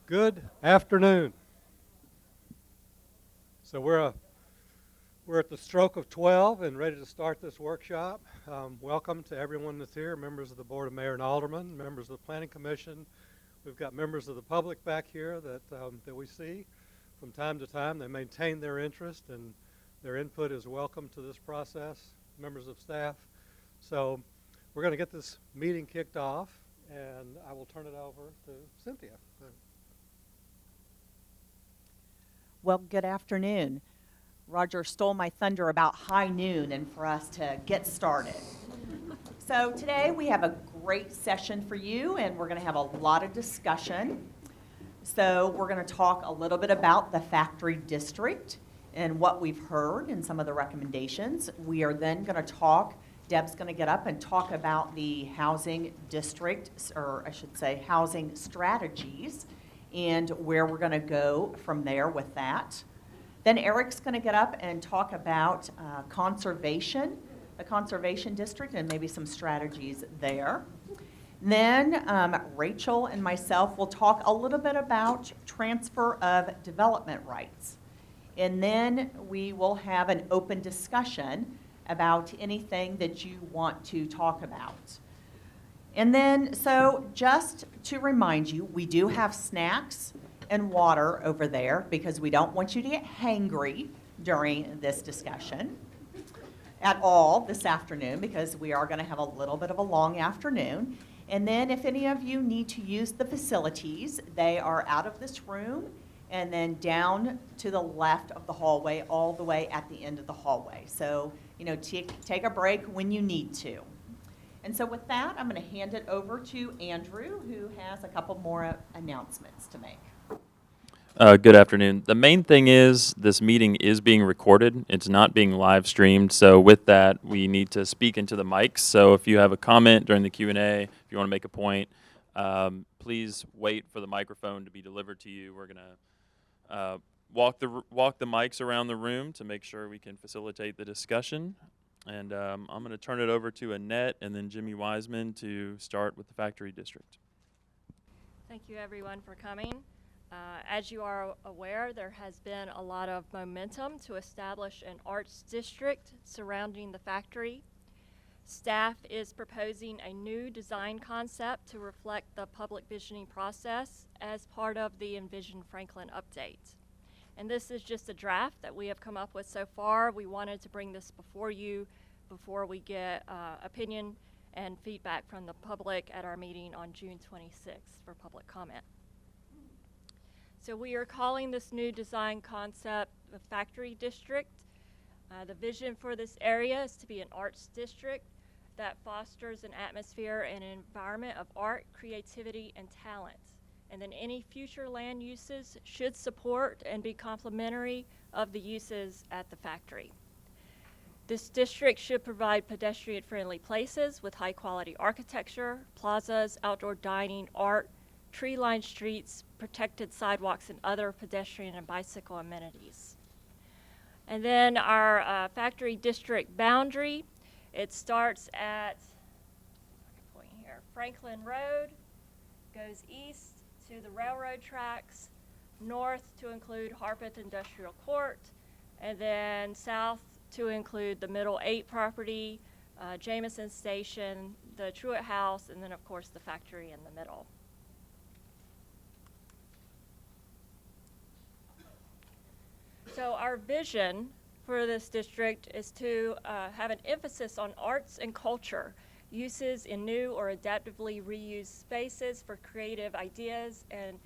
Good afternoon. So we're at the stroke of 12 and ready to start this workshop. Welcome to everyone that's here, members of the Board of Mayor and Aldermen, members of the Planning Commission. We've got members of the public back here that we see from time to time. They maintain their interest and their input is welcome to this process, members of staff. So we're going to get this meeting kicked off, and I will turn it over to Cynthia. Well, good afternoon. Roger stole my thunder about high noon and for us to get started. So today we have a great session for you and we're going to have a lot of discussion. So we're going to talk a little bit about the factory district and what we've heard and some of the recommendations. We are then going to talk, Deb's going to get up and talk about the housing district, or I should say housing strategies, and where we're going to go from there with that. Then Eric's going to get up and talk about conservation, the conservation district, and maybe some strategies there. Then Rachel and myself will talk a little bit about transfer of development rights. And then we will have an open discussion about anything that you want to talk about. And then, so just to remind you, we do have snacks and water over there because we don't want you to get hangry during this discussion at all this afternoon, because we are going to have a little bit of a long afternoon. And then if any of you need to use the facilities, they are out of this room and then down to the left of the hallway, all the way at the end of the hallway. So, take a break when you need to. And so with that, I'm going to hand it over to Andrew, who has a couple more announcements to make. Good afternoon. The main thing is this meeting is being recorded. It's not being live streamed. So with that, we need to speak into the mics. So if you have a comment during the Q&A, if you want to make a point, please wait for the microphone to be delivered to you. We're going to walk the mics around the room to make sure we can facilitate the discussion. And I'm going to turn it over to Annette and then Jimmy Wiseman to start with the factory district. Thank you everyone for coming. As you are aware, there has been a lot of momentum to establish an arts district surrounding the factory. Staff is proposing a new design concept to reflect the public visioning process as part of the Envision Franklin update. And this is just a draft that we have come up with so far. We wanted to bring this before you before we get opinion and feedback from the public at our meeting on June 26th for public comment. So we are calling this new design concept the Factory District. The vision for this area is to be an arts district that fosters an atmosphere and an environment of art, creativity, and talent. And then any future land uses should support and be complementary of the uses at the factory. This district should provide pedestrian-friendly places with high-quality architecture, plazas, outdoor dining, art, tree-lined streets, protected sidewalks, and other pedestrian and bicycle amenities. And then our factory district boundary, it starts at Franklin Road, goes east to the railroad tracks, north to include Harpeth Industrial Court, and then south to include the Middle 8 property, Jameson Station, the Truett House, and then of course the factory in the middle. So our vision for this district is to have an emphasis on arts and culture, uses in new or adaptively reused spaces for creative ideas and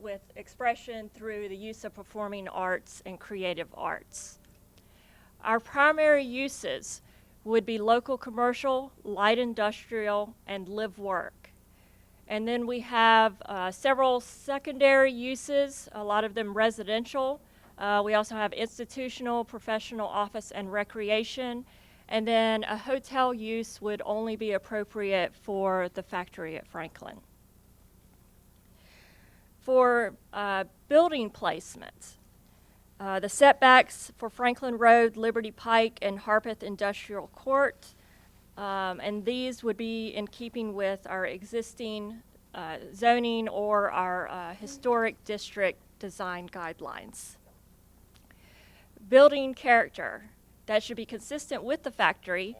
with expression through the use of performing arts and creative arts. Our primary uses would be local commercial, light industrial, and live work. And then we have several secondary uses, a lot of them residential. We also have institutional, professional, office, and recreation. And then a hotel use would only be appropriate for the factory at Franklin. For building placement, the setbacks for Franklin Road, Liberty Pike, and Harpeth Industrial Court, and these would be in keeping with our existing zoning or our historic district design guidelines. Building character that should be consistent with the factory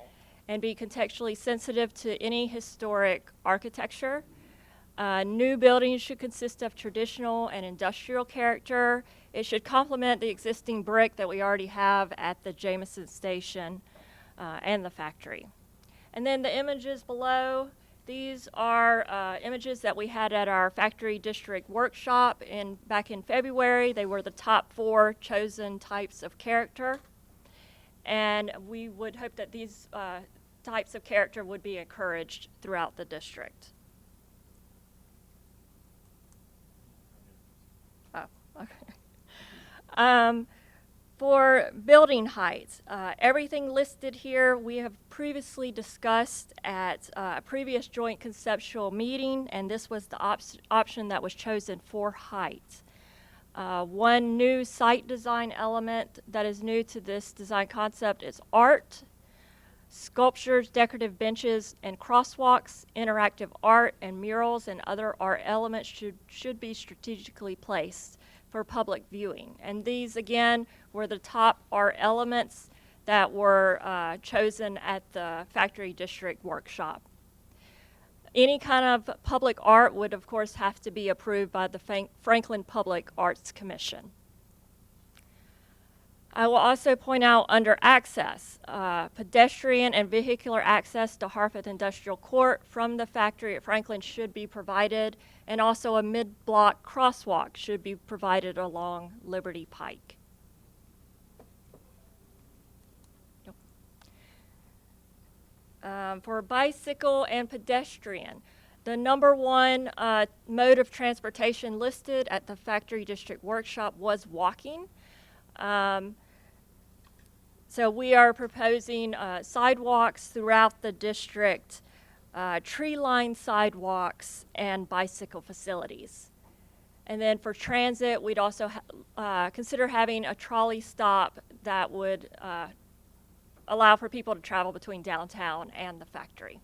and be contextually sensitive to any historic architecture. New buildings should consist of traditional and industrial character. It should complement the existing brick that we already have at the Jameson Station and the factory. And then the images below, these are images that we had at our factory district workshop back in February. They were the top 4 chosen types of character. And we would hope that these types of character would be encouraged throughout the district. Oh, okay. For building heights, everything listed here we have previously discussed at a previous joint conceptual meeting, and this was the option that was chosen for height. One new site design element that is new to this design concept is art. Sculptures, decorative benches, and crosswalks, interactive art, and murals and other art elements should be strategically placed for public viewing. And these, again, were the top art elements that were chosen at the Factory District workshop. Any kind of public art would, of course, have to be approved by the Franklin Public Arts Commission. I will also point out under access, pedestrian and vehicular access to Harpeth Industrial Court from the factory at Franklin should be provided, and also a mid-block crosswalk should be provided along Liberty Pike. For bicycle and pedestrian, the number 1 mode of transportation listed at the Factory District workshop was walking. So we are proposing sidewalks throughout the district, tree-lined sidewalks, and bicycle facilities. And then for transit, we'd also consider having a trolley stop that would allow for people to travel between downtown and the factory.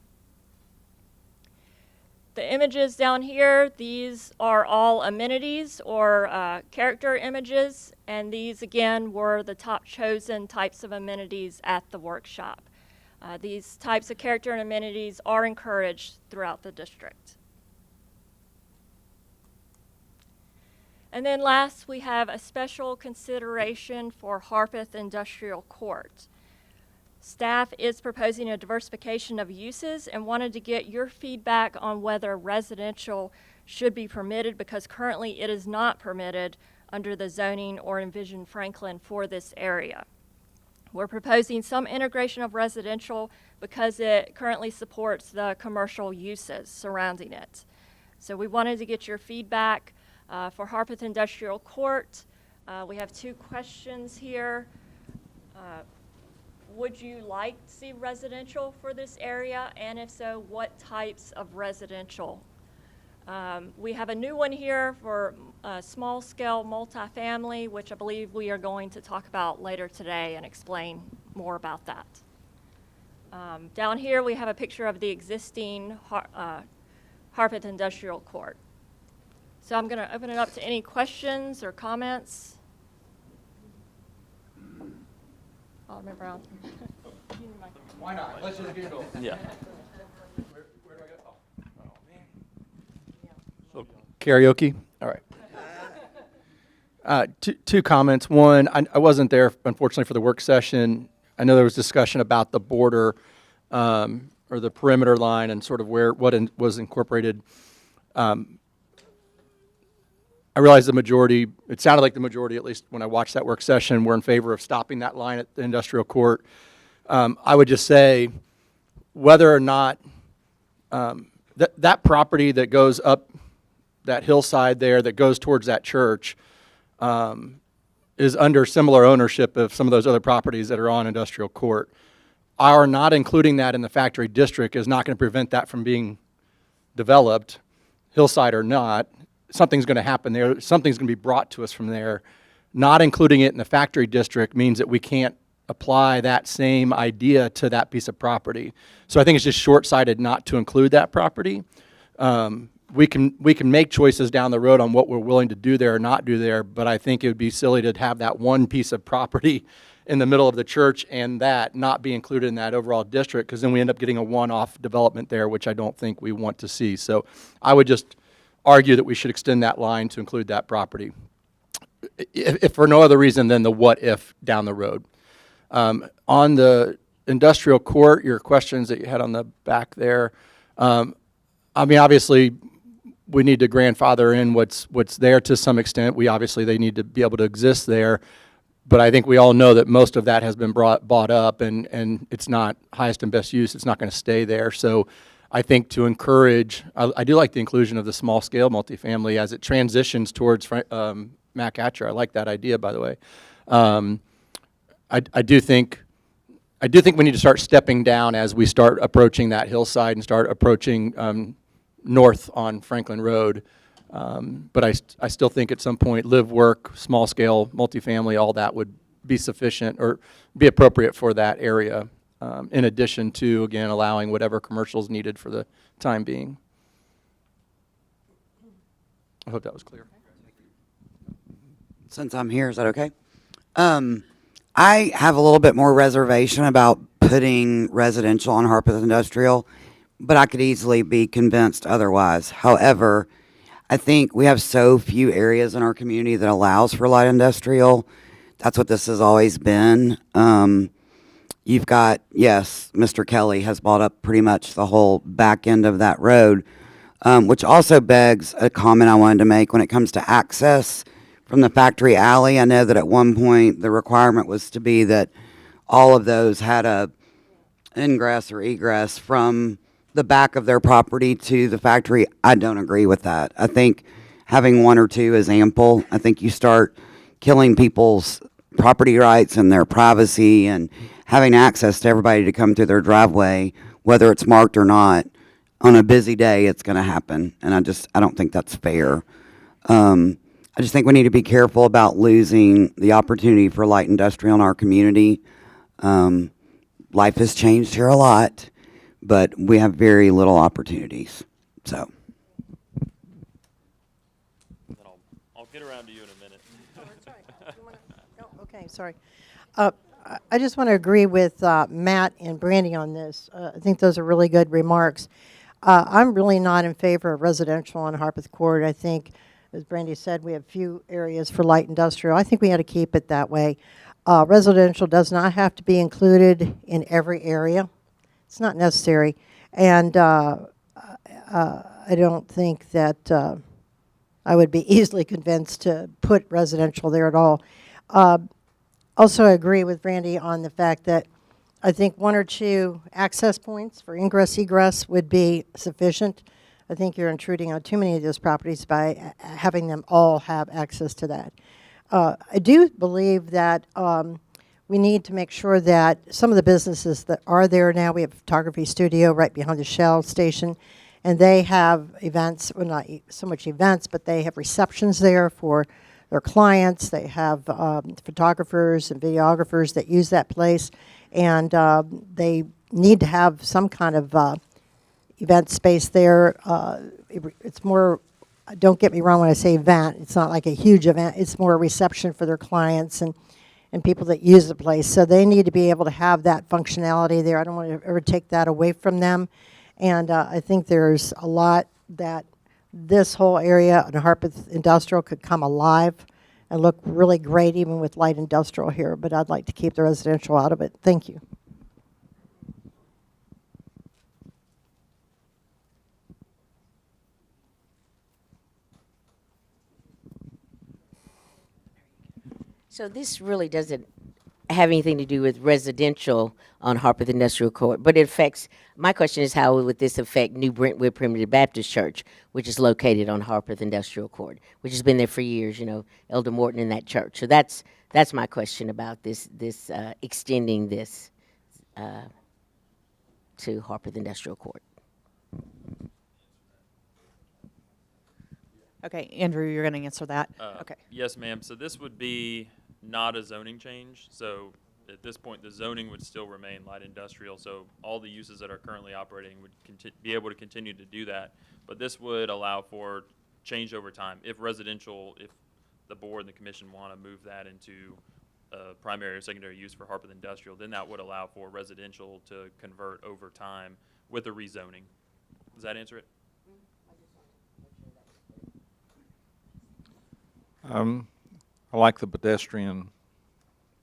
The images down here, these are all amenities or character images, and these again were the top chosen types of amenities at the workshop. These types of character and amenities are encouraged throughout the district. And then last, we have a special consideration for Harpeth Industrial Court. Staff is proposing a diversification of uses and wanted to get your feedback on whether residential should be permitted, because currently it is not permitted under the zoning or Envision Franklin for this area. We're proposing some integration of residential because it currently supports the commercial uses surrounding it. So we wanted to get your feedback for Harpeth Industrial Court. We have 2 questions here. Would you like to see residential for this area? And if so, what types of residential? We have a new one here for small-scale multifamily, which I believe we are going to talk about later today and explain more about that. Down here, we have a picture of the existing Harpeth Industrial Court. So I'm going to open it up to any questions or comments. Alderman Brown. Why not? Let's just get going. Yeah. Where do I go? Oh, man. So, karaoke? All right. Two comments. One, I wasn't there, unfortunately, for the work session. I know there was discussion about the border or the perimeter line and sort of what was incorporated. I realize the majority, it sounded like the majority, at least when I watched that work session, were in favor of stopping that line at the industrial court. I would just say whether or not that property that goes up that hillside there that goes towards that church is under similar ownership of some of those other properties that are on industrial court. Our not including that in the factory district is not going to prevent that from being developed, hillside or not. Something's going to happen there. Something's going to be brought to us from there. Not including it in the factory district means that we can't apply that same idea to that piece of property. So I think it's just short-sighted not to include that property. we can make choices down the road on what we're willing to do there or not do there, but I think it would be silly to have that one piece of property in the middle of the church and that not be included in that overall district, because then we end up getting a one-off development there, which I don't think we want to see. So I would just argue that we should extend that line to include that property, if for no other reason than the what-if down the road. On the industrial court, your questions that you had on the back there, I mean, obviously, we need to grandfather in what's there to some extent. They need to be able to exist there. But I think we all know that most of that has been bought up, and it's not highest and best use. It's not going to stay there. So I think to encourage, I do like the inclusion of the small-scale multifamily as it transitions towards Mac Atcher. I like that idea, by the way. I do think we need to start stepping down as we start approaching that hillside and start approaching north on Franklin Road. But I still think at some point live, work, small scale, multifamily, all that would be sufficient or be appropriate for that area, in addition to, again, allowing whatever commercials needed for the time being. I hope that was clear. Since I'm here, is that okay? I have a little bit more reservation about putting residential on Harpeth Industrial, but I could easily be convinced otherwise. However, I think we have so few areas in our community that allows for light industrial. That's what this has always been. You've got, yes, Mr. Kelly has bought up pretty much the whole back end of that road, which also begs a comment I wanted to make when it comes to access from the factory alley. I know that at one point the requirement was to be that all of those had a ingress or egress from the back of their property to the factory. I don't agree with that. I think having one or two is ample. I think you start killing people's property rights and their privacy and having access to everybody to come through their driveway, whether it's marked or not. On a busy day, it's going to happen, and I don't think that's fair. I just think we need to be careful about losing the opportunity for light industrial in our community. Life has changed here a lot, but we have very little opportunities. So, I'll get around to you in a minute. Okay, sorry. I just want to agree with Matt and Brandy on this. I think those are really good remarks. I'm really not in favor of residential on Harpeth Court. I think, as Brandy said, we have few areas for light industrial. I think we ought to keep it that way. Residential does not have to be included in every area. It's not necessary. And I don't think that I would be easily convinced to put residential there at all. Also, I agree with Brandy on the fact that I think one or two access points for ingress egress would be sufficient. I think you're intruding on too many of those properties by having them all have access to that. I do believe that we need to make sure that some of the businesses that are there now, we have a photography studio right behind the Shell station, and they have events, well, not so much events, but they have receptions there for their clients. They have photographers and videographers that use that place, and they need to have some kind of event space there. It's more, don't get me wrong when I say event, it's not like a huge event, it's more a reception for their clients and people that use the place. So they need to be able to have that functionality there. I don't want to ever take that away from them. And I think there's a lot that this whole area in Harpeth Industrial could come alive and look really great even with light industrial here, but I'd like to keep the residential out of it. Thank you. So this really doesn't have anything to do with residential on Harpeth Industrial Court, but it affects, my question is how would this affect New Brentwood Primitive Baptist Church, which is located on Harpeth Industrial Court, which has been there for years, you know, Elder Morton in that church. So that's my question about this extending this to Harpeth Industrial Court. Okay, Andrew, you're going to answer that? Okay. Yes, ma'am. So this would be not a zoning change. So at this point, the zoning would still remain light industrial, so all the uses that are currently operating would be able to continue to do that. But this would allow for change over time. If the board and the commission want to move that into primary or secondary use for Harpeth Industrial, then that would allow for residential to convert over time with a rezoning. Does that answer it? I like the pedestrian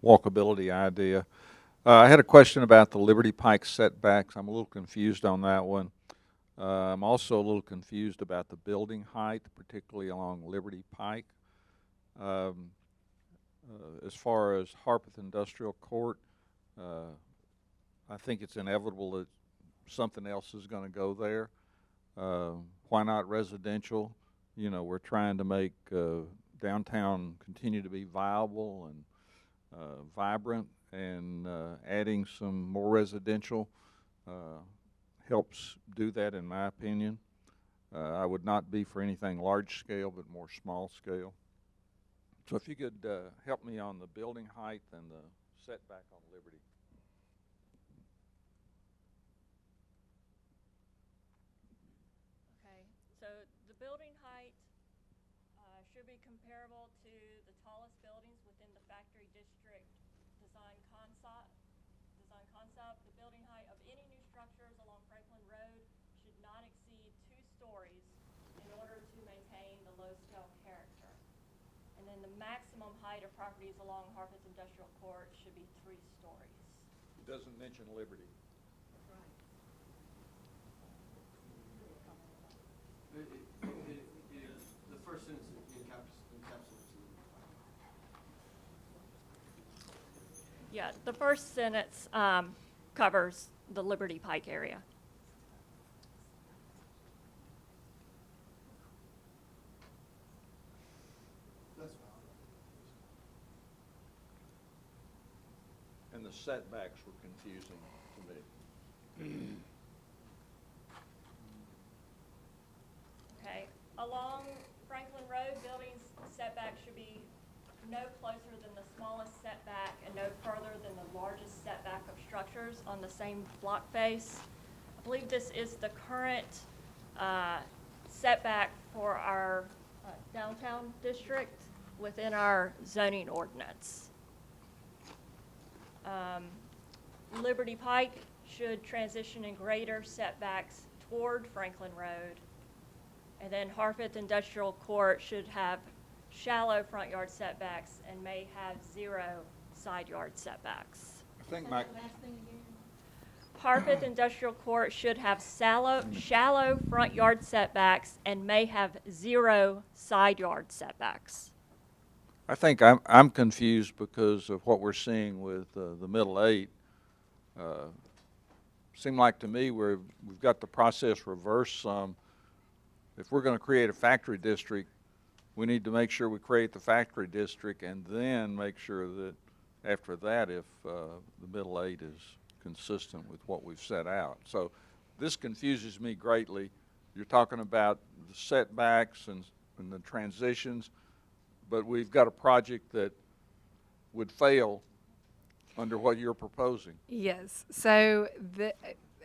walkability idea. I had a question about the Liberty Pike setbacks. I'm a little confused on that one. I'm also a little confused about the building height, particularly along Liberty Pike. As far as Harpeth Industrial Court, I think it's inevitable that something else is going to go there. Why not residential? You know, we're trying to make downtown continue to be viable and vibrant, and adding some more residential helps do that, in my opinion. I would not be for anything large scale, but more small scale. So if you could help me on the building height and the setback on Liberty. Okay, so the building height should be comparable to the tallest buildings within the factory district design concept. The building height of any new structures along Franklin Road should not exceed 2 stories in order to maintain the low scale character. And then the maximum height of properties along Harpeth Industrial Court should be 3 stories. It doesn't mention Liberty. The first sentence encapsulates. Yeah, the first sentence covers the Liberty Pike area. That's fine. And the setbacks were confusing to me. Okay, along Franklin Road, buildings setback should be no closer than the smallest setback and no further than the largest setback of structures on the same block face. I believe this is the current setback for our downtown district within our zoning ordinance. Liberty Pike should transition in greater setbacks toward Franklin Road. And then Harpeth Industrial Court should have shallow front yard setbacks and may have 0 side yard setbacks. I think my, Harpeth Industrial Court should have shallow front yard setbacks and may have 0 side yard setbacks. I think I'm confused because of what we're seeing with the Middle 8. Seemed like to me we've got the process reversed some. If we're going to create a factory district, we need to make sure we create the factory district and then make sure that after that, if the Middle 8 is consistent with what we've set out. So this confuses me greatly. You're talking about the setbacks and the transitions, but we've got a project that would fail under what you're proposing. Yes. So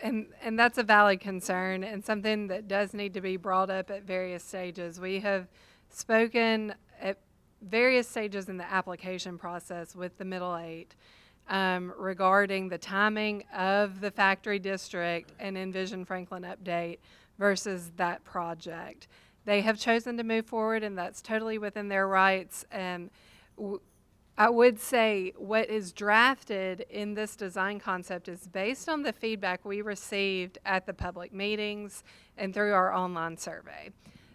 and that's a valid concern and something that does need to be brought up at various stages. We have spoken at various stages in the application process with the Middle 8 regarding the timing of the factory district and Envision Franklin update versus that project. They have chosen to move forward, and that's totally within their rights. And I would say what is drafted in this design concept is based on the feedback we received at the public meetings and through our online survey.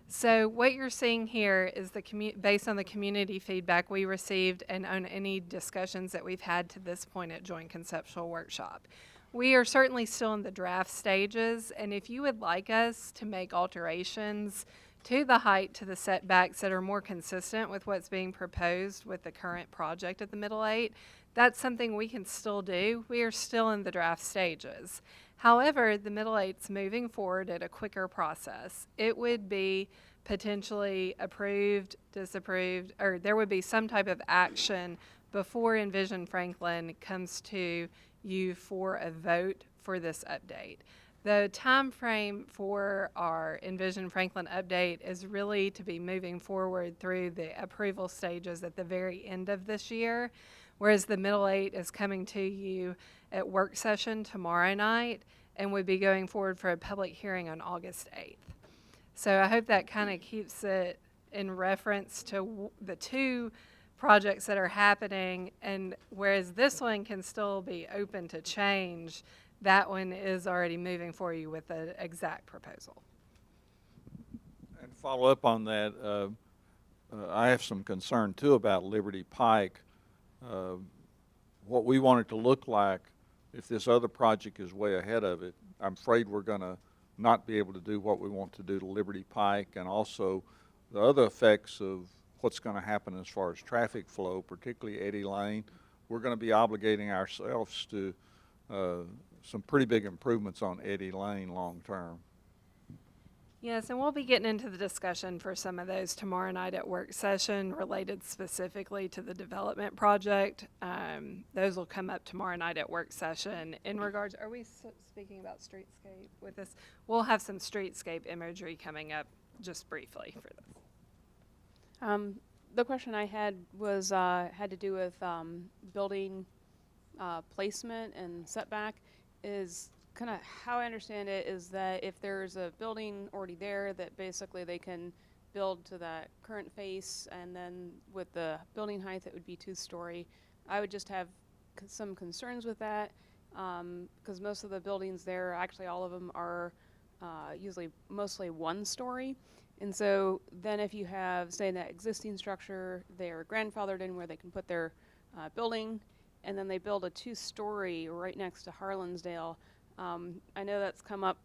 So what you're seeing here is based on the community feedback we received and on any discussions that we've had to this point at Joint Conceptual Workshop. We are certainly still in the draft stages, and if you would like us to make alterations to the height, to the setbacks that are more consistent with what's being proposed with the current project at the Middle 8, that's something we can still do. We are still in the draft stages. However, the Middle 8's moving forward at a quicker process. It would be potentially approved, disapproved, or there would be some type of action before Envision Franklin comes to you for a vote for this update. The time frame for our Envision Franklin update is really to be moving forward through the approval stages at the very end of this year, whereas the Middle Eight is coming to you at work session tomorrow night and would be going forward for a public hearing on August 8th. So I hope that kind of keeps it in reference to the two projects that are happening, and whereas this one can still be open to change, that one is already moving for you with an exact proposal. And follow up on that, I have some concern too about Liberty Pike. What we want it to look like, if this other project is way ahead of it, I'm afraid we're going to not be able to do what we want to do to Liberty Pike, and also the other effects of what's going to happen as far as traffic flow, particularly Eddy Lane. We're going to be obligating ourselves to some pretty big improvements on Eddy Lane long term. Yes, and we'll be getting into the discussion for some of those tomorrow night at work session related specifically to the development project. Those will come up tomorrow night at work session. In regards, are we speaking about streetscape with this? We'll have some streetscape imagery coming up just briefly for this. The question I had was had to do with building placement and setback. Is kind of how I understand it is that if there's a building already there, that basically they can build to that current face, and then with the building height it would be 2-story. I would just have some concerns with that because most of the buildings there, actually all of them, are usually mostly 1-story. And so then if you have, say, that existing structure, they're grandfathered in where they can put their building, and then they build a 2-story right next to Harlansdale. I know that's come up,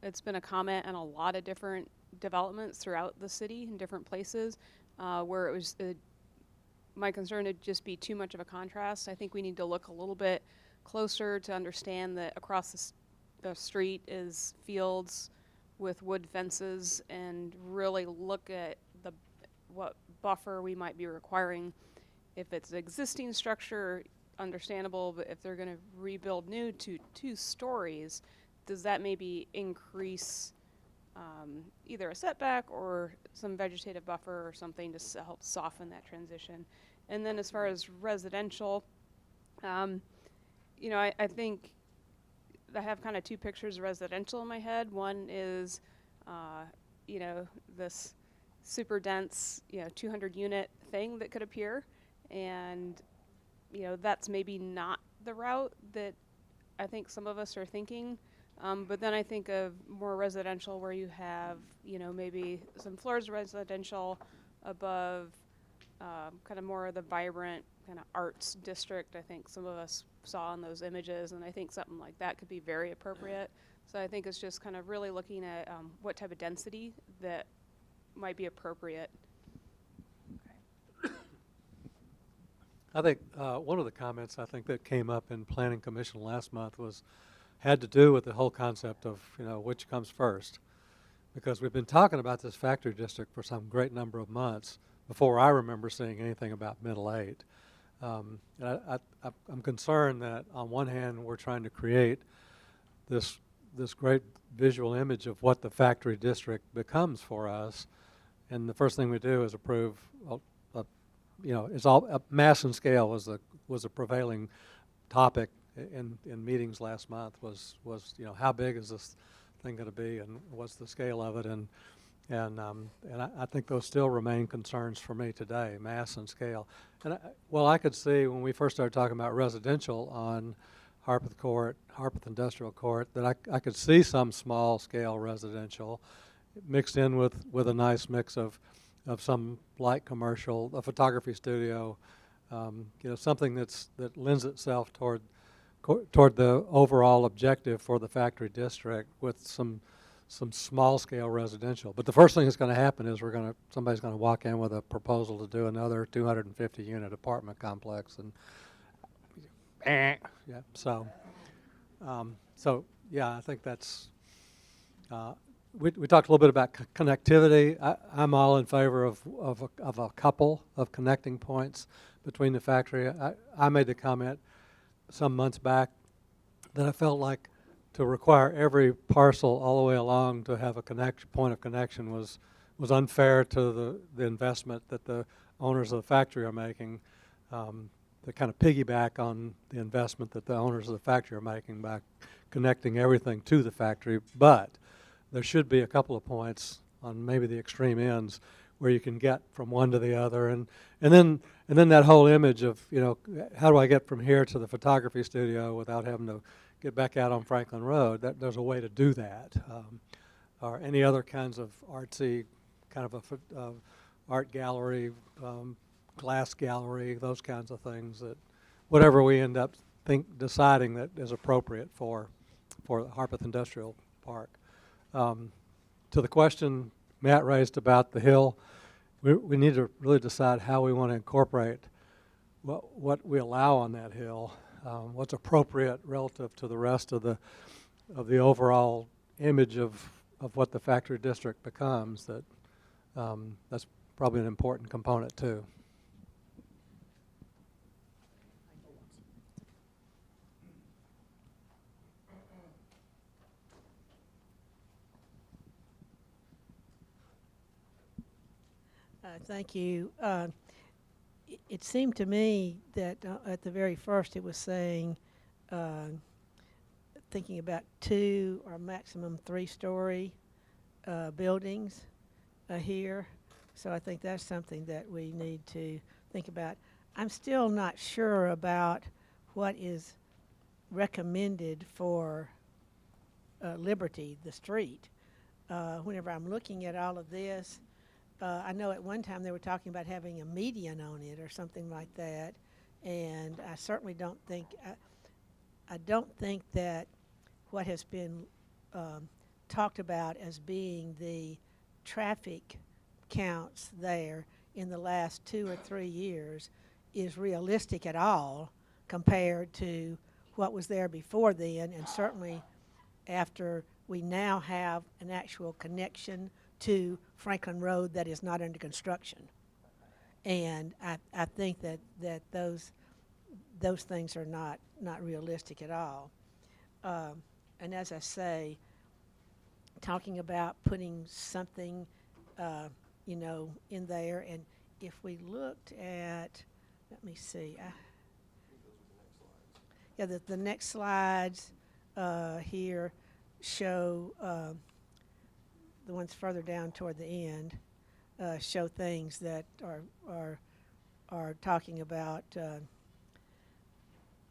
it's been a comment on a lot of different developments throughout the city in different places where it was, my concern would just be too much of a contrast. I think we need to look a little bit closer to understand that across the street is fields with wood fences, and really look at what buffer we might be requiring. If it's an existing structure, understandable, but if they're going to rebuild new to 2 stories, does that maybe increase either a setback or some vegetative buffer or something to help soften that transition? And then as far as residential, you know, I think I have kind of 2 pictures of residential in my head. One is, you know, this super dense, you know, 200 unit thing that could appear, and you know, that's maybe not the route that I think some of us are thinking. But then I think of more residential where you have, you know, maybe some floors residential above kind of more of the vibrant kind of arts district. I think some of us saw in those images, and I think something like that could be very appropriate. So I think it's just kind of really looking at what type of density that might be appropriate. I think one of the comments I think that came up in Planning Commission last month had to do with the whole concept of, you know, which comes first, because we've been talking about this factory district for some great number of months before I remember seeing anything about Middle Eight. I'm concerned that on one hand we're trying to create this great visual image of what the factory district becomes for us, and the first thing we do is approve. You know, it's all mass and scale was a prevailing topic in meetings last month. Was you know, how big is this thing going to be, and what's the scale of it, and I think those still remain concerns for me today, mass and scale. And I could see when we first started talking about residential on Harpeth Industrial Court, that I could see some small scale residential mixed in with a nice mix of some light commercial, a photography studio, you know, something that lends itself toward the overall objective for the factory district, with some small scale residential. But the first thing that's going to happen is somebody's going to walk in with a proposal to do another 250 unit apartment complex, and yeah, so yeah, I think that's we talked a little bit about connectivity. I'm all in favor of a couple of connecting points between the factory. I made the comment some months back that I felt like to require every parcel all the way along to have a point of connection was unfair to the investment that the owners of the factory are making. To kind of piggyback on the investment that the owners of the factory are making by connecting everything to the factory, but there should be a couple of points on maybe the extreme ends where you can get from one to the other, and then that whole image of, you know, how do I get from here to the photography studio without having to get back out on Franklin Road? There's a way to do that, or any other kinds of artsy kind of a art gallery. Glass gallery, those kinds of things, that whatever we end up deciding that is appropriate for the Harpeth Industrial Park. To the question Matt raised about the hill, we need to really decide how we want to incorporate what we allow on that hill, what's appropriate relative to the rest of the overall image of what the factory district becomes. That's probably an important component too. Thank you. It seemed to me that at the very first it was saying, thinking about 2 or maximum 3-story buildings here. So I think that's something that we need to think about. I'm still not sure about what is recommended for Liberty, the street. Whenever I'm looking at all of this, I know at one time they were talking about having a median on it or something like that, and I certainly don't think, I don't think that what has been talked about as being the traffic counts there in the last 2 or 3 years is realistic at all compared to what was there before then, and certainly after we now have an actual connection to Franklin Road that is not under construction. And I think that those things are not realistic at all. And as I say, talking about putting something, you know, in there, and if we looked at, let me see, yeah, the next slides here show the ones further down toward the end show things that are talking about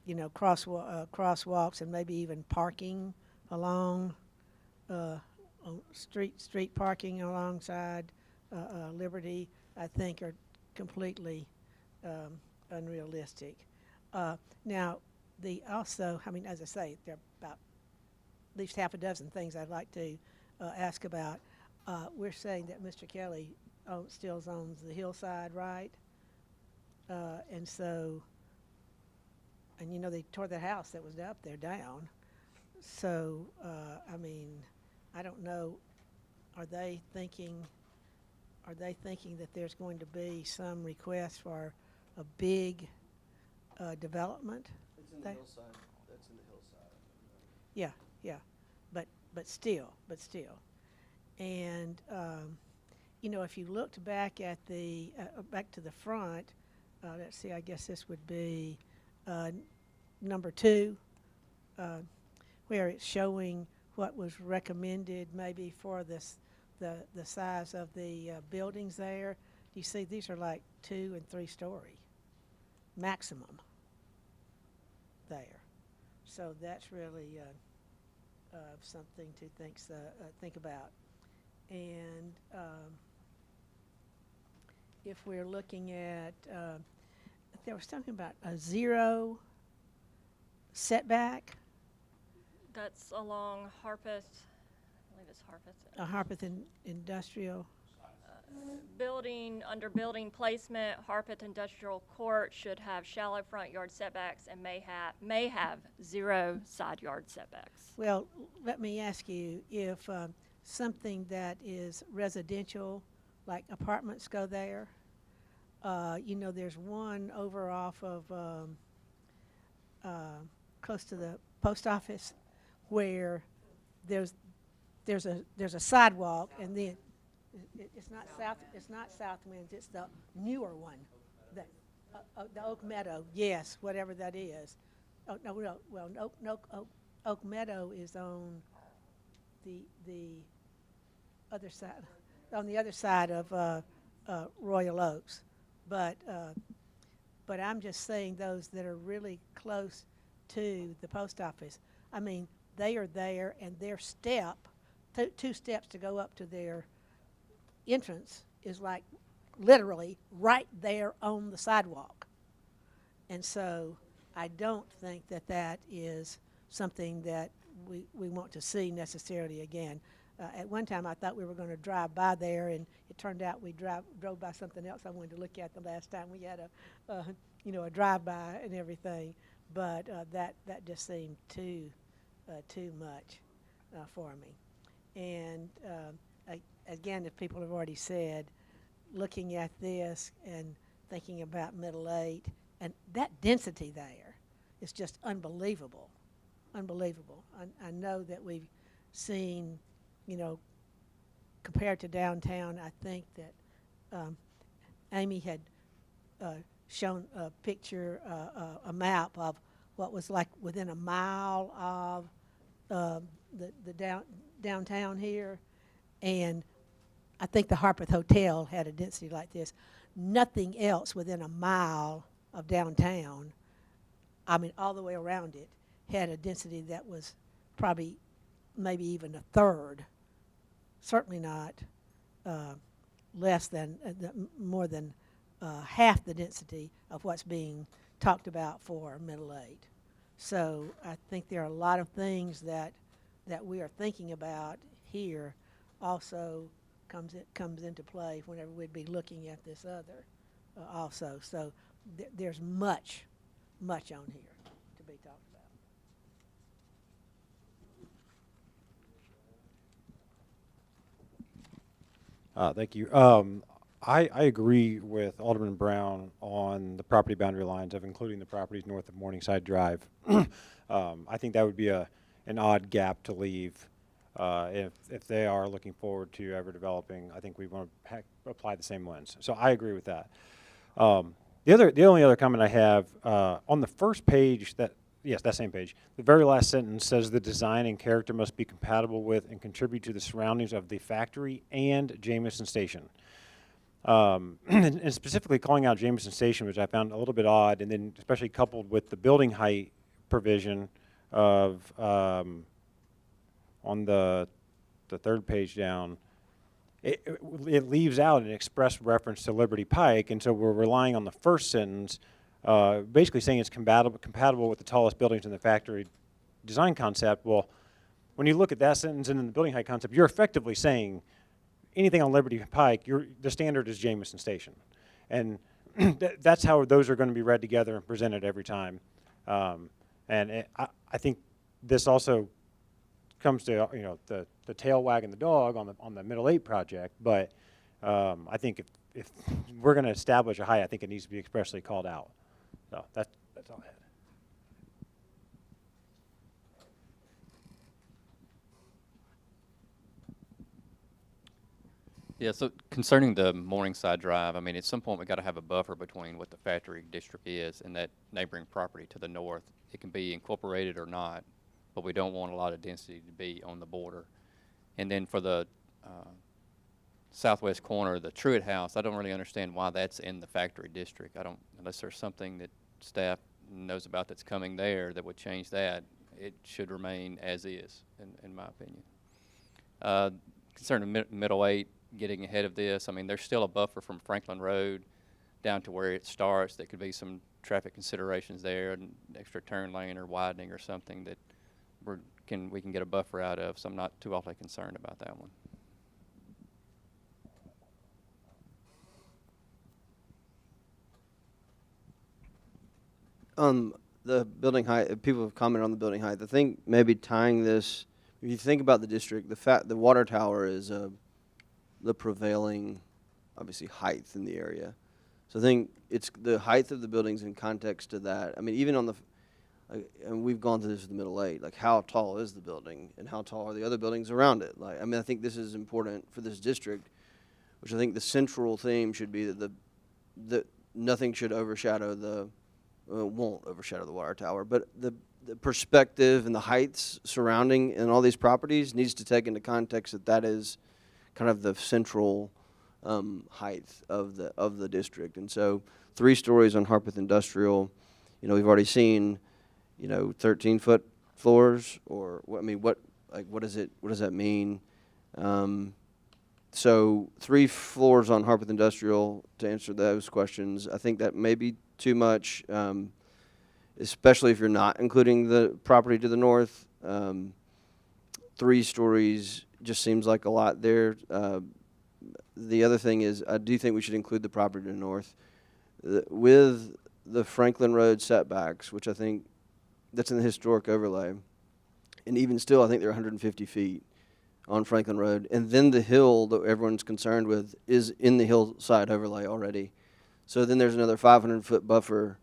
you know, crosswalks and maybe even parking along street parking alongside Liberty. I think are completely unrealistic. Now, also, I mean, as I say, there are about at least half a dozen things I'd like to ask about. We're saying that Mr. Kelly still owns the hillside, right? And so, and you know, they tore the house that was up there down. So, I mean, I don't know, are they thinking that there's going to be some request for a big development? It's in the hillside. That's in the hillside. Yeah, yeah, but still. And you know, if you looked back at the back to the front, let's see. I guess this would be number 2, where it's showing what was recommended maybe for the size of the buildings there. You see, these are like 2 and 3 story maximum there. So that's really something to think about. And if we're looking at, there was something about a 0 setback. That's along Harpeth, I believe it's Harpeth. Harpeth Industrial. Under building placement, Harpeth Industrial Court should have shallow front yard setbacks and may have 0 side yard setbacks. Well, let me ask you, if something that is residential, like apartments go there. You know, there's one over off of close to the post office where there's a sidewalk, and then it's not Southwinds, it's the newer one, the Oak Meadow, yes, whatever that is. Oh, no, well, Oak Meadow is on the other side, on the other side of Royal Oaks. But I'm just saying those that are really close to the post office. I mean, they are there, and their step, two steps to go up to their entrance is like literally right there on the sidewalk. And so I don't think that that is something that we want to see necessarily again. At one time, I thought we were going to drive by there, and it turned out we drove by something else I wanted to look at the last time we had a drive-by and everything. But that just seemed too much for me. And again, as people have already said, looking at this and thinking about Middle 8, and that density there is just unbelievable, unbelievable. I know that we've seen, compared to downtown, I think that Amy had shown a picture, a map of what was like within a mile of the downtown here, and I think the Harpeth Hotel had a density like this. Nothing else within a mile of downtown, I mean all the way around it, had a density that was probably maybe even a third, certainly not less than, more than half the density of what's being talked about for Middle 8. So I think there are a lot of things that we are thinking about here also comes into play whenever we'd be looking at this other also. So there's much on here to be talked about. Thank you. I agree with Alderman Brown on the property boundary lines of including the properties north of Morningside Drive. I think that would be an odd gap to leave if they are looking forward to ever developing. I think we want to apply the same lens. So I agree with that. The only other comment I have on the first page, that same page, the very last sentence says the design and character must be compatible with and contribute to the surroundings of the factory and Jameson Station. And specifically calling out Jameson Station, which I found a little bit odd, and then especially coupled with the building height provision of on the third page down, it leaves out an express reference to Liberty Pike, and so we're relying on the first sentence, basically saying it's compatible with the tallest buildings in the factory design concept. Well, when you look at that sentence and then the building height concept, you're effectively saying anything on Liberty Pike, the standard is Jameson Station. And that's how those are going to be read together and presented every time. I think this also comes to the tail wagging the dog on the Middle 8 project, but I think if we're going to establish a height, I think it needs to be expressly called out. So that's all I had. Yeah, so concerning the Morningside Drive, I mean, at some point we got to have a buffer between what the factory district is and that neighboring property to the north. It can be incorporated or not, but we don't want a lot of density to be on the border. And then for the southwest corner, the Truett House, I don't really understand why that's in the factory district. Unless there's something that staff knows about that's coming there that would change that, it should remain as is, in my opinion. Concerning Middle 8, getting ahead of this, I mean, there's still a buffer from Franklin Road down to where it starts. There could be some traffic considerations there, an extra turn lane or widening or something that we can get a buffer out of, so I'm not too awfully concerned about that one. The building height, people have commented on the building height. I think maybe tying this, if you think about the district, the water tower is the prevailing, obviously, height in the area. So I think it's the height of the buildings in context to that. I mean, even on the, and we've gone through this with the Middle Eight, like how tall is the building and how tall are the other buildings around it? Like, I mean, I think this is important for this district, which I think the central theme should be that that nothing should overshadow won't overshadow the water tower, but the perspective and the heights surrounding and all these properties needs to take into context that is kind of the central height of the district. And so 3 stories on Harpeth Industrial, you know, we've already seen, you know, 13-foot floors, or I mean, what does that mean? So 3 floors on Harpeth Industrial, to answer those questions, I think that may be too much, especially if you're not including the property to the north. 3 stories just seems like a lot there. The other thing is, I do think we should include the property to the north. With the Franklin Road setbacks, which I think that's in the historic overlay, and even still, I think they're 150 feet on Franklin Road. And then the hill that everyone's concerned with is in the hillside overlay already. So then there's another 500-foot buffer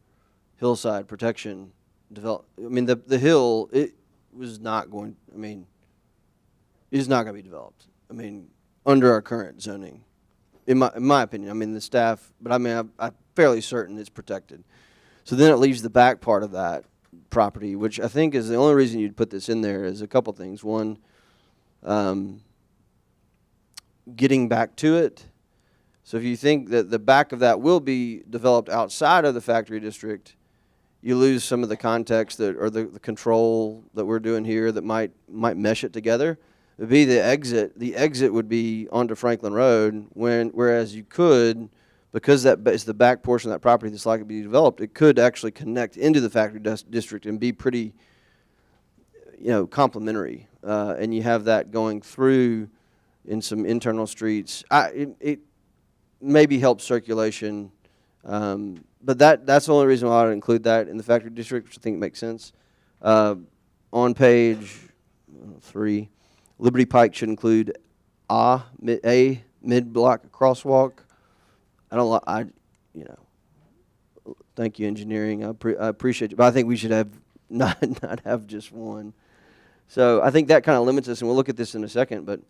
hillside protection develop. I mean, the hill, it was not going, I mean, is not going to be developed. I mean, under our current zoning, in my opinion. I mean, the staff, but I mean, I'm fairly certain it's protected. So then it leaves the back part of that property, which I think is the only reason you'd put this in there is a couple things. One, getting back to it. So if you think that the back of that will be developed outside of the factory district, you lose some of the context that, or the control that we're doing here that might mesh it together. It would be the exit. The exit would be onto Franklin Road, whereas you could, because that is the back portion of that property that's likely to be developed, it could actually connect into the factory district and be pretty, you know, complementary. And you have that going through in some internal streets. It maybe helps circulation, but that's the only reason why I would include that in the factory district, which I think makes sense. On page 3, Liberty Pike should include a mid-block crosswalk. Thank you, engineering. I appreciate you, but I think we should have not have just one. So I think that kind of limits us, and we'll look at this in a second. But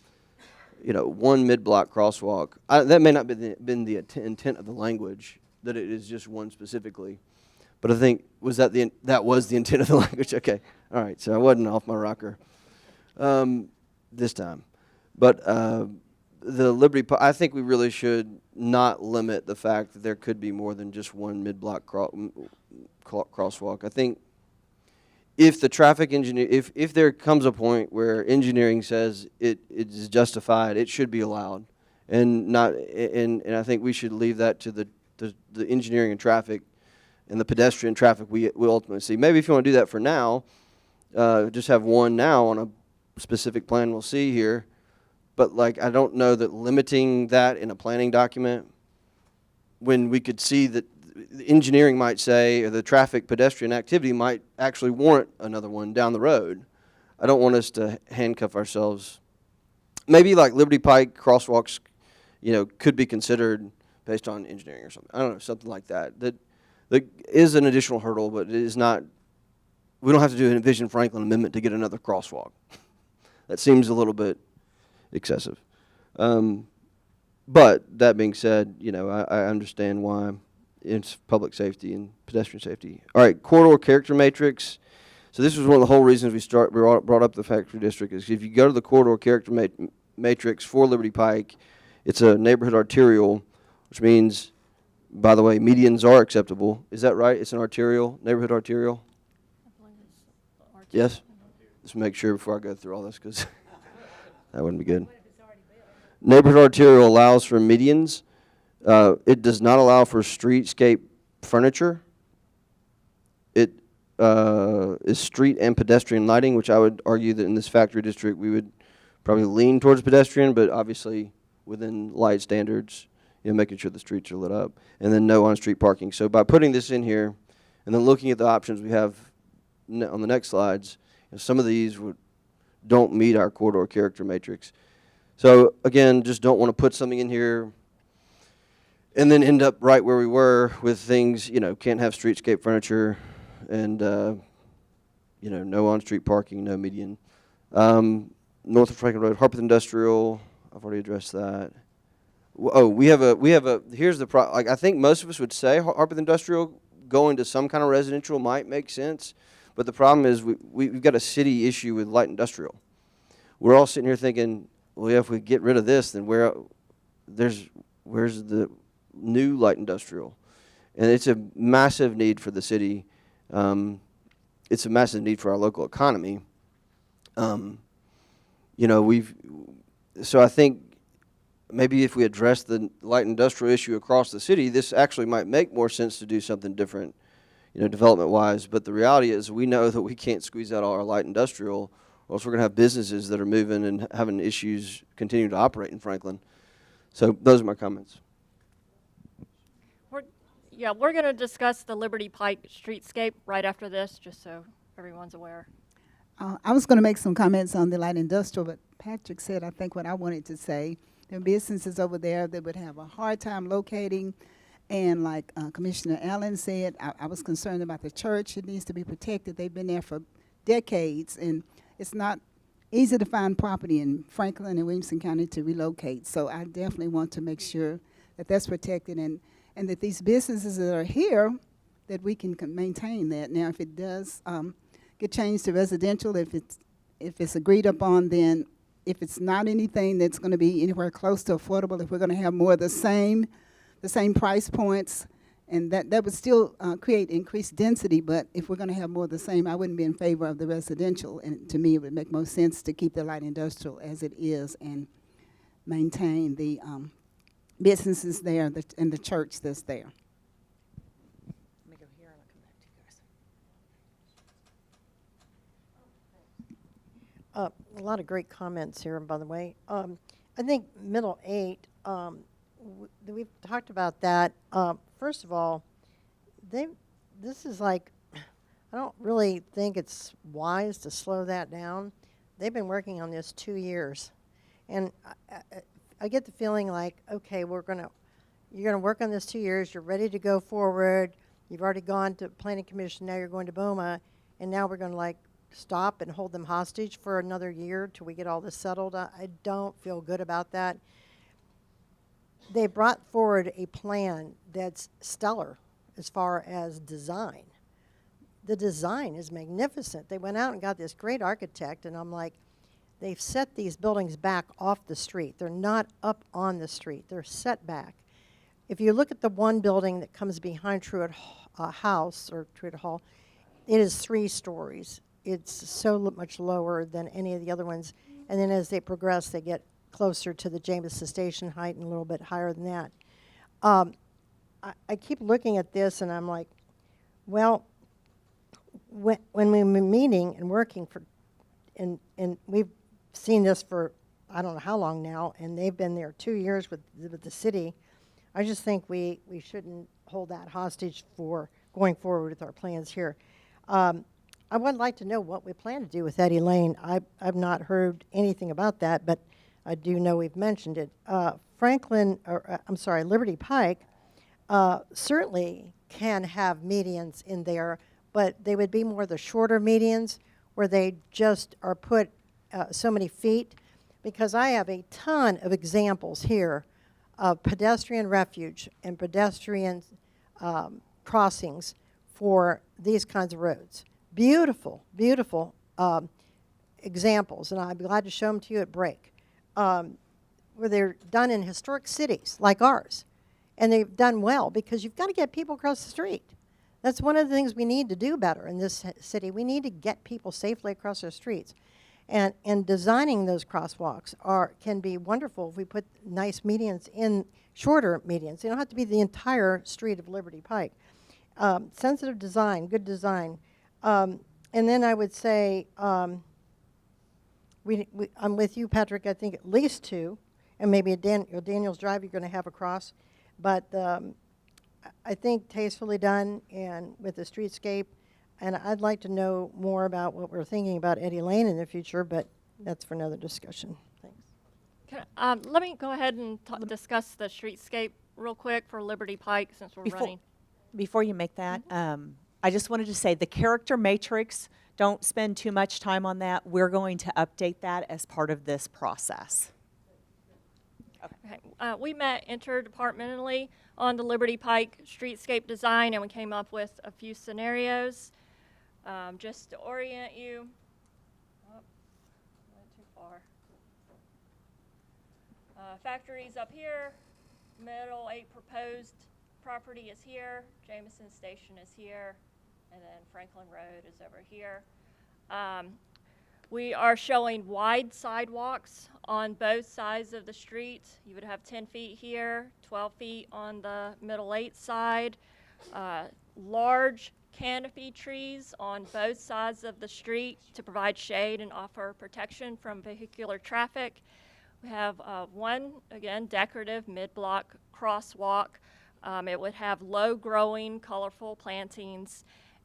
you know, one mid-block crosswalk. That may not be been the intent of the language, that it is just one specifically. But I think that was the intent of the language. Okay, all right. So I wasn't off my rocker this time. But the Liberty, I think we really should not limit the fact that there could be more than just one mid-block crosswalk. I think if the traffic engineer, if there comes a point where engineering says it is justified, it should be allowed, and I think we should leave that to the engineering and traffic and the pedestrian traffic we ultimately see. Maybe if you want to do that for now, just have one now on a specific plan we'll see here. But like, I don't know that limiting that in a planning document, when we could see that the engineering might say, or the traffic pedestrian activity might actually warrant another one down the road. I don't want us to handcuff ourselves. Maybe like Liberty Pike crosswalks, you know, could be considered based on engineering or something. I don't know, something like that. That is an additional hurdle, but it is not, we don't have to do an Envision Franklin amendment to get another crosswalk. That seems a little bit excessive. But that being said, you know, I understand why it's public safety and pedestrian safety. All right, corridor character matrix. So this was one of the whole reasons we brought up the factory district, is if you go to the corridor character matrix for Liberty Pike, it's a neighborhood arterial, which means, by the way, medians are acceptable. Is that right? It's an arterial, neighborhood arterial? Yes? Let's make sure before I go through all this, because that wouldn't be good. Neighborhood arterial allows for medians. It does not allow for streetscape furniture. It is street and pedestrian lighting, which I would argue that in this factory district we would probably lean towards pedestrian, but obviously within light standards, you know, making sure the streets are lit up. And then no on-street parking. So by putting this in here and then looking at the options we have on the next slides, you know, some of these would don't meet our corridor character matrix. So again, just don't want to put something in here and then end up right where we were with things, can't have streetscape furniture and, no on-street parking, no median. North of Franklin Road, Harpeth Industrial, I've already addressed that. Here's the problem. I think most of us would say Harpeth Industrial going to some kind of residential might make sense, but the problem is we've got a city issue with light industrial. We're all sitting here thinking, well, yeah, if we get rid of this, then where's the new light industrial? And it's a massive need for the city. It's a massive need for our local economy. So I think maybe if we address the light industrial issue across the city, this actually might make more sense to do something different, development-wise. But the reality is we know that we can't squeeze out all our light industrial, or else we're going to have businesses that are moving and having issues continue to operate in Franklin. So those are my comments. We're going to discuss the Liberty Pike streetscape right after this, just so everyone's aware. I was going to make some comments on the light industrial, but Patrick said, I think, what I wanted to say. There are businesses over there that would have a hard time locating. And like Commissioner Allen said, I was concerned about the church. It needs to be protected. They've been there for decades, and it's not easy to find property in Franklin and Williamson County to relocate. So I definitely want to make sure that that's protected, and that these businesses that are here, that we can maintain that. Now, if it does get changed to residential, if it's agreed upon, then if it's not anything that's going to be anywhere close to affordable, if we're going to have more of the same price points, and that would still create increased density, but if we're going to have more of the same, I wouldn't be in favor of the residential, and to me it would make most sense to keep the light industrial as it is and maintain the businesses there and the church that's there. A lot of great comments here, by the way. I think middle 8, we've talked about that. First of all, this is like, I don't really think it's wise to slow that down. They've been working on this 2 years. And I get the feeling like, okay, you're going to work on this 2 years, you're ready to go forward, you've already gone to Planning Commission, now you're going to BOMA, and now we're going to stop and hold them hostage for another year till we get all this settled. I don't feel good about that. They brought forward a plan that's stellar as far as design. The design is magnificent. They went out and got this great architect, and I'm like, they've set these buildings back off the street. They're not up on the street. They're set back. If you look at the one building that comes behind Truett House or Truett Hall, it is 3 stories. It's so much lower than any of the other ones. And then as they progress, they get closer to the Jameson Station height and a little bit higher than that. I keep looking at this and I'm like, well, when we were meeting and working for, and we've seen this for I don't know how long now, and they've been there 2 years with the city, I just think we shouldn't hold that hostage for going forward with our plans here. I would like to know what we plan to do with Eddie Lane. I've not heard anything about that, but I do know we've mentioned it. Liberty Pike certainly can have medians in there, but they would be more the shorter medians where they just are put so many feet, because I have a ton of examples here of pedestrian refuge and pedestrian crossings for these kinds of roads. Beautiful, beautiful examples, and I'd be glad to show them to you at break, where they're done in historic cities like ours. And they've done well because you've got to get people across the street. That's one of the things we need to do better in this city. We need to get people safely across our streets. And designing those crosswalks can be wonderful if we put nice medians in, shorter medians. They don't have to be the entire street of Liberty Pike. Sensitive design, good design. And then I would say, I'm with you, Patrick, I think at least 2, and maybe at Daniels Drive you're going to have a cross. But I think tastefully done and with the streetscape. And I'd like to know more about what we're thinking about Eddie Lane in the future, but that's for another discussion. Thanks. Let me go ahead and discuss the streetscape real quick for Liberty Pike since we're running. Before you make that, I just wanted to say the character matrix, don't spend too much time on that. We're going to update that as part of this process. Okay. We met interdepartmentally on the Liberty Pike streetscape design, and we came up with a few scenarios. Just to orient you. Oh, went too far. Factories up here. Middle 8 proposed property is here. Jameson Station is here. And then Franklin Road is over here. We are showing wide sidewalks on both sides of the street. You would have 10 feet here, 12 feet on the middle 8 side. Large canopy trees on both sides of the street to provide shade and offer protection from vehicular traffic. We have one, again, decorative mid-block crosswalk. It would have low-growing, colorful plantings.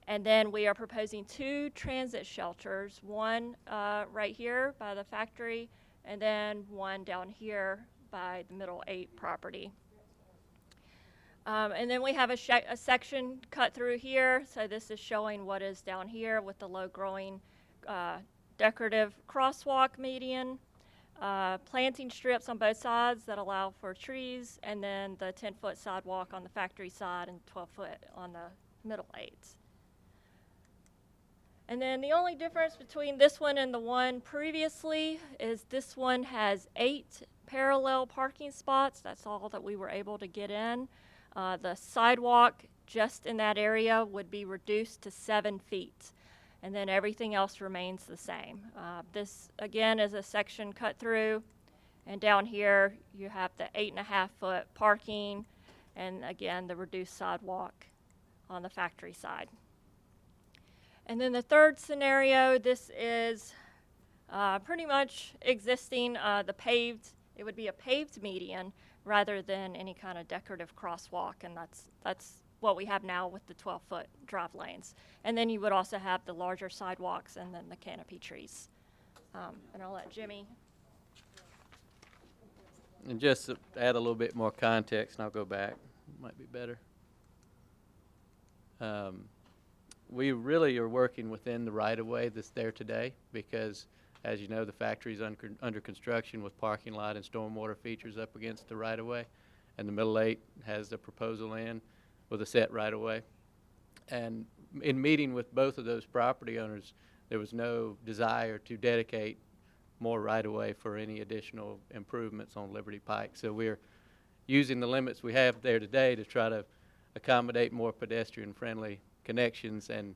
And then we are proposing 2 transit shelters, one right here by the factory, and then one down here by the middle 8 property. And then we have a section cut through here. So this is showing what is down here with the low-growing decorative crosswalk median. Planting strips on both sides that allow for trees, and then the 10-foot sidewalk on the factory side and 12-foot on the middle 8. And then the only difference between this one and the one previously is this one has 8 parallel parking spots. That's all that we were able to get in. The sidewalk just in that area would be reduced to 7 feet. And then everything else remains the same. This, again, is a section cut through. And down here, you have the 8.5-foot parking. And again, the reduced sidewalk on the factory side. And then the third scenario, this is pretty much existing, it would be a paved median rather than any kind of decorative crosswalk, and that's what we have now with the 12-foot drive lanes. And then you would also have the larger sidewalks and then the canopy trees. And I'll let Jimmy. And just to add a little bit more context, and I'll go back, might be better. We really are working within the right-of-way that's there today because, as you know, the factory is under construction with parking lot and stormwater features up against the right-of-way, and the middle 8 has the proposal in with a set right-of-way. And in meeting with both of those property owners, there was no desire to dedicate more right-of-way for any additional improvements on Liberty Pike. So we're using the limits we have there today to try to accommodate more pedestrian-friendly connections, and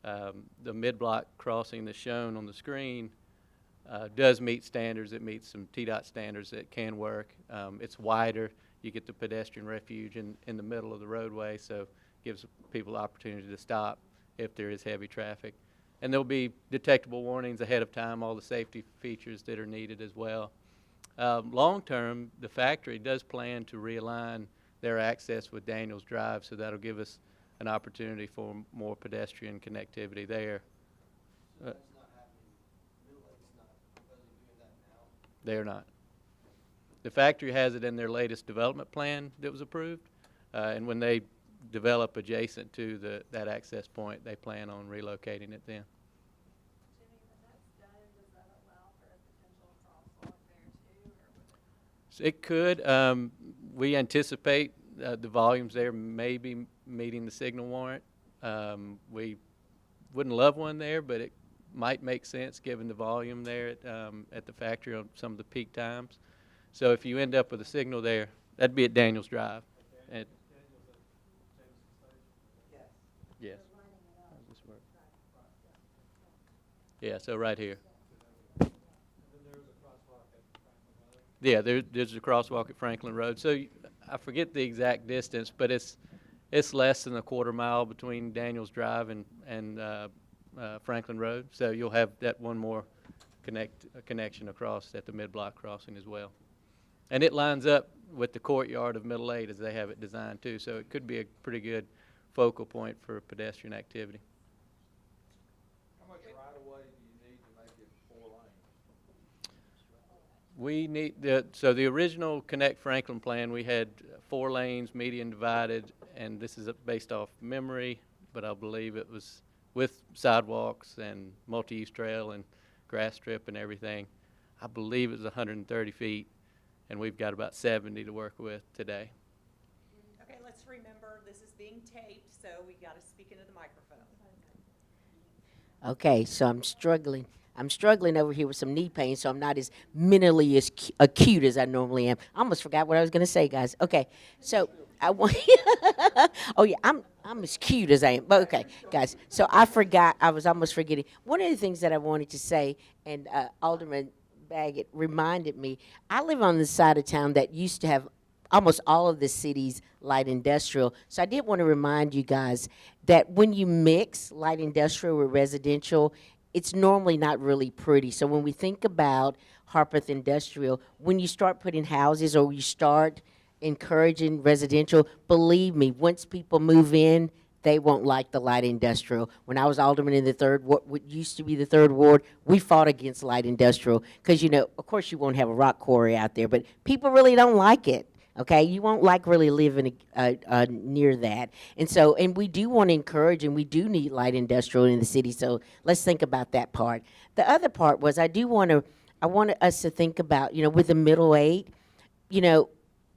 the mid-block crossing that's shown on the screen does meet standards. It meets some TDOT standards that can work. It's wider. You get the pedestrian refuge in the middle of the roadway, so gives people opportunity to stop if there is heavy traffic. And there'll be detectable warnings ahead of time, all the safety features that are needed as well. Long term, the factory does plan to realign their access with Daniels Drive, so that'll give us an opportunity for more pedestrian connectivity there. They're not. The factory has it in their latest development plan that was approved, and when they develop adjacent to that access point, they plan on relocating it then. So it could. We anticipate the volumes there may be meeting the signal warrant. We wouldn't love one there, but it might make sense given the volume there at the factory on some of the peak times. So if you end up with a signal there, that'd be at Daniels Drive. And yes. Yeah, so right here. Yeah, there's a crosswalk at Franklin Road. So I forget the exact distance, but it's less than a quarter mile between Daniels Drive and Franklin Road. So you'll have that one more connection across at the mid-block crossing as well. And it lines up with the courtyard of Middle 8 as they have it designed too. So it could be a pretty good focal point for pedestrian activity. How much right-of-way do you need to make it 4 lanes? We need, so the original Connect Franklin plan, we had 4 lanes, median divided, and this is based off memory, but I believe it was with sidewalks and multi-use trail and grass strip and everything. I believe it was 130 feet, and we've got about 70 to work with today. Okay, let's remember, this is being taped, so we got to speak into the microphone. Okay, so I'm struggling. I'm struggling over here with some knee pain, so I'm not as mentally as acute as I normally am. I almost forgot what I was going to say, guys. Okay, so I want. Oh yeah, I'm as cute as I am. But okay, guys. So I forgot. I was almost forgetting one of the things that I wanted to say, and Alderman Baggett reminded me. I live on the side of town that used to have almost all of the city's light industrial. So I did want to remind you guys that when you mix light industrial with residential, it's normally not really pretty. So when we think about Harpeth Industrial, when you start putting houses or you start encouraging residential, believe me, once people move in, they won't like the light industrial. When I was alderman in the third, what used to be the 3rd Ward, we fought against light industrial because, you know, of course you won't have a rock quarry out there, but people really don't like it. Okay, you won't like really living near that. And we do want to encourage, and we do need light industrial in the city, so let's think about that part. The other part was I want us to think about, you know, with the middle 8, you know,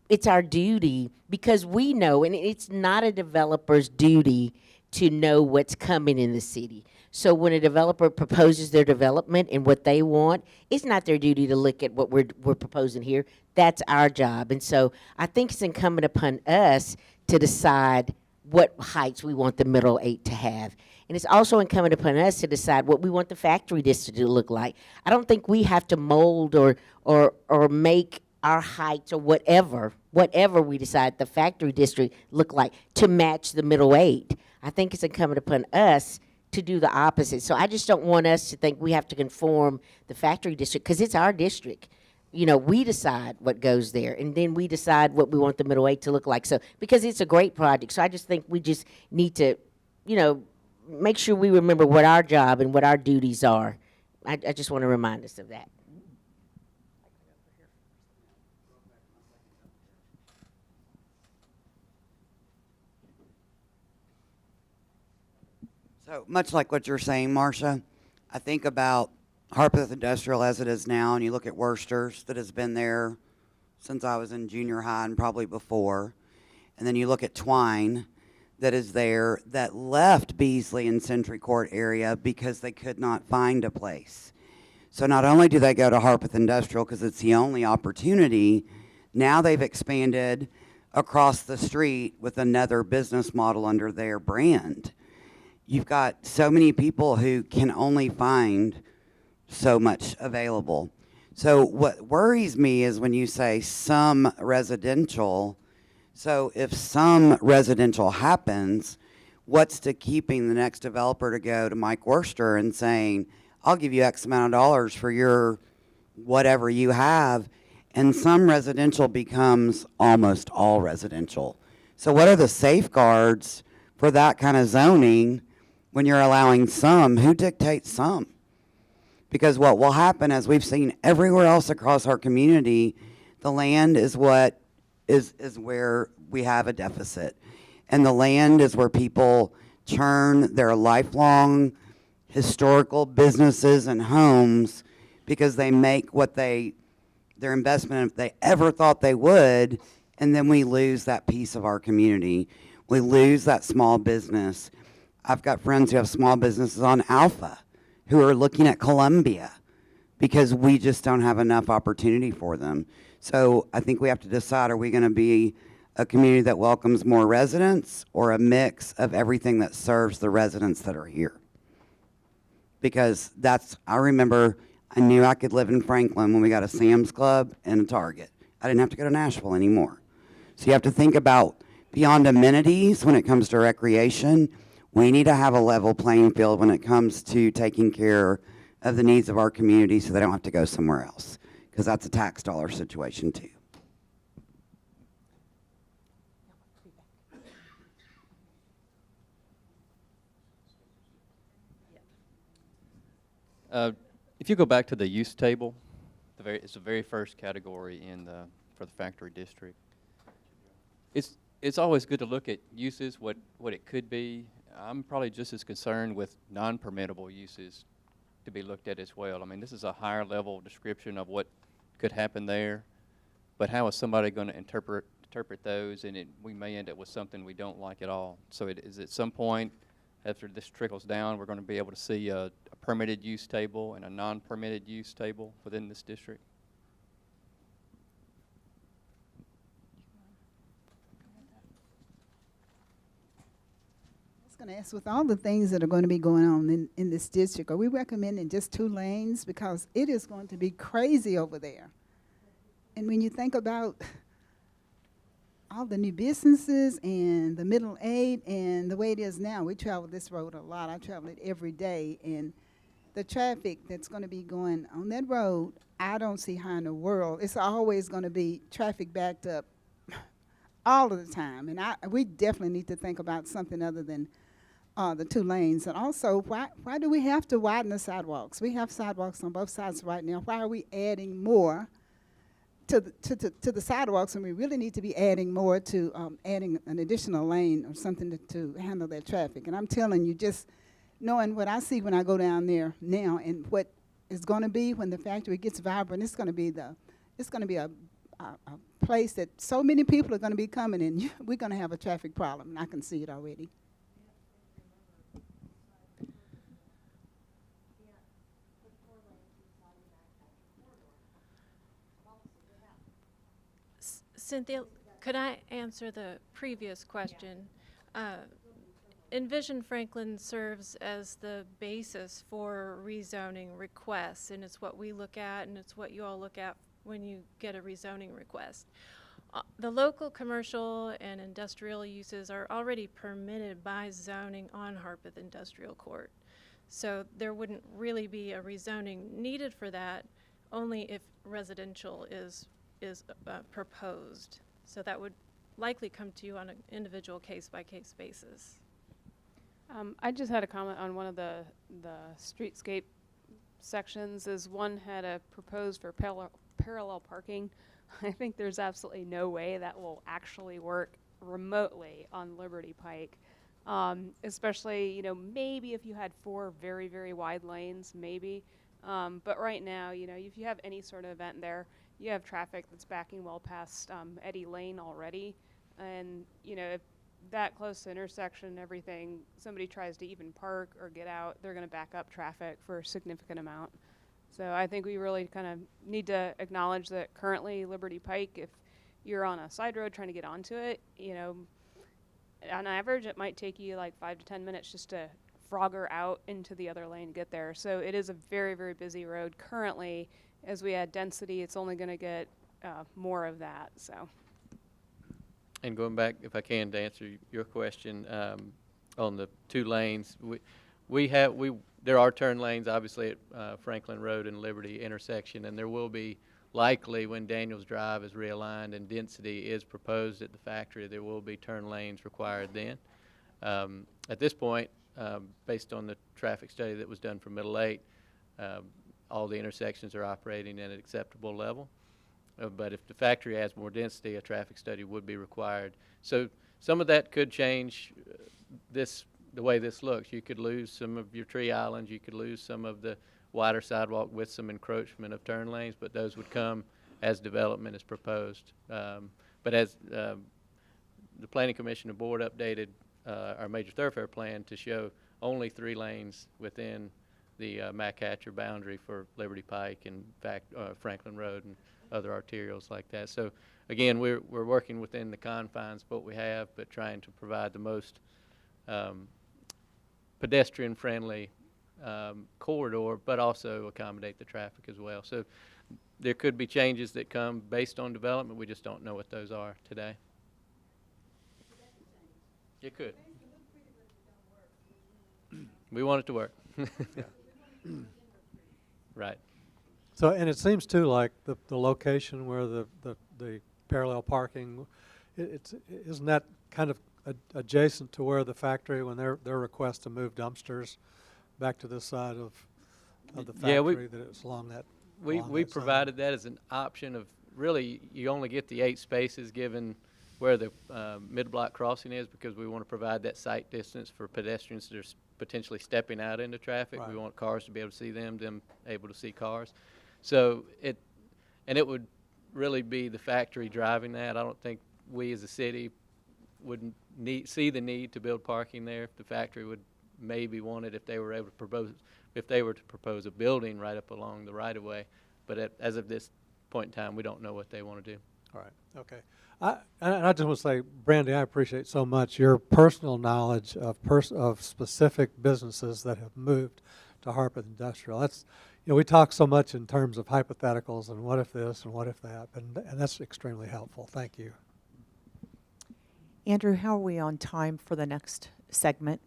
it's our duty, because we know, and it's not a developer's duty to know what's coming in the city. So when a developer proposes their development and what they want, it's not their duty to look at what we're proposing here. That's our job. And so I think it's incumbent upon us to decide what heights we want the middle 8 to have. And it's also incumbent upon us to decide what we want the factory district to look like. I don't think we have to mold or make our heights or whatever we decide the factory district look like to match the middle 8. I think it's incumbent upon us to do the opposite. So I just don't want us to think we have to conform the factory district, because it's our district. You know, we decide what goes there, and then we decide what we want the middle 8 to look like. So, because it's a great project, so I just think we just need to, you know, make sure we remember what our job and what our duties are. I just want to remind us of that. So much like what you're saying, Marcia, I think about Harpeth Industrial as it is now, and you look at Worcester's that has been there since I was in junior high and probably before, and then you look at Twine that is there that left Beasley and Century Court area because they could not find a place. So not only do they go to Harpeth Industrial because it's the only opportunity, now they've expanded across the street with another business model under their brand. You've got so many people who can only find so much available. So what worries me is when you say some residential. So if some residential happens, what's to keeping the next developer to go to Mike Worcester and saying, I'll give you X amount of dollars for your whatever you have, and some residential becomes almost all residential. So what are the safeguards for that kind of zoning when you're allowing some? Who dictates some? Because what will happen, as we've seen everywhere else across our community, the land is what is where we have a deficit. And the land is where people churn their lifelong historical businesses and homes because they make what their investment, if they ever thought they would, and then we lose that piece of our community. We lose that small business. I've got friends who have small businesses on Alpha who are looking at Columbia because we just don't have enough opportunity for them. So I think we have to decide, are we going to be a community that welcomes more residents or a mix of everything that serves the residents that are here? Because I remember I knew I could live in Franklin when we got a Sam's Club and a Target. I didn't have to go to Nashville anymore. So you have to think about beyond amenities when it comes to recreation. We need to have a level playing field when it comes to taking care of the needs of our community so they don't have to go somewhere else, because that's a tax dollar situation too. If you go back to the use table, it's the very first category for the factory district. It's always good to look at uses, what it could be. I'm probably just as concerned with non-permittable uses to be looked at as well. I mean, this is a higher level description of what could happen there, but how is somebody going to interpret those, and we may end up with something we don't like at all. So it is at some point, after this trickles down, we're going to be able to see a permitted use table and a non-permitted use table within this district. I was going to ask, with all the things that are going to be going on in this district, are we recommending just 2 lanes? Because it is going to be crazy over there. And when you think about all the new businesses and the middle aid and the way it is now, we travel this road a lot. I travel it every day. And the traffic that's going to be going on that road, I don't see how in the world. It's always going to be traffic backed up all of the time. And we definitely need to think about something other than the 2 lanes. And also, why do we have to widen the sidewalks? We have sidewalks on both sides right now. Why are we adding more to the sidewalks when we really need to be adding more to adding an additional lane or something to handle that traffic? And I'm telling you, just knowing what I see when I go down there now and what is going to be when the factory gets vibrant, it's going to be a place that so many people are going to be coming in. We're going to have a traffic problem, and I can see it already. Cynthia, could I answer the previous question? Envision Franklin serves as the basis for rezoning requests, and it's what we look at, and it's what you all look at when you get a rezoning request. The local commercial and industrial uses are already permitted by zoning on Harpeth Industrial Court. So there wouldn't really be a rezoning needed for that, only if residential is proposed. So that would likely come to you on an individual case-by-case basis. I just had a comment on one of the streetscape sections. Is one had a proposed for parallel parking. I think there's absolutely no way that will actually work remotely on Liberty Pike. Especially, maybe if you had 4 very, very wide lanes, maybe. But right now, if you have any sort of event there, you have traffic that's backing well past Eddy Lane already. And, if that close to intersection and everything, somebody tries to even park or get out, they're going to back up traffic for a significant amount. So I think we really kind of need to acknowledge that currently Liberty Pike, if you're on a side road trying to get onto it, on average it might take you like 5 to 10 minutes just to frogger out into the other lane to get there. So it is a very, very busy road currently. As we add density, it's only going to get more of that. So. And going back, if I can, to answer your question on the 2 lanes, there are turn lanes obviously at Franklin Road and Liberty intersection, and there will be likely when Daniels Drive is realigned and density is proposed at the factory, there will be turn lanes required then. At this point, based on the traffic study that was done for Middle 8, all the intersections are operating at an acceptable level. But if the factory adds more density, a traffic study would be required. So some of that could change the way this looks. You could lose some of your tree islands. You could lose some of the wider sidewalk with some encroachment of turn lanes, but those would come as development is proposed. But as the Planning Commission and Board updated our major thoroughfare plan to show only 3 lanes within the Mack Hatcher boundary for Liberty Pike and Franklin Road and other arterials like that. So again, we're working within the confines of what we have, but trying to provide the most pedestrian-friendly corridor, but also accommodate the traffic as well. So there could be changes that come based on development. We just don't know what those are today. It could. We want it to work. Right. So, and it seems too like the location where the parallel parking, isn't that kind of adjacent to where the factory, when their request to move dumpsters back to this side of the factory, that it's along We along that side. provided that as an option of, really, you only get the 8 spaces given where the mid-block crossing is, because we want to provide that sight distance for pedestrians that are potentially stepping out into traffic. We Right. want cars to be able to see them able to see cars. So it would really be the factory driving that. I don't think we as a city would see the need to build parking there. The factory would maybe want it if they were able to propose a building right up along the right of way. But as of this point in time, we don't know what they want to do. All right, okay. And I just want to say, Brandy, I appreciate so much your personal knowledge of specific businesses that have moved to Harpeth Industrial. That's, we talk so much in terms of hypotheticals and what if this and what if that, and that's extremely helpful. Thank you. Andrew, how are we on time for the next segment?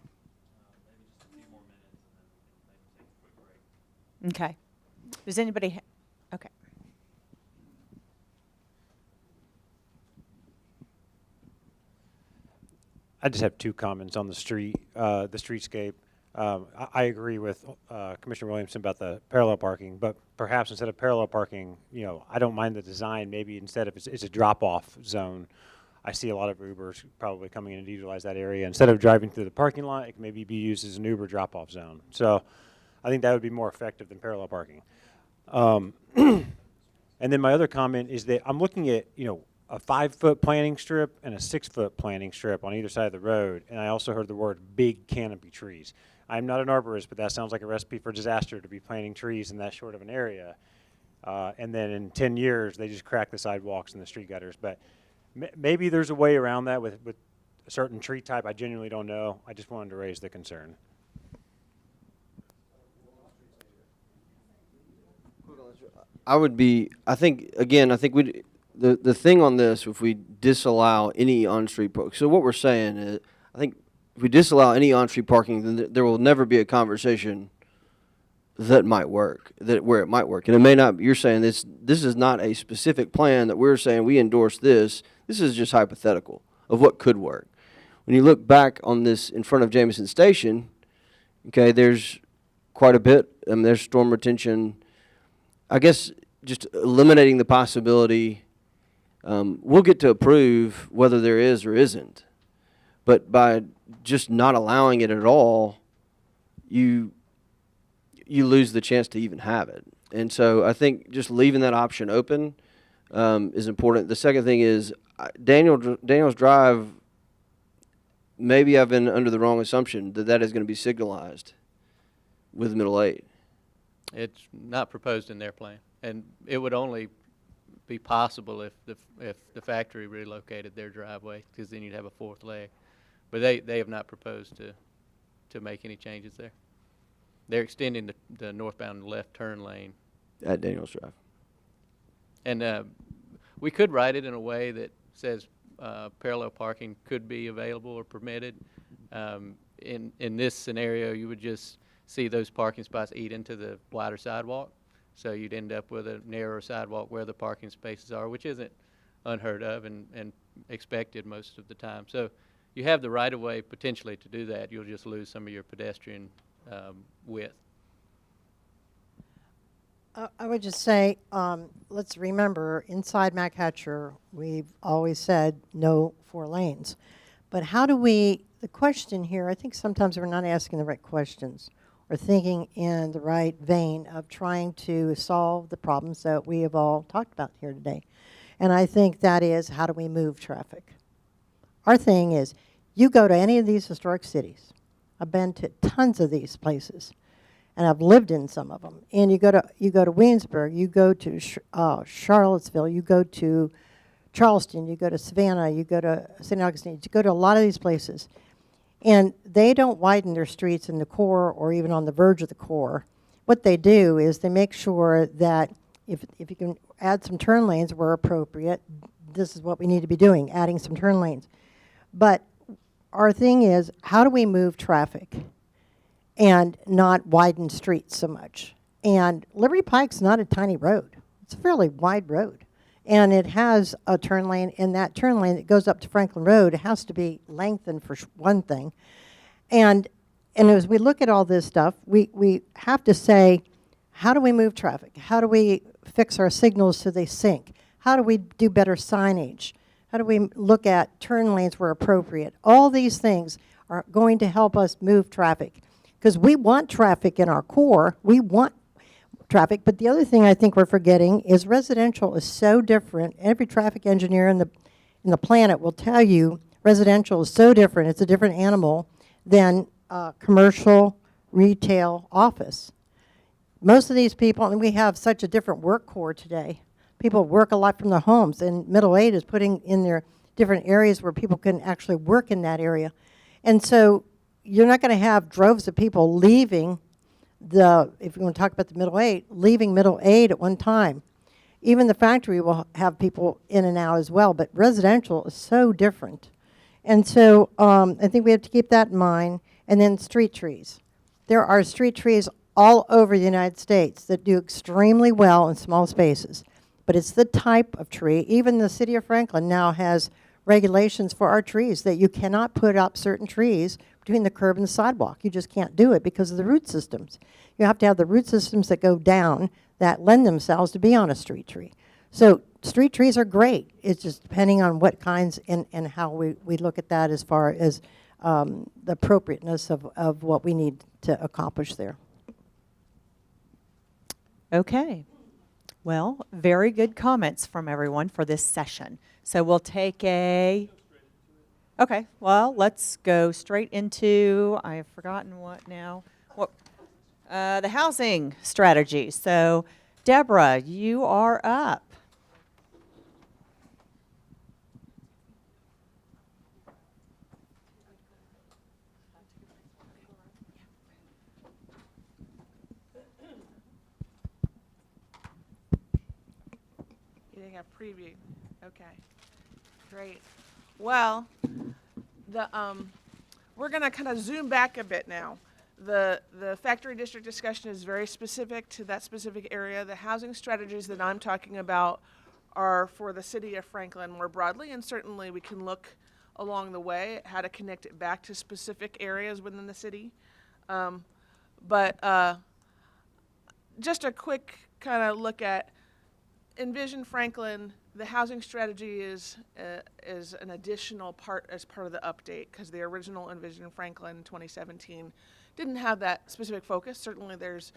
Maybe just a few more minutes, and then we can maybe take a quick break. Okay. Does anybody, okay. I just have 2 comments on the streetscape. I agree with Commissioner Williamson about the parallel parking, but perhaps instead of parallel parking, I don't mind the design. Maybe instead of it's a drop-off zone. I see a lot of Ubers probably coming in to utilize that area. Instead of driving through the parking lot, it can maybe be used as an Uber drop-off zone. So I think that would be more effective than parallel parking. And then my other comment is that I'm looking at, a 5-foot planting strip and a 6-foot planting strip on either side of the road. And I also heard the word big canopy trees. I'm not an arborist, but that sounds like a recipe for disaster to be planting trees in that short of an area. And then in 10 years, they just crack the sidewalks and the street gutters. But maybe there's a way around that with a certain tree type. I genuinely don't know. I just wanted to raise the concern. I think the thing on this, if we disallow any on-street parking, so what we're saying is, I think if we disallow any on-street parking, then there will never be a conversation that might work, where it might work. And it may not, you're saying this is not a specific plan that we're saying we endorse this. This is just hypothetical of what could work. When you look back on this in front of Jameson Station, okay, there's quite a bit, there's storm retention. I guess just eliminating the possibility, we'll get to approve whether there is or isn't. But by just not allowing it at all, you lose the chance to even have it. And so I think just leaving that option open is important. The second thing is Daniels Drive, maybe I've been under the wrong assumption that is going to be signalized with Middle 8. It's not proposed in their plan, and it would only be possible if the factory relocated their driveway, because then you'd have a 4th leg. But they have not proposed to make any changes there. They're extending the northbound left turn lane At Daniels Drive. And we could write it in a way that says parallel parking could be available or permitted. In this scenario, you would just see those parking spots eat into the wider sidewalk. So you'd end up with a narrower sidewalk where the parking spaces are, which isn't unheard of and expected most of the time. So you have the right-of-way potentially to do that. You'll just lose some of your pedestrian width. I would just say, let's remember, inside Mac Hatcher, we've always said no 4 lanes. But how do the question here, I think sometimes we're not asking the right questions or thinking in the right vein of trying to solve the problems that we have all talked about here today. And I think that is, how do we move traffic? Our thing is, you go to any of these historic cities. I've been to tons of these places, and I've lived in some of them. And you go to Williamsburg, you go to Charlottesville, you go to Charleston, you go to Savannah, you go to St. Augustine, you go to a lot of these places. And they don't widen their streets in the core or even on the verge of the core. What they do is they make sure that if you can add some turn lanes where appropriate, this is what we need to be doing, adding some turn lanes. But our thing is, how do we move traffic and not widen streets so much? And Liberty Pike's not a tiny road. It's a fairly wide road. And it has a turn lane, and that turn lane that goes up to Franklin Road has to be lengthened for one thing. And as we look at all this stuff, we have to say, how do we move traffic? How do we fix our signals so they sync? How do we do better signage? How do we look at turn lanes where appropriate? All these things are going to help us move traffic, because we want traffic in our core. We want traffic, but the other thing I think we're forgetting is residential is so different. Every traffic engineer in the planet will tell you residential is so different. It's a different animal than commercial, retail, office. Most of these people, and we have such a different work core today. People work a lot from their homes, and Middle 8 is putting in their different areas where people can actually work in that area. And so you're not going to have droves of people leaving if you want to talk about the Middle 8, leaving Middle 8 at one time. Even the factory will have people in and out as well, but residential is so different. And so I think we have to keep that in mind. And then street trees. There are street trees all over the United States that do extremely well in small spaces. But it's the type of tree. Even the city of Franklin now has regulations for our trees that you cannot put up certain trees between the curb and the sidewalk. You just can't do it because of the root systems. You have to have the root systems that go down that lend themselves to be on a street tree. So street trees are great. It's just depending on what kinds and how we look at that as far as the appropriateness of what we need to accomplish there. Okay. Well, very good comments from everyone for this session. So we'll take okay, well, let's go straight into, I have forgotten what now, the housing strategy. So Deborah, you are up. Getting a preview. Okay, great. Well, we're going to kind of zoom back a bit now. The factory district discussion is very specific to that specific area. The housing strategies that I'm talking about are for the city of Franklin more broadly, and certainly we can look along the way at how to connect it back to specific areas within the city. But just a quick kind of look at Envision Franklin. The housing strategy is an additional part as part of the update, because the original Envision Franklin 2017 didn't have that specific focus. Certainly there's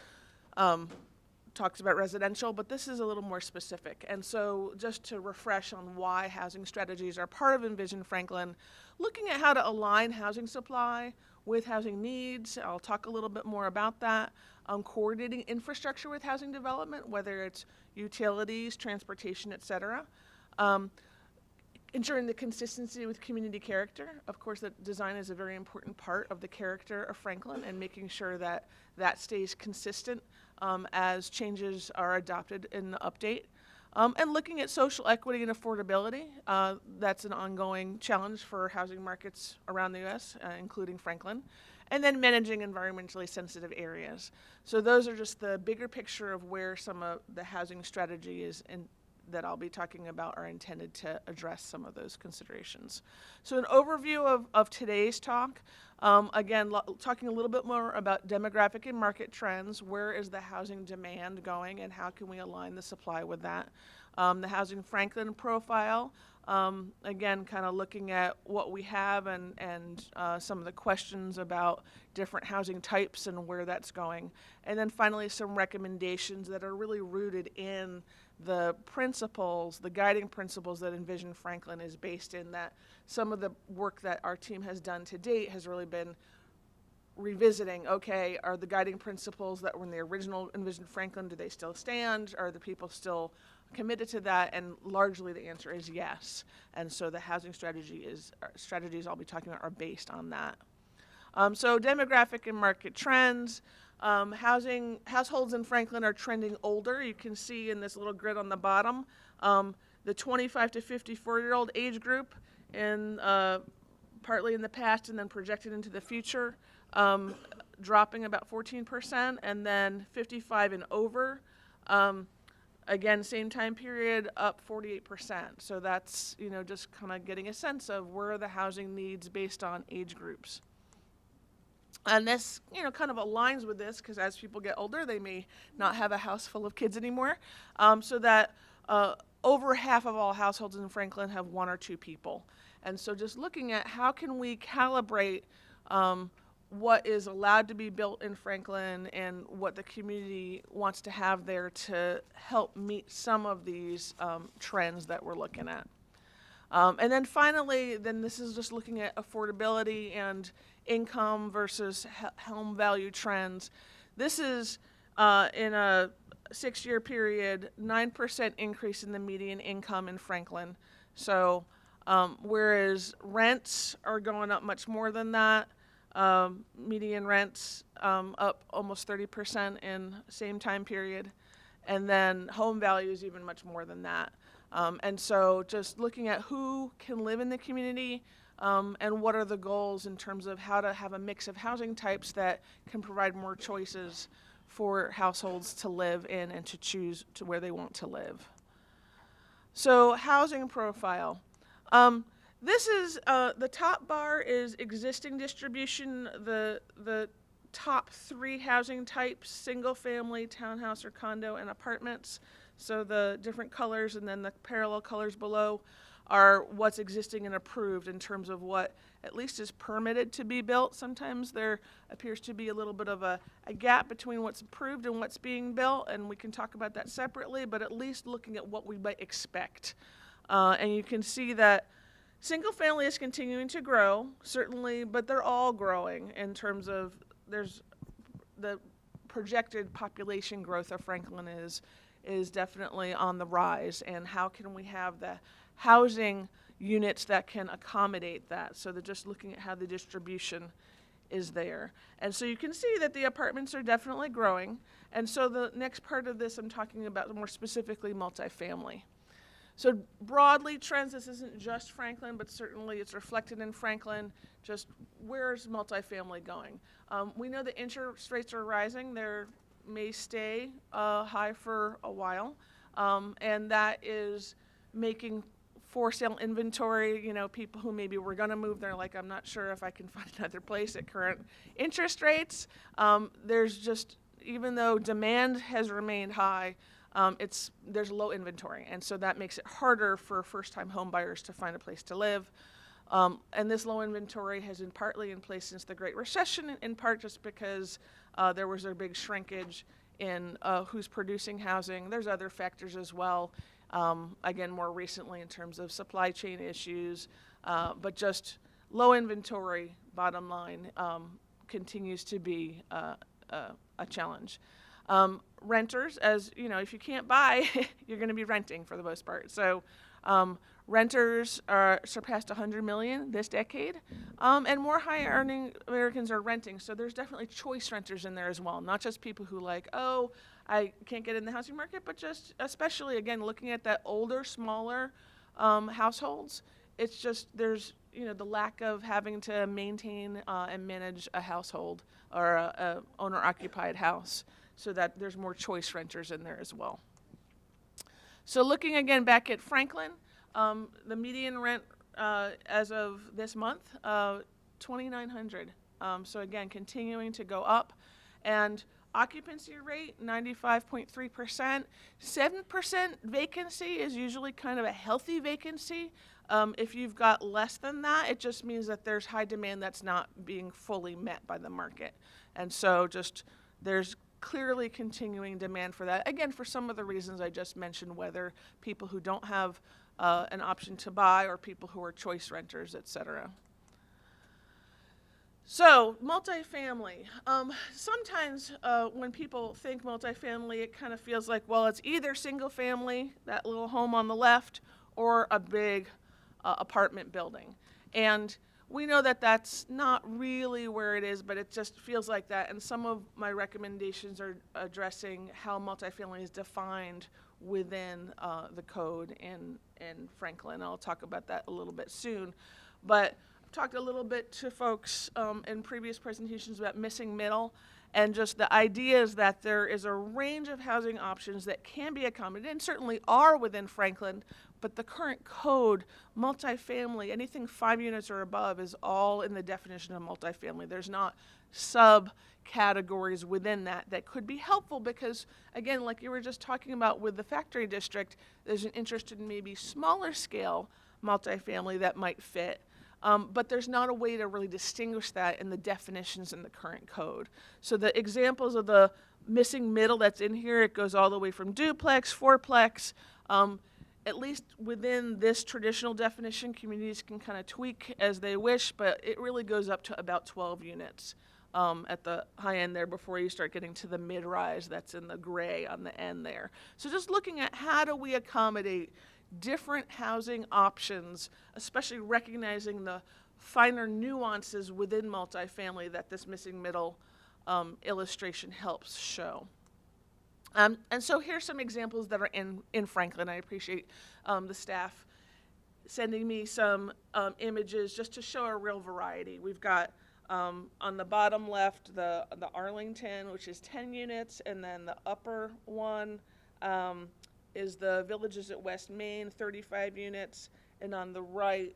talks about residential, but this is a little more specific. And so just to refresh on why housing strategies are part of Envision Franklin, looking at how to align housing supply with housing needs. I'll talk a little bit more about that. Coordinating infrastructure with housing development, whether it's utilities, transportation, et cetera. Ensuring the consistency with community character. Of course, that design is a very important part of the character of Franklin, and making sure that that stays consistent as changes are adopted in the update. And looking at social equity and affordability. That's an ongoing challenge for housing markets around the U.S., including Franklin. And then managing environmentally sensitive areas. So those are just the bigger picture of where some of the housing strategy is that I'll be talking about are intended to address some of those considerations. So an overview of today's talk. Again, talking a little bit more about demographic and market trends. Where is the housing demand going, and how can we align the supply with that? The Housing Franklin profile. Again, kind of looking at what we have and some of the questions about different housing types and where that's going. And then finally, some recommendations that are really rooted in the principles, the guiding principles that Envision Franklin is based in. That some of the work that our team has done to date has really been revisiting, okay, are the guiding principles that were in the original Envision Franklin, do they still stand? Are the people still committed to that? And largely the answer is yes. And so the housing strategies I'll be talking about are based on that. So demographic and market trends. Households in Franklin are trending older. You can see in this little grid on the bottom, the 25 to 54-year-old age group partly in the past and then projected into the future, dropping about 14%, and then 55 and over, again, same time period, up 48%. So that's, just kind of getting a sense of where are the housing needs based on age groups. And this, kind of aligns with this because as people get older, they may not have a house full of kids anymore. So that over half of all households in Franklin have 1 or 2 people. And so just looking at how can we calibrate what is allowed to be built in Franklin and what the community wants to have there to help meet some of these trends that we're looking at. And then finally, this is just looking at affordability and income versus home value trends. This is in a 6-year period, 9% increase in the median income in Franklin. So whereas rents are going up much more than that, median rents up almost 30% in same time period, and then home values even much more than that. And so just looking at who can live in the community and what are the goals in terms of how to have a mix of housing types that can provide more choices for households to live in and to choose to where they want to live. So housing profile. This is, the top bar is existing distribution, the top 3 housing types, single family, townhouse or condo, and apartments. So the different colors and then the parallel colors below are what's existing and approved in terms of what at least is permitted to be built. Sometimes there appears to be a little bit of a gap between what's approved and what's being built, and we can talk about that separately, but at least looking at what we might expect. And you can see that single family is continuing to grow, certainly, but they're all growing in terms of there's the projected population growth of Franklin is definitely on the rise, and how can we have the housing units that can accommodate that? So they're just looking at how the distribution is there. And so you can see that the apartments are definitely growing. And so the next part of this, I'm talking about more specifically multifamily. So broadly trends, this isn't just Franklin, but certainly it's reflected in Franklin. Just where's multifamily going? We know the interest rates are rising. They may stay high for a while. And that is making for sale inventory, people who maybe were going to move, they're like, I'm not sure if I can find another place at current interest rates. Even though demand has remained high, there's low inventory, and so that makes it harder for first-time home buyers to find a place to live. And this low inventory has been partly in place since the Great Recession, in part just because there was a big shrinkage in who's producing housing. There's other factors as well, again, more recently in terms of supply chain issues, but just low inventory, bottom line, continues to be a challenge. Renters, as you know, if you can't buy, you're going to be renting for the most part. So renters surpassed 100 million this decade, and more high-earning Americans are renting. So there's definitely choice renters in there as well, not just people who I can't get in the housing market, but just especially, again, looking at that older, smaller households. It's just there's the lack of having to maintain and manage a household or a owner-occupied house, so that there's more choice renters in there as well. So looking again back at Franklin, the median rent as of this month, $2,900. So again, continuing to go up, and occupancy rate 95.3%. 7% vacancy is usually kind of a healthy vacancy. If you've got less than that, it just means that there's high demand that's not being fully met by the market, and so there's clearly continuing demand for that. Again, for some of the reasons I just mentioned, whether people who don't have an option to buy or people who are choice renters, etc. So, multifamily. Sometimes when people think multifamily, it kind of feels like, well, it's either single family, that little home on the left, or a big apartment building. And we know that that's not really where it is, but it just feels like that. And some of my recommendations are addressing how multifamily is defined within the code in Franklin. I'll talk about that a little bit soon. But I've talked a little bit to folks in previous presentations about missing middle, and just the idea is that there is a range of housing options that can be accommodated, and certainly are within Franklin, but the current code, multifamily, anything 5 units or above is all in the definition of multifamily. There's not subcategories within that could be helpful because, again, like you were just talking about with the factory district, there's an interest in maybe smaller scale multifamily that might fit. But there's not a way to really distinguish that in the definitions in the current code. So the examples of the missing middle that's in here, it goes all the way from duplex, fourplex. At least within this traditional definition, communities can kind of tweak as they wish, but it really goes up to about 12 units at the high end there before you start getting to the mid-rise that's in the gray on the end there. So just looking at how do we accommodate different housing options, especially recognizing the finer nuances within multifamily that this missing middle illustration helps show. And so here's some examples that are in Franklin. I appreciate the staff sending me some images just to show a real variety. We've got on the bottom left the Arlington, which is 10 units, and then the upper one is the Villages at West Main, 35 units, and on the right,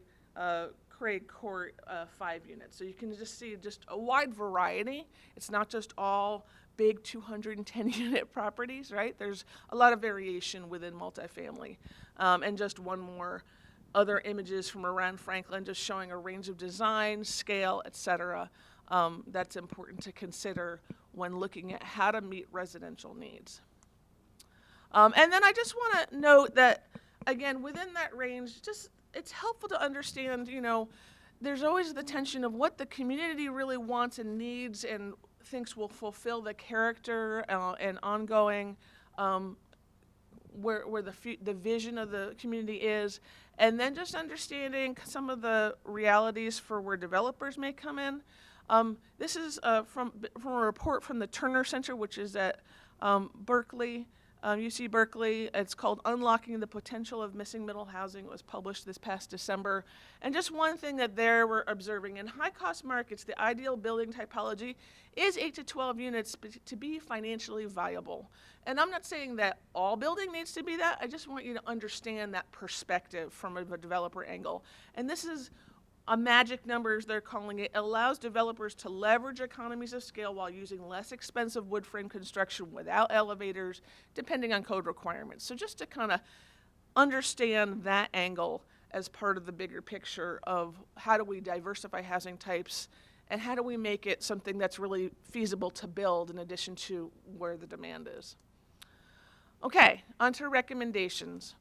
Craig Court, 5 units. So you can just see just a wide variety. It's not just all big 210 unit properties, right? There's a lot of variation within multifamily. And just one more other images from around Franklin, just showing a range of design, scale, et cetera, that's important to consider when looking at how to meet residential needs. And then I just want to note that, again, within that range, just it's helpful to understand, you know, there's always the tension of what the community really wants and needs and thinks will fulfill the character and ongoing where the vision of the community is, and then just understanding some of the realities for where developers may come in. This is from a report from the Turner Center, which is at Berkeley, UC Berkeley. It's called Unlocking the Potential of Missing Middle Housing. It was published this past December. And just one thing that there we're observing, in high-cost markets, the ideal building typology is 8 to 12 units to be financially viable. And I'm not saying that all building needs to be that. I just want you to understand that perspective from a developer angle. And this is a magic number, as they're calling it. It allows developers to leverage economies of scale while using less expensive wood frame construction without elevators, depending on code requirements. So just to kind of understand that angle as part of the bigger picture of how do we diversify housing types and how do we make it something that's really feasible to build in addition to where the demand is. Okay, on to recommendations.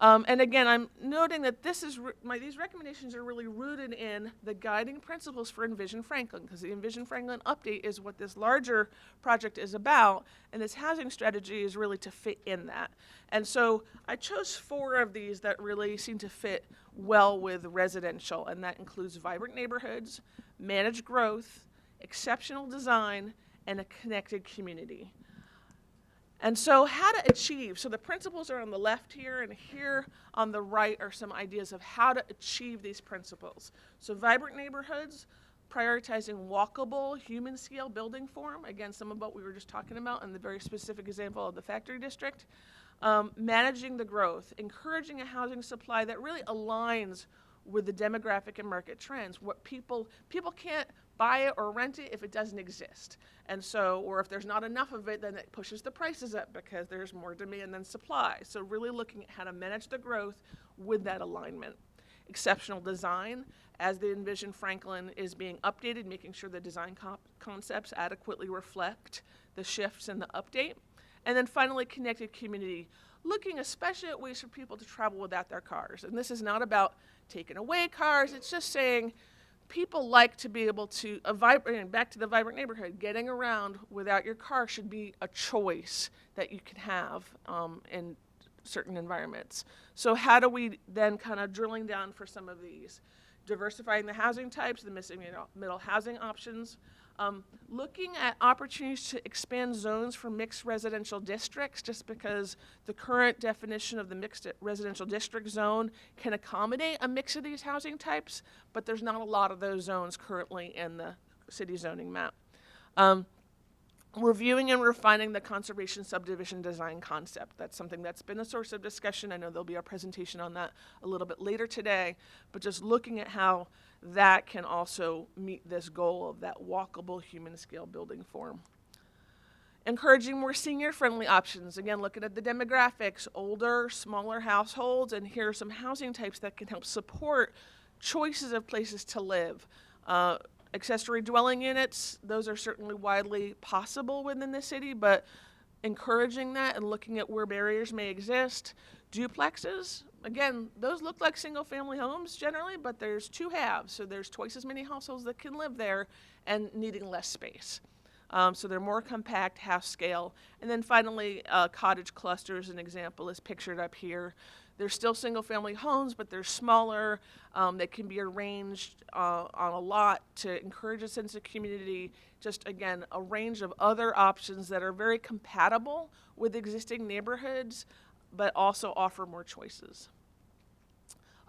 And again, I'm noting that these recommendations are really rooted in the guiding principles for Envision Franklin, because the Envision Franklin update is what this larger project is about, and this housing strategy is really to fit in that. And so I chose 4 of these that really seem to fit well with residential, and that includes vibrant neighborhoods, managed growth, exceptional design, and a connected community. And so how to achieve, so the principles are on the left here, and here on the right are some ideas of how to achieve these principles. So vibrant neighborhoods, prioritizing walkable, human-scale building form, again, some of what we were just talking about in the very specific example of the factory district. Managing the growth, encouraging a housing supply that really aligns with the demographic and market trends. What people can't buy it or rent it if it doesn't exist. And so, or if there's not enough of it, then it pushes the prices up because there's more demand than supply. So really looking at how to manage the growth with that alignment. Exceptional design, as the Envision Franklin is being updated, making sure the design concepts adequately reflect the shifts in the update. And then finally, connected community, looking especially at ways for people to travel without their cars. And this is not about taking away cars, it's just saying, people like to be able to, back to the vibrant neighborhood, getting around without your car should be a choice that you can have in certain environments. So how do we then kind of drilling down for some of these? Diversifying the housing types, the missing middle housing options, looking at opportunities to expand zones for mixed residential districts, just because the current definition of the mixed residential district zone can accommodate a mix of these housing types, but there's not a lot of those zones currently in the city zoning map. reviewing and refining the conservation subdivision design concept. That's something that's been a source of discussion. I know there'll be a presentation on that a little bit later today, but just looking at how that can also meet this goal of that walkable human scale building form. Encouraging more senior-friendly options. Again, looking at the demographics, older, smaller households, and here are some housing types that can help support choices of places to live. Accessory dwelling units, those are certainly widely possible within the city, but encouraging that and looking at where barriers may exist. Duplexes, again, those look like single-family homes generally, but there's two halves, so there's twice as many households that can live there and needing less space. So they're more compact, half scale. And then finally, cottage clusters, an example is pictured up here. They're still single-family homes, but they're smaller. They can be arranged on a lot to encourage a sense of community. Just, again, a range of other options that are very compatible with existing neighborhoods, but also offer more choices.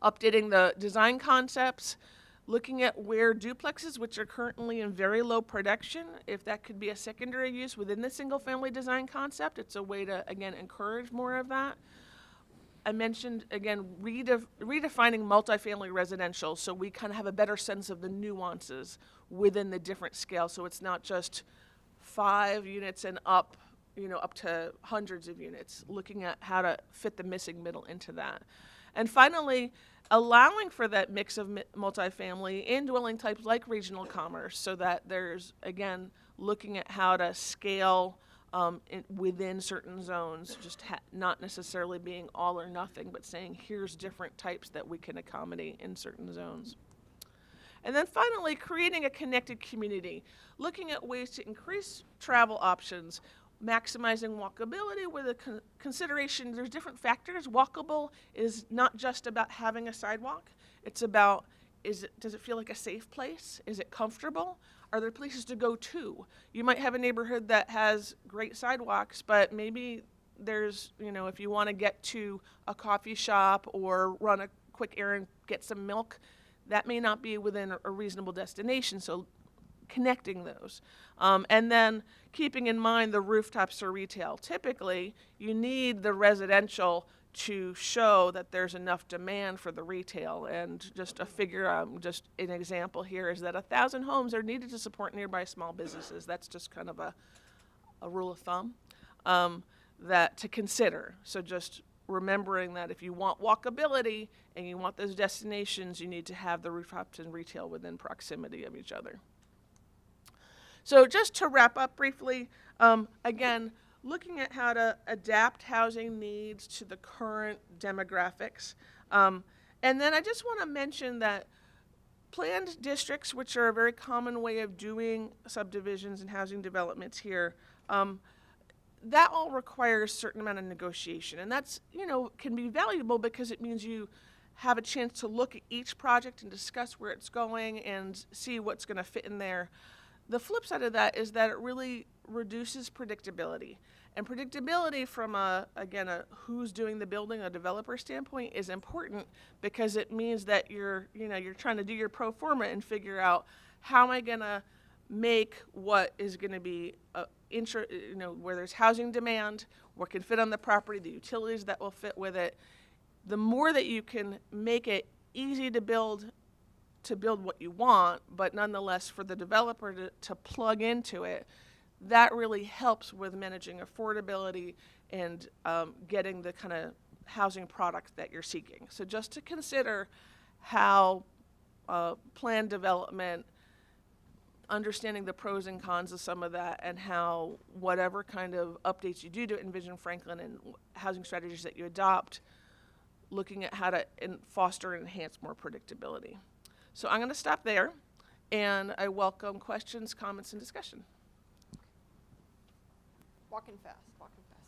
Updating the design concepts, looking at where duplexes, which are currently in very low production, if that could be a secondary use within the single-family design concept, it's a way to, again, encourage more of that. I mentioned, again, redefining multifamily residential so we kind of have a better sense of the nuances within the different scales. So it's not just 5 units and up, up to hundreds of units, looking at how to fit the missing middle into that. And finally, allowing for that mix of multifamily in dwelling types like regional commerce so that there's, again, looking at how to scale within certain zones, just not necessarily being all or nothing, but saying here's different types that we can accommodate in certain zones. And then finally, creating a connected community, looking at ways to increase travel options, maximizing walkability with a consideration. There's different factors. Walkable is not just about having a sidewalk. It's about, does it feel like a safe place? Is it comfortable? Are there places to go to? You might have a neighborhood that has great sidewalks, but maybe there's, if you want to get to a coffee shop or run a quick errand, get some milk, that may not be within a reasonable destination. So connecting those. And then keeping in mind the rooftops or retail. Typically, you need the residential to show that there's enough demand for the retail. And just a figure, just an example here is that 1,000 homes are needed to support nearby small businesses. That's just kind of a rule of thumb that to consider. So just remembering that if you want walkability and you want those destinations, you need to have the rooftops and retail within proximity of each other. So just to wrap up briefly, again, looking at how to adapt housing needs to the current demographics. And then I just want to mention that planned districts, which are a very common way of doing subdivisions and housing developments here, that all requires a certain amount of negotiation. And that's, can be valuable because it means you have a chance to look at each project and discuss where it's going and see what's going to fit in there. The flip side of that is that it really reduces predictability. And predictability from again, who's doing the building, a developer standpoint, is important because it means that you're trying to do your pro forma and figure out how am I going to make what is going to be, where there's housing demand, what can fit on the property, the utilities that will fit with it. The more that you can make it easy to build what you want, but nonetheless for the developer to plug into it, that really helps with managing affordability and getting the kind of housing product that you're seeking. So just to consider how planned development, understanding the pros and cons of some of that, and how whatever kind of updates you do to Envision Franklin and housing strategies that you adopt, looking at how to foster and enhance more predictability. So I'm going to stop there, and I welcome questions, comments, and discussion. Walking fast, walking fast.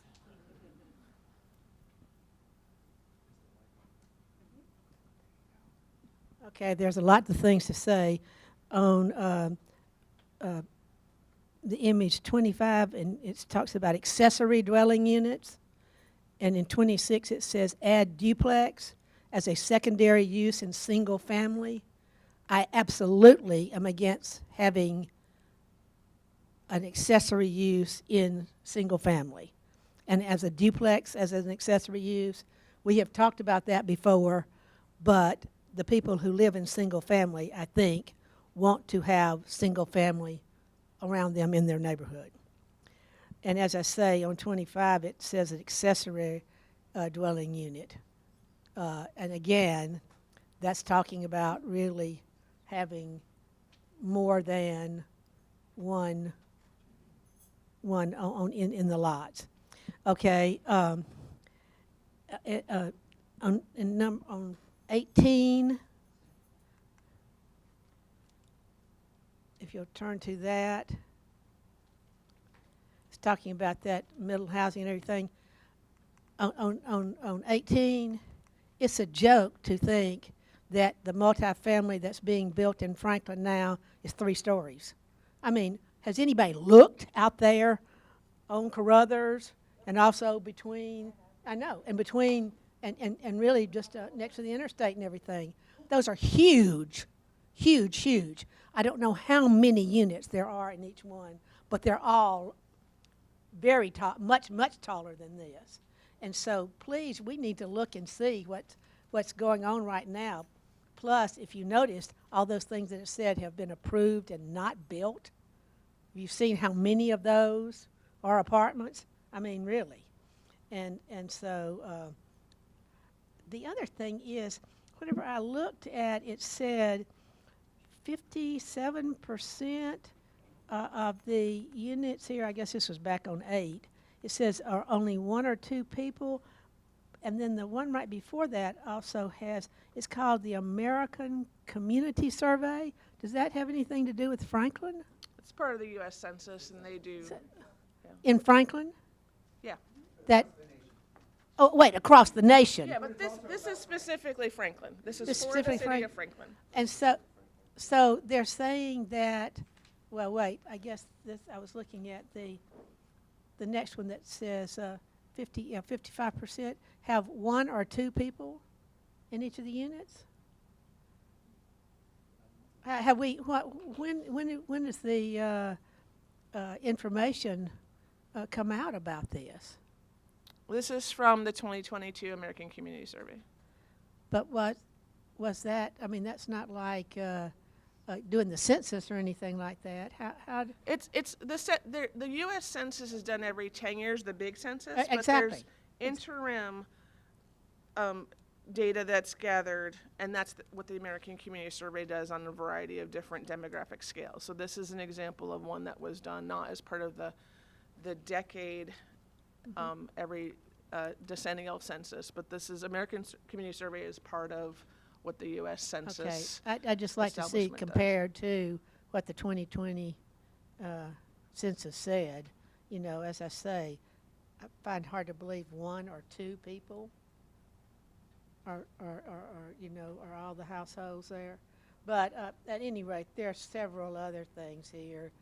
Okay, there's a lot of things to say on the image 25, and it talks about accessory dwelling units. And in 26, it says add duplex as a secondary use in single family. I absolutely am against having an accessory use in single family. And as a duplex, as an accessory use, we have talked about that before, but the people who live in single family, I think, want to have single family around them in their neighborhood. And as I say, on 25, it says an accessory dwelling unit. And again, that's talking about really having more than one in the lots. Okay. On 18, if you'll turn to that, it's talking about that middle housing and everything. On 18, it's a joke to think that the multifamily that's being built in Franklin now is 3 stories. I mean, has anybody looked out there on Carruthers and also between, I know, and between, and really just next to the interstate and everything? Those are huge, huge, huge. I don't know how many units there are in each one, but they're all very tall, much, much taller than this. And so please, we need to look and see what's going on right now. Plus, if you noticed, all those things that it said have been approved and not built. You've seen how many of those are apartments? I mean, really. And so the other thing is, whenever I looked at, it said 57% of the units here, I guess this was back on 8, it says are only 1 or 2 people. And then the one right before that also has, it's called the American Community Survey. Does that have anything to do with Franklin? It's part of the U.S. Census, and they do. In Franklin? Yeah. That, oh, wait, across the nation. Yeah, but this is specifically Franklin. This is It's for the specifically city of Franklin. And so they're saying that, well, wait, I guess this, I was looking at the next one that says 55% have 1 or 2 people in each of the units? Have we, when does the information come out about this? This is from the 2022 American Community Survey. But what was that? I mean, that's not like doing the census or anything like that. How It's the U.S. Census is done every 10 years, the big census. Exactly. But there's interim data that's gathered, and that's what the American Community Survey does on a variety of different demographic scales. So this is an example of one that was done not as part of the decade, every decennial census, but this is American Community Survey is part of what the U.S. Census. Okay, I'd just like to see compared to what the 2020 census said. You know, as I say, I find hard to believe 1 or 2 people are you know, are all the households there. But at any rate, there are several other things here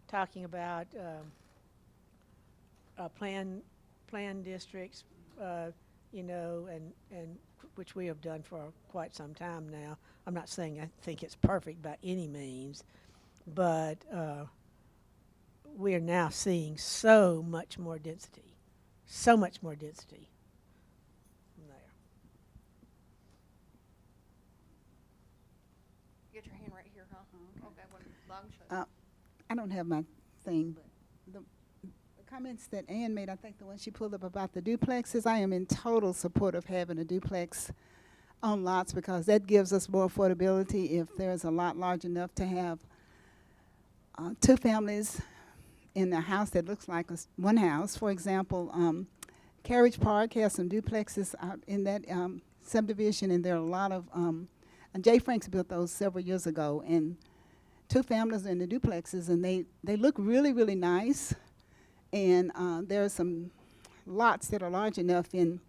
talking about plan districts, you know, and which we have done for quite some time now. I'm not saying I think it's perfect by any means, but we are now seeing so much more density from there. Get your hand right here, huh? Okay, one long shot. I don't have my thing, but the comments that Ann made, I think the one she pulled up about the duplexes, I am in total support of having a duplex on lots because that gives us more affordability if there's a lot large enough to have 2 families in a house that looks like one house. For example, Carriage Park has some duplexes out in that subdivision, and there are a lot of, and Jay Franks built those several years ago, and 2 families in the duplexes, and they look really, really nice. And there are some lots that are large enough in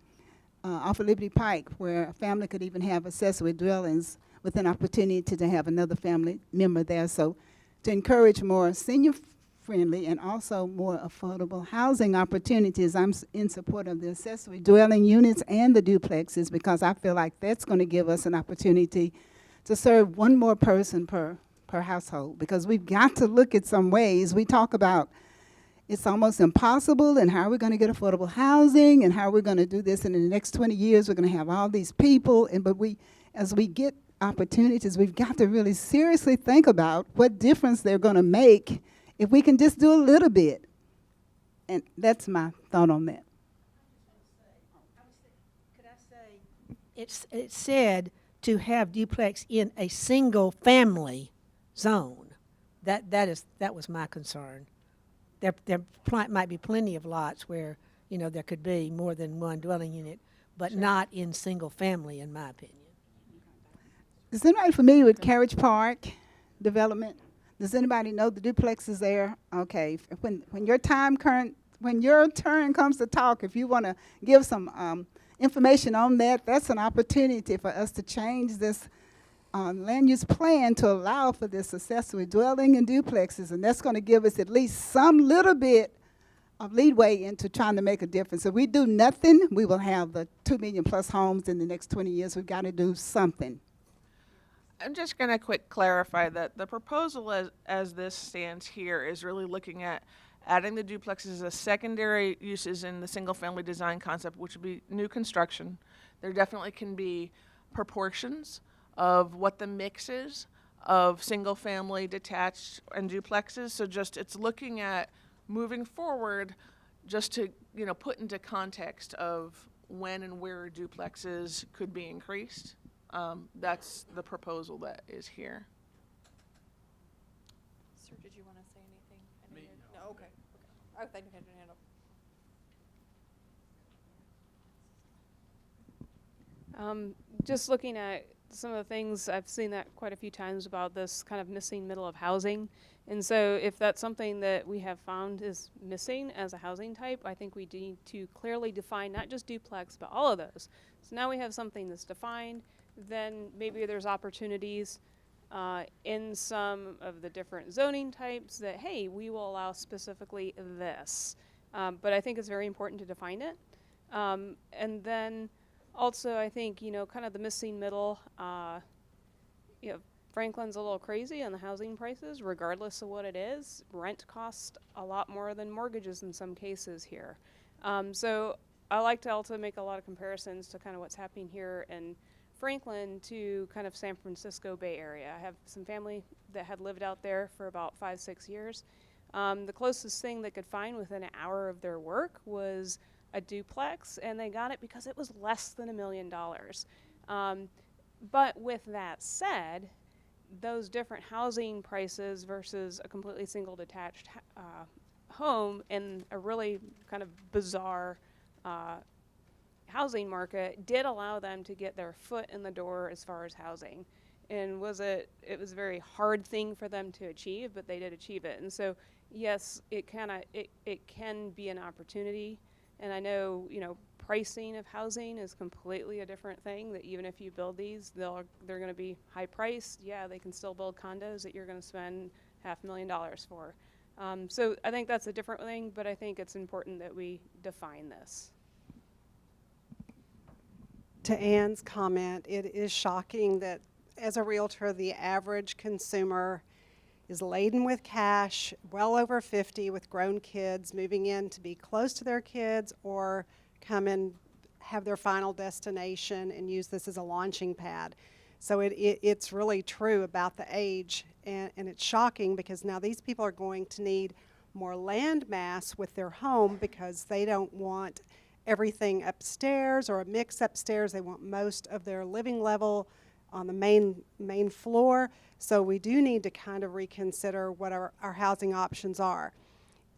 off of Liberty Pike where a family could even have accessory dwellings with an opportunity to have another family member there. So to encourage more senior-friendly and also more affordable housing opportunities, I'm in support of the accessory dwelling units and the duplexes because I feel like that's going to give us an opportunity to serve 1 more person per per household, because we've got to look at some ways. We talk about it's almost impossible, and how are we going to get affordable housing, and how are we going to do this, and in the next 20 years we're going to have all these people, but as we get opportunities, we've got to really seriously think about what difference they're going to make if we can just do a little bit. And that's my thought on that. Could I say, it said to have duplex in a single family zone. That was my concern. There might be plenty of lots where, there could be more than one dwelling unit, but not in single family, in my opinion. Is anybody familiar with Carriage Park development? Does anybody know the duplexes there? Okay, when your turn comes to talk, if you want to give some information on that, that's an opportunity for us to change this land use plan to allow for this accessory dwelling and duplexes, and that's going to give us at least some little bit of leeway into trying to make a difference. If we do nothing, we will have the 2 million plus homes in the next 20 years. We've got to do something. I'm just going to quick clarify that the proposal as this stands here is really looking at adding the duplexes as secondary uses in the single-family design concept, which would be new construction. There definitely can be proportions of what the mix is of single-family, detached, and duplexes. So just it's looking at moving forward just to put into context of when and where duplexes could be increased. That's the proposal that is here. Sir, did you want to say anything? No, okay. I thought you had your hand up. Just looking at some of the things, I've seen that quite a few times about this kind of missing middle of housing. And so if that's something that we have found is missing as a housing type, I think we need to clearly define not just duplex, but all of those. So now we have something that's defined. Then maybe there's opportunities in some of the different zoning types that, hey, we will allow specifically this. But I think it's very important to define it. And then also, I think, kind of the missing middle, Franklin's a little crazy on the housing prices, regardless of what it is. Rent costs a lot more than mortgages in some cases here. So I like to also make a lot of comparisons to kind of what's happening here in Franklin to kind of San Francisco Bay Area. I have some family that had lived out there for about 5-6 years. The closest thing they could find within an hour of their work was a duplex, and they got it because it was less than $1 million. But with that said, those different housing prices versus a completely single detached home in a really kind of bizarre housing market did allow them to get their foot in the door as far as housing. And it was a very hard thing for them to achieve, but they did achieve it. And so yes, it can be an opportunity. And I know, pricing of housing is completely a different thing, that even if you build these, they're going to be high priced. Yeah, they can still build condos that you're going to spend $500,000 for. So I think that's a different thing, but I think it's important that we define this. To Ann's comment, it is shocking that as a realtor, the average consumer is laden with cash, well over 50, with grown kids moving in to be close to their kids or come and have their final destination and use this as a launching pad. So it's really true about the age, and it's shocking because now these people are going to need more land mass with their home because they don't want everything upstairs or a mix upstairs. They want most of their living level on the main floor. So we do need to kind of reconsider what our housing options are.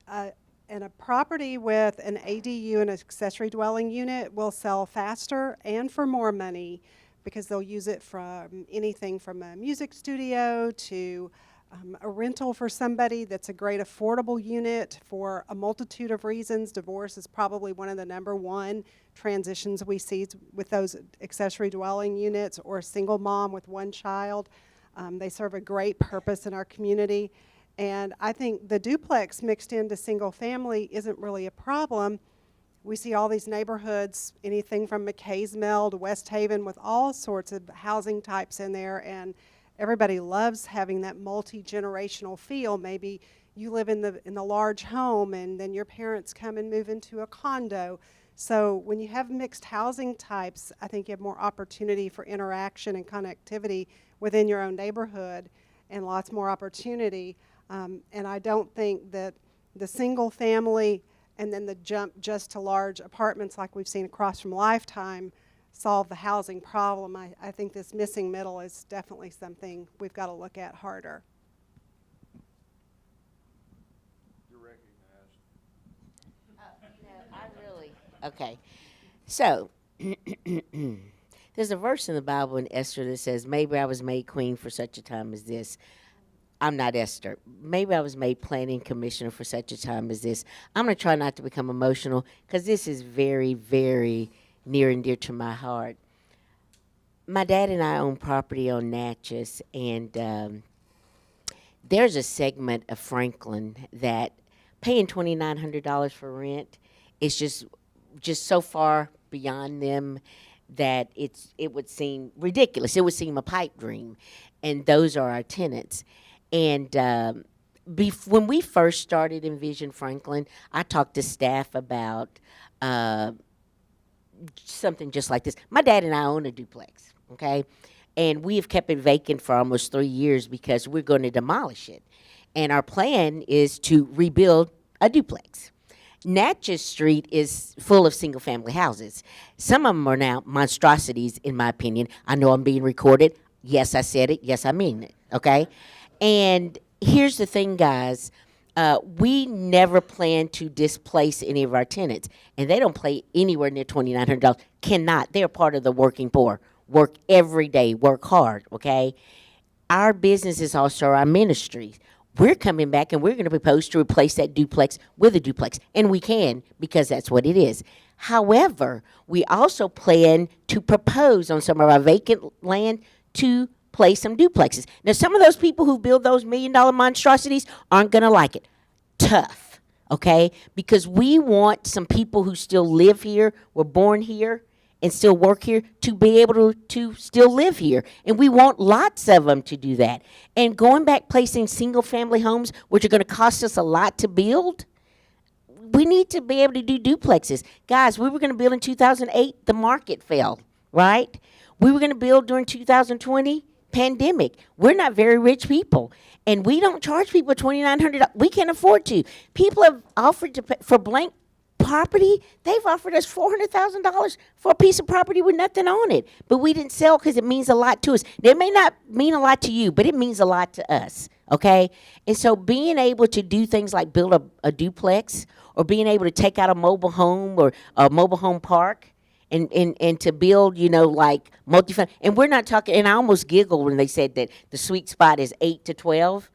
And a property with an ADU, an accessory dwelling unit, will sell faster and for more money because they'll use it from anything from a music studio to a rental for somebody that's a great affordable unit for a multitude of reasons. Divorce is probably one of the #1 transitions we see with those accessory dwelling units, or a single mom with one child. They serve a great purpose in our community. And I think the duplex mixed into single family isn't really a problem. We see all these neighborhoods, anything from McKaysmel to West Haven, with all sorts of housing types in there, and everybody loves having that multi-generational feel. Maybe you live in the large home, and then your parents come and move into a condo. So when you have mixed housing types, I think you have more opportunity for interaction and connectivity within your own neighborhood, and lots more opportunity. And I don't think that the single family and then the jump just to large apartments like we've seen across from Lifetime solve the housing problem. I think this missing middle is definitely something we've got to look at harder. Okay, so there's a verse in the Bible in Esther that says, maybe I was made queen for such a time as this. I'm not Esther. Maybe I was made planning commissioner for such a time as this. I'm going to try not to become emotional because this is very, very near and dear to my heart. My dad and I own property on Natchez, and there's a segment of Franklin that paying $2,900 for rent is just so far beyond them that it would seem ridiculous. It would seem a pipe dream, and those are our tenants. And when we first started Envision Franklin, I talked to staff about something just like this. My dad and I own a duplex, okay? And we have kept it vacant for almost 3 years because we're going to demolish it. And our plan is to rebuild a duplex. Natchez Street is full of single-family houses. Some of them are now monstrosities, in my opinion. I know I'm being recorded. Yes, I said it. Yes, I mean it, okay? And here's the thing, guys. We never plan to displace any of our tenants, and they don't pay anywhere near $2,900. Cannot. They're part of the working poor. Work every day. Work hard, okay? Our business is also our ministry. We're coming back, and we're going to propose to replace that duplex with a duplex, and we can because that's what it is. However, we also plan to propose on some of our vacant land to place some duplexes. Now, some of those people who build those $1 million monstrosities aren't going to like it. Tough, okay? Because we want some people who still live here, were born here, and still work here to be able to still live here. And we want lots of them to do that. And going back placing single-family homes, which are going to cost us a lot to build, we need to be able to do duplexes. Guys, we were going to build in 2008. The market fell, right? We were going to build during 2020. Pandemic. We're not very rich people, and we don't charge people $2,900. We can't afford to. People have offered to pay for blank property. They've offered us $400,000 for a piece of property with nothing on it, but we didn't sell because it means a lot to us. It may not mean a lot to you, but it means a lot to us, okay? And so being able to do things like build a duplex, or being able to take out a mobile home or a mobile home park, and to build, like multi-family. And we're not talking, and I almost giggled when they said that the sweet spot is 8 to 12.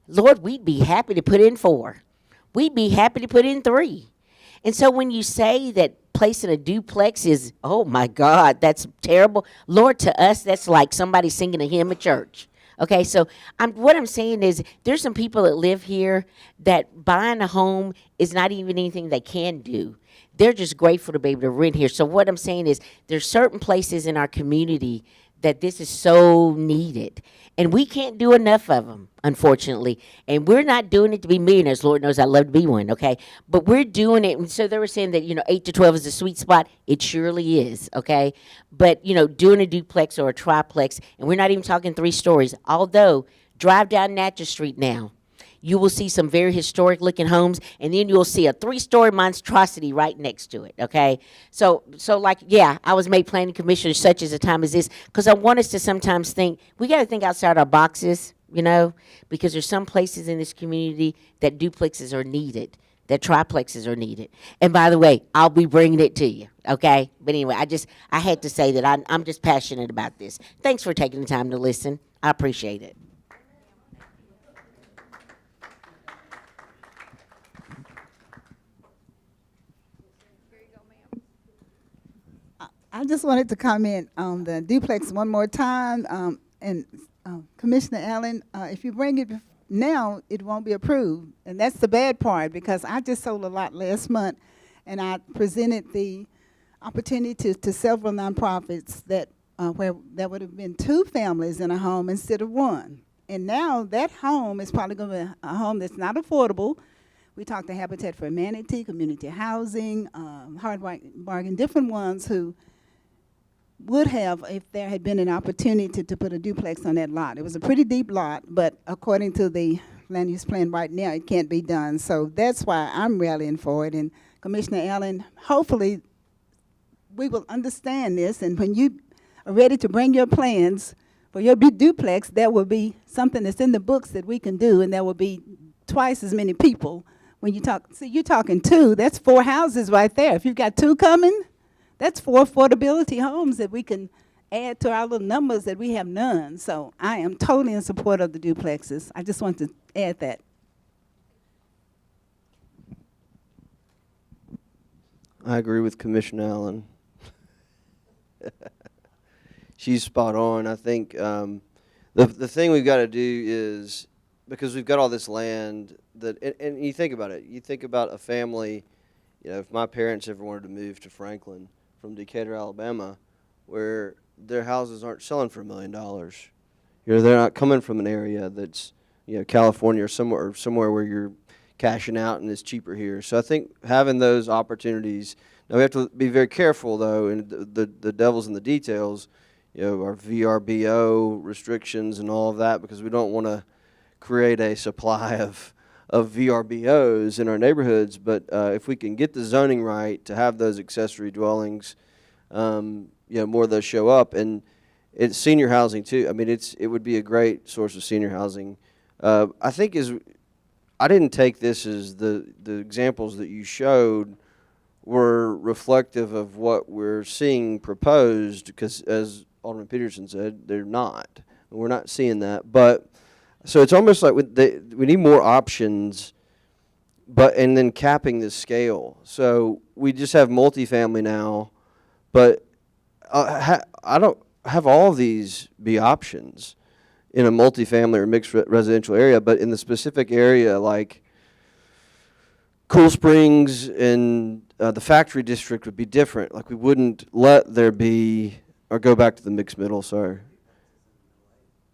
Lord, we'd be happy to put in 4. We'd be happy to put in 3. And so when you say that placing a duplex is, oh my God, that's terrible. Lord, to us, that's like somebody singing a hymn at church. Okay, so what I'm saying is there's some people that live here that buying a home is not even anything they can do. They're just grateful to be able to rent here. So what I'm saying is there's certain places in our community that this is so needed. And we can't do enough of them, unfortunately. And we're not doing it to be millionaires. Lord knows I'd love to be one, okay? But we're doing it. And so they were saying that, 8 to 12 is a sweet spot. It surely is, okay? But, doing a duplex or a triplex, and we're not even talking 3 stories. Although, drive down Natchez Street now. You will see some very historic-looking homes, and then you'll see a 3-story monstrosity right next to it, okay? So I was made planning commissioner such as a time as this, because I want us to sometimes think, we got to think outside our boxes, because there's some places in this community that duplexes are needed, that triplexes are needed. And by the way, I'll be bringing it to you, okay? But anyway, I had to say that I'm just passionate about this. Thanks for taking the time to listen. I appreciate it. I just wanted to comment on the duplex one more time. Commissioner Allen, if you bring it now, it won't be approved. And that's the bad part, because I just sold a lot last month, and I presented the opportunity to several nonprofits that where there would have been 2 families in a home instead of 1. And now that home is probably going to be a home that's not affordable. We talked to Habitat for Humanity, community housing, Hard Bargain, different ones who would have, if there had been an opportunity to put a duplex on that lot. It was a pretty deep lot, but according to the land use plan right now, it can't be done. So that's why I'm rallying for it. And Commissioner Allen, hopefully we will understand this, and when you are ready to bring your plans for your big duplex, there will be something that's in the books that we can do, and there will be twice as many people. When you talk, see, you're talking 2, that's 4 houses right there. If you've got 2 coming, that's 4 affordability homes that we can add to our little numbers that we have none. So I am totally in support of the duplexes. I just want to add that. I agree with Commissioner Allen. She's spot on. I think the thing we've got to do is, because we've got all this land that, and you think about it, you think about a family, you know, if my parents ever wanted to move to Franklin from Decatur, Alabama, where their houses aren't selling for $1 million. You know, they're not coming from an area that's, you know, California or somewhere where you're cashing out and it's cheaper here. So I think having those opportunities. Now we have to be very careful though, and the devil's in the details. You know, our VRBO restrictions and all of that, because we don't want to create a supply of VRBOs in our neighborhoods. But if we can get the zoning right to have those accessory dwellings, you know, more of those show up. And it's senior housing too. I mean, it would be a great source of senior housing. I think I didn't take this as the examples that you showed were reflective of what we're seeing proposed, because as Alderman Peterson said, they're not. We're not seeing that. But so it's almost like we need more options, and then capping the scale. So we just have multifamily now, but I don't have all of these be options in a multifamily or mixed residential area, but in the specific area like Cool Springs and the factory district would be different. Like we wouldn't let there be, or go back to the mixed middle, sorry.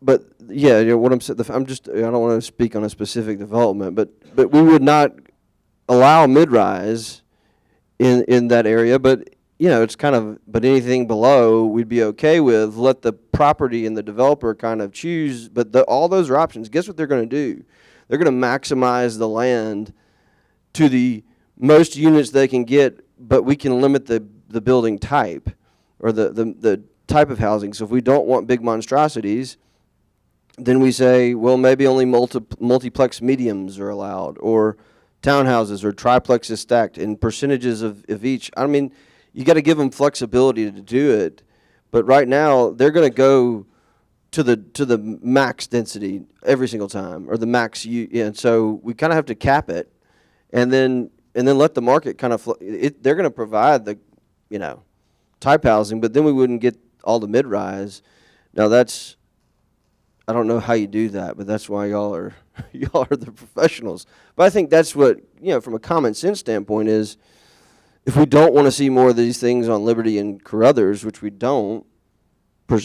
But yeah, you know what I'm saying. I don't want to speak on a specific development, but we would not allow mid-rise in that area. But you know, it's kind of, but anything below we'd be okay with. Let the property and the developer kind of choose. But all those are options. Guess what they're going to do? They're going to maximize the land to the most units they can get, but we can limit the building type or the type of housing. So if we don't want big monstrosities, then we say, well, maybe only multiplex mediums are allowed, or townhouses or triplexes stacked in percentages of each. I mean, you got to give them flexibility to do it. But right now, they're going to go to the max density every single time, or the max. And so we kind of have to cap it, and then let the market kind of. They're going to provide the, you know, type housing, but then we wouldn't get all the mid-rise. Now that's, I don't know how you do that, but that's why y'all are the professionals. But I think that's what, you know, from a common sense standpoint is, if we don't want to see more of these things on Liberty and Carruthers, which we don't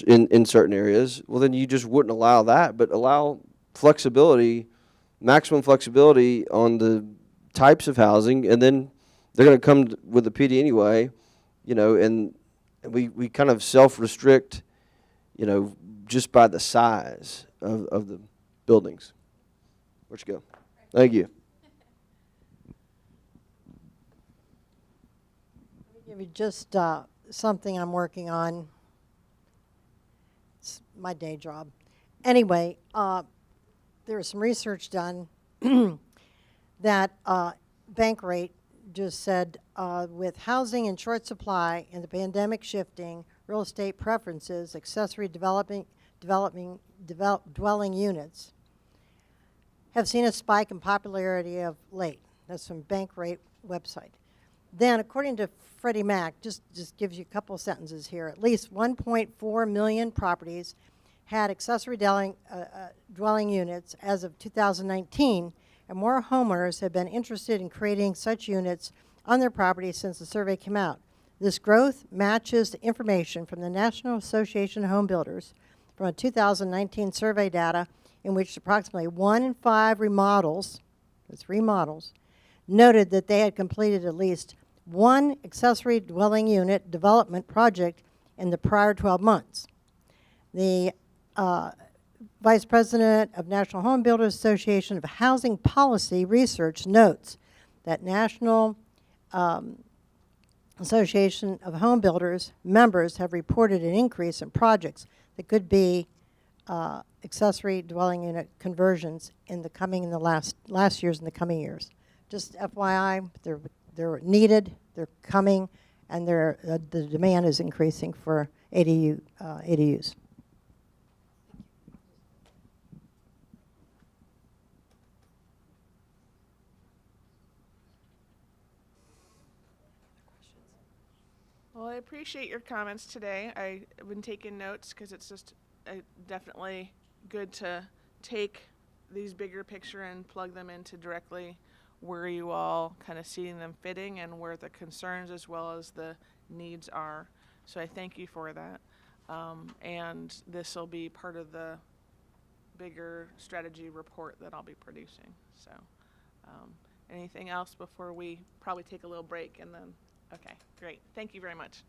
in certain areas, well then you just wouldn't allow that, but allow flexibility, maximum flexibility on the types of housing, and then they're going to come with a PD anyway, you know, and we kind of self-restrict, you know, just by the size of the buildings. Where'd you go? Thank you. Let me give you just something I'm working on. It's my day job. Anyway, there was some research done that Bankrate just said with housing in short supply and the pandemic shifting, real estate preferences, accessory dwelling units have seen a spike in popularity of late. That's from Bankrate website. Then, according to Freddie Mac, just gives you a couple of sentences here, at least 1.4 million properties had accessory dwelling units as of 2019, and more homeowners have been interested in creating such units on their property since the survey came out. This growth matches the information from the National Association of Home Builders from a 2019 survey data in which approximately 1 in 5 remodels, that's remodels, noted that they had completed at least one accessory dwelling unit development project in the prior 12 months. The Vice President of National Home Builders Association of Housing Policy Research notes that National Association of Home Builders members have reported an increase in projects that could be accessory dwelling unit conversions in the last years and the coming years. Just FYI, they're needed, they're coming, and the demand is increasing for ADUs. Well, I appreciate your comments today. I've been taking notes because it's just definitely good to take these bigger picture and plug them into directly where you all kind of seeing them fitting and where the concerns as well as the needs are. So I thank you for that. And this will be part of the bigger strategy report that I'll be producing. So anything else before we probably take a little break and then, okay, great. Thank you very much.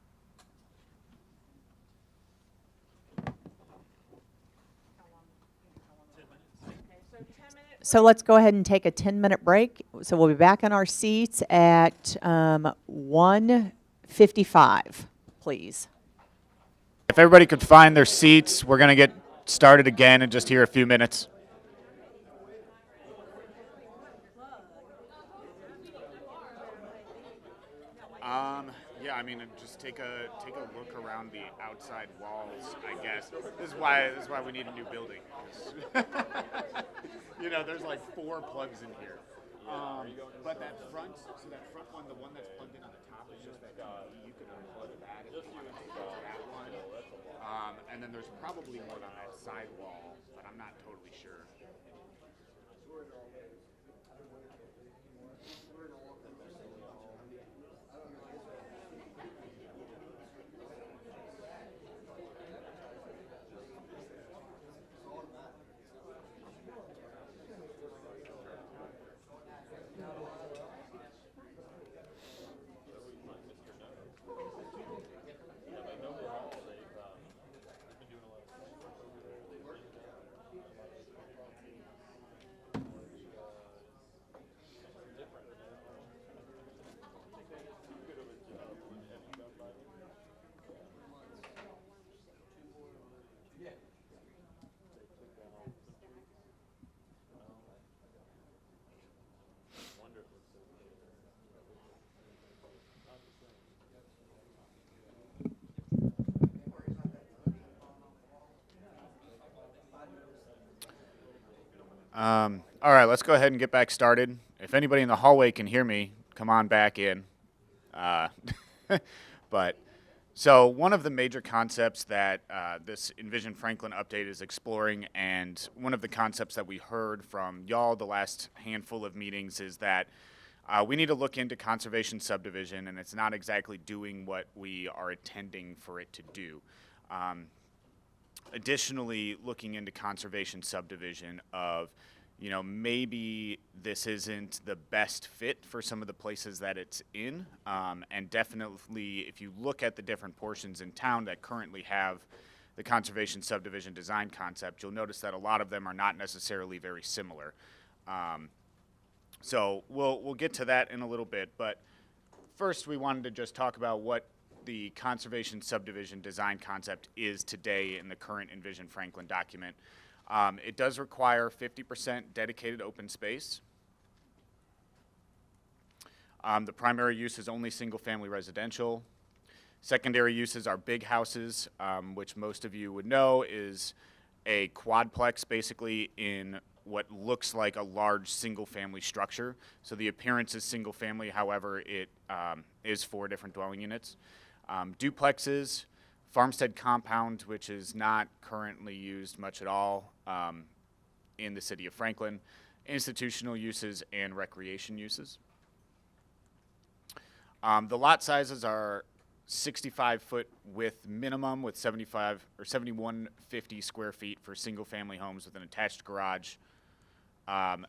So let's go ahead and take a 10-minute break. So we'll be back in our seats at 1:55, please. If everybody could find their seats, we're going to get started again in just here a few minutes. Yeah, I mean, just take a look around the outside walls, I guess. This is why we need a new building. You know, there's like 4 plugs in here. But that front one, the one that's plugged in on the top is just that you can unplug that if you want to take that one. And then there's probably one on that side wall, but I'm not totally sure. All right, let's go ahead and get back started. If anybody in the hallway can hear me, come on back in. So one of the major concepts that this Envision Franklin update is exploring, and one of the concepts that we heard from y'all the last handful of meetings, is that we need to look into conservation subdivision, and it's not exactly doing what we are intending for it to do. Additionally, looking into conservation subdivision of, you know, maybe this isn't the best fit for some of the places that it's in. And definitely, if you look at the different portions in town that currently have the conservation subdivision design concept, you'll notice that a lot of them are not necessarily very similar. So we'll get to that in a little bit. But first, we wanted to just talk about what the conservation subdivision design concept is today in the current Envision Franklin document. It does require 50% dedicated open space. The primary use is only single-family residential. Secondary uses are big houses, which most of you would know is a quadplex, basically in what looks like a large single-family structure. So the appearance is single-family, however, it is 4 different dwelling units. Duplexes, farmstead compound, which is not currently used much at all in the city of Franklin, institutional uses, and recreation uses. The lot sizes are 65-foot width minimum with 75 or 7150 square feet for single-family homes with an attached garage.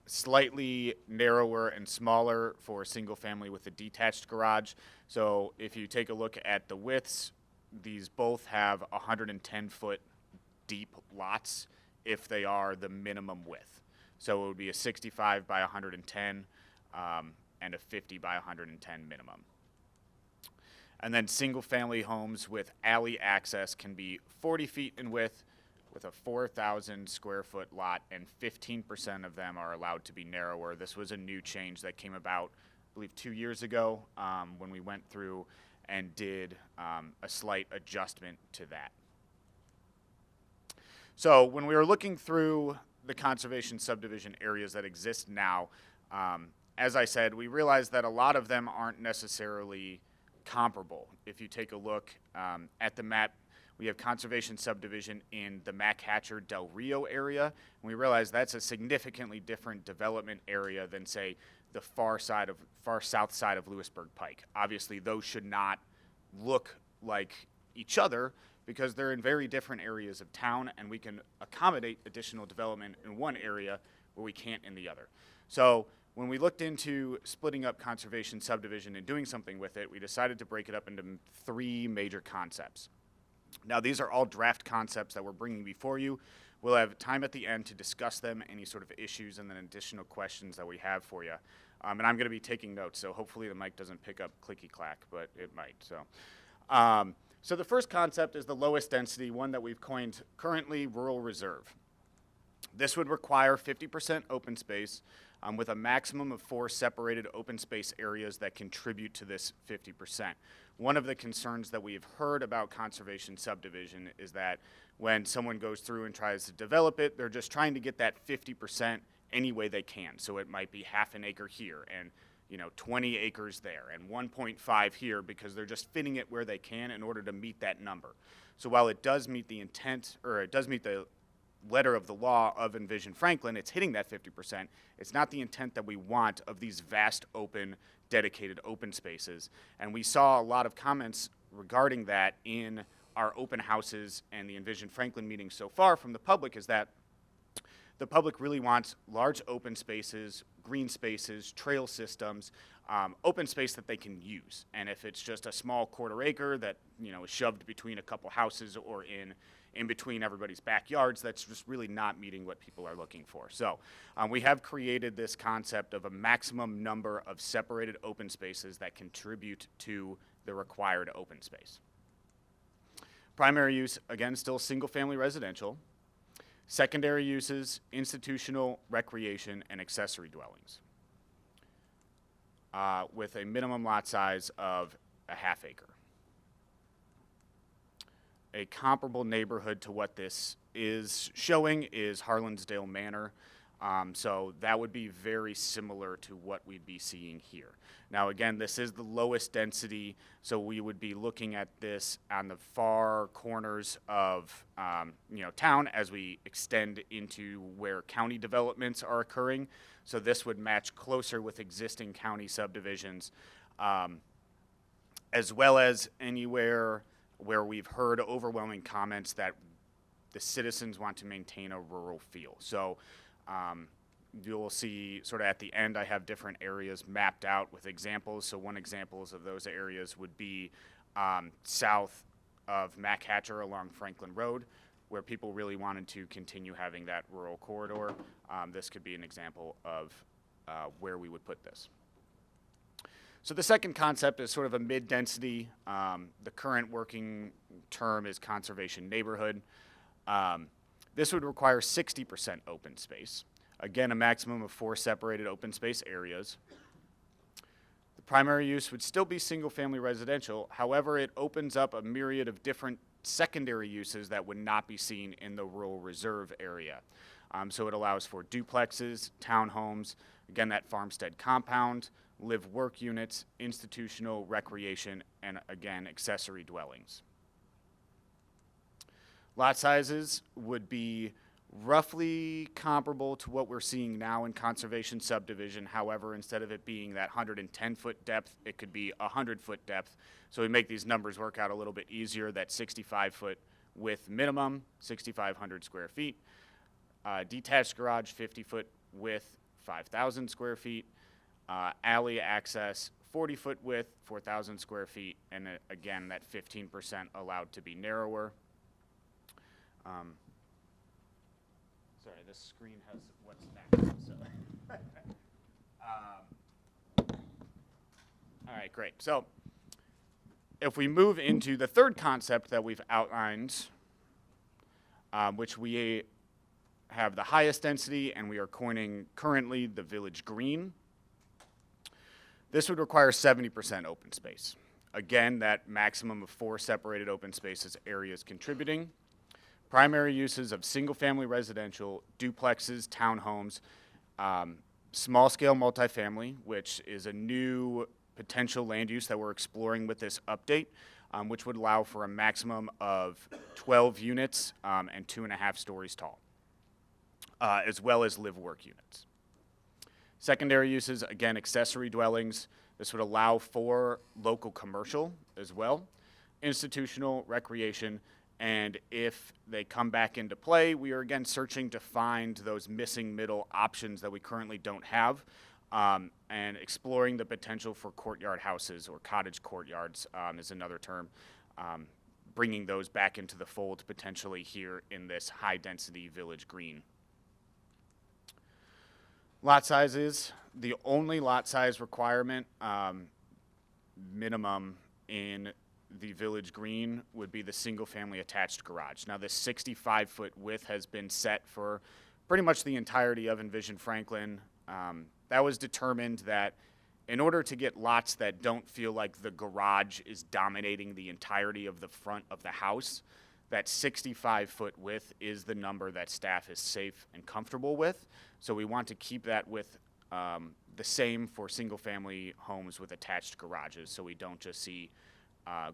Slightly narrower and smaller for single-family with a detached garage. So if you take a look at the widths, these both have 110-foot deep lots if they are the minimum width. So it would be a 65 by 110 and a 50 by 110 minimum. And then single-family homes with alley access can be 40 feet in width with a 4,000 square foot lot, and 15% of them are allowed to be narrower. This was a new change that came about, I believe, 2 years ago when we went through and did a slight adjustment to that. So when we were looking through the conservation subdivision areas that exist now, as I said, we realized that a lot of them aren't necessarily comparable. If you take a look at the map, we have conservation subdivision in the Mac Hatcher Del Rio area, and we realize that's a significantly different development area than, say, the far south side of Lewisburg Pike. Obviously, those should not look like each other because they're in very different areas of town, and we can accommodate additional development in one area where we can't in the other. So when we looked into splitting up conservation subdivision and doing something with it, we decided to break it up into 3 major concepts. Now, these are all draft concepts that we're bringing before you. We'll have time at the end to discuss them, any sort of issues, and then additional questions that we have for you. And I'm going to be taking notes, so hopefully the mic doesn't pick up clicky-clack, but it might. So the first concept is the lowest density, one that we've coined currently rural reserve. This would require 50% open space with a maximum of 4 separated open space areas that contribute to this 50%. One of the concerns that we've heard about conservation subdivision is that when someone goes through and tries to develop it, they're just trying to get that 50% any way they can. So it might be half an acre here and 20 acres there and 1.5 here because they're just fitting it where they can in order to meet that number. So while it does meet the intent, or it does meet the letter of the law of Envision Franklin, it's hitting that 50%. It's not the intent that we want of these vast open, dedicated open spaces. And we saw a lot of comments regarding that in our open houses and the Envision Franklin meetings so far from the public, is that the public really wants large open spaces, green spaces, trail systems, open space that they can use. And if it's just a small quarter acre that is shoved between a couple houses or in between everybody's backyards, that's just really not meeting what people are looking for. So we have created this concept of a maximum number of separated open spaces that contribute to the required open space. Primary use, again, still single-family residential. Secondary uses, institutional, recreation, and accessory dwellings with a minimum lot size of a half acre. A comparable neighborhood to what this is showing is Harlansdale Manor. So that would be very similar to what we'd be seeing here. Now, again, this is the lowest density, so we would be looking at this on the far corners of town as we extend into where county developments are occurring. So this would match closer with existing county subdivisions, as well as anywhere where we've heard overwhelming comments that the citizens want to maintain a rural feel. So you'll see sort of at the end, I have different areas mapped out with examples. So one example of those areas would be south of Mac Hatcher along Franklin Road, where people really wanted to continue having that rural corridor. This could be an example of where we would put this. So the second concept is sort of a mid-density. The current working term is conservation neighborhood. This would require 60% open space. Again, a maximum of 4 separated open space areas. The primary use would still be single-family residential. However, it opens up a myriad of different secondary uses that would not be seen in the rural reserve area. So it allows for duplexes, townhomes, again, that farmstead compound, live-work units, institutional, recreation, and again, accessory dwellings. Lot sizes would be roughly comparable to what we're seeing now in conservation subdivision. However, instead of it being that 110-foot depth, it could be 100-foot depth. So we make these numbers work out a little bit easier. That 65-foot width minimum, 6,500 square feet. Detached garage, 50-foot width, 5,000 square feet. Alley access, 40-foot width, 4,000 square feet. And again, that 15% allowed to be narrower. Sorry, this screen has what's back. So. All right, great. So if we move into the third concept that we've outlined, which we have the highest density, and we are coining currently the Village Green. This would require 70% open space. Again, that maximum of 4 separated open spaces areas contributing. Primary uses of single-family residential, duplexes, townhomes, small-scale multifamily, which is a new potential land use that we're exploring with this update, which would allow for a maximum of 12 units and 2.5 stories tall, as well as live-work units. Secondary uses, again, accessory dwellings. This would allow for local commercial as well, institutional, recreation, and if they come back into play, we are again searching to find those missing middle options that we currently don't have, and exploring the potential for courtyard houses or cottage courtyards is another term, bringing those back into the fold potentially here in this high-density Village Green. Lot sizes, the only lot size requirement minimum in the Village Green would be the single-family attached garage. Now, this 65-foot width has been set for pretty much the entirety of Envision Franklin. That was determined that in order to get lots that don't feel like the garage is dominating the entirety of the front of the house, that 65-foot width is the number that staff is safe and comfortable with. So we want to keep that width the same for single-family homes with attached garages, so we don't just see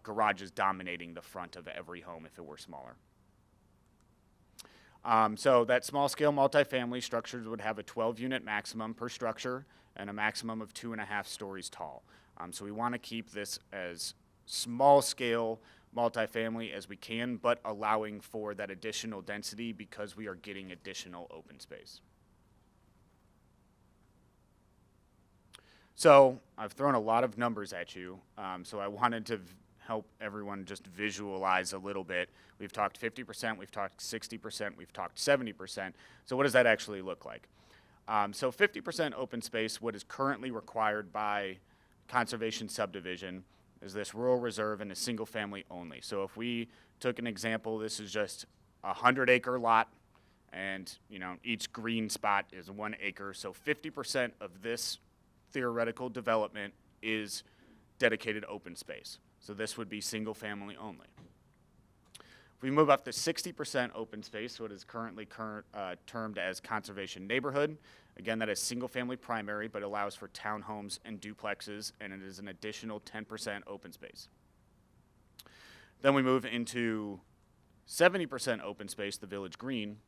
garages dominating the front of every home if it were smaller. So that small-scale multifamily structures would have a 12-unit maximum per structure and a maximum of 2.5 stories tall. So we want to keep this as small-scale multifamily as we can, but allowing for that additional density because we are getting additional open space. So I've thrown a lot of numbers at you, so I wanted to help everyone just visualize a little bit. We've talked 50%, we've talked 60%, we've talked 70%. So what does that actually look like? So 50% open space, what is currently required by conservation subdivision, is this rural reserve and a single family only. So if we took an example, this is just a 100-acre lot, and each green spot is 1 acre. So 50% of this theoretical development is dedicated open space. So this would be single family only. If we move up to 60% open space, what is currently termed as conservation neighborhood, again, that is single family primary, but allows for townhomes and duplexes, and it is an additional 10% open space. Then we move into 70% open space, the Village Green.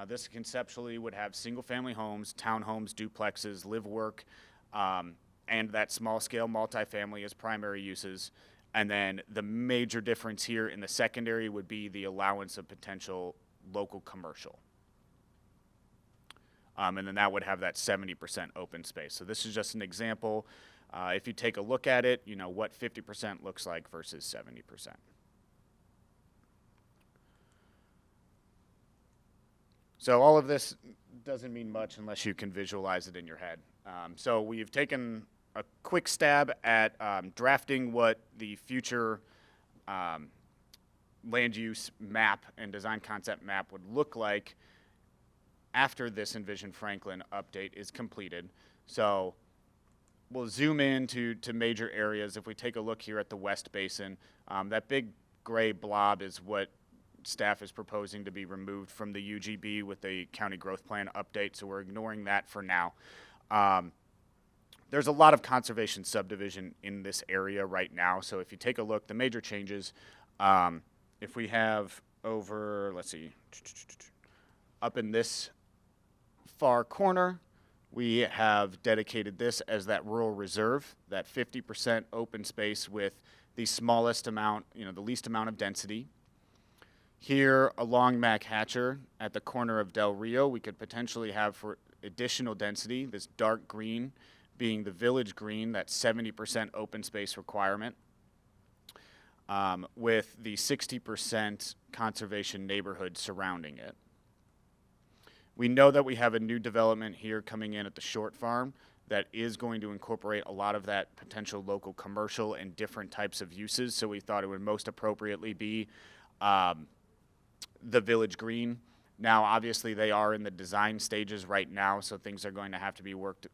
This conceptually would have single family homes, townhomes, duplexes, live work, and that small scale multifamily as primary uses. And then the major difference here in the secondary would be the allowance of potential local commercial. And then that would have that 70% open space. So this is just an example. If you take a look at it, what 50% looks like versus 70%. So all of this doesn't mean much unless you can visualize it in your head. So we've taken a quick stab at drafting what the future land use map and design concept map would look like after this Envision Franklin update is completed. So we'll zoom in to major areas. If we take a look here at the West Basin, that big gray blob is what staff is proposing to be removed from the UGB with the county growth plan update, so we're ignoring that for now. There's a lot of conservation subdivision in this area right now, so if you take a look, the major changes, if we have over, let's see, Up in this far corner, we have dedicated this as that rural reserve, that 50% open space with the smallest amount, the least amount of density. Here along Mac Hatcher at the corner of Del Rio, we could potentially have for additional density, this dark green being the village green, that 70% open space requirement, with the 60% conservation neighborhood surrounding it. We know that we have a new development here coming in at the Short Farm that is going to incorporate a lot of that potential local commercial and different types of uses, so we thought it would most appropriately be the Village Green. Now, obviously, they are in the design stages right now, so things are going to have to be worked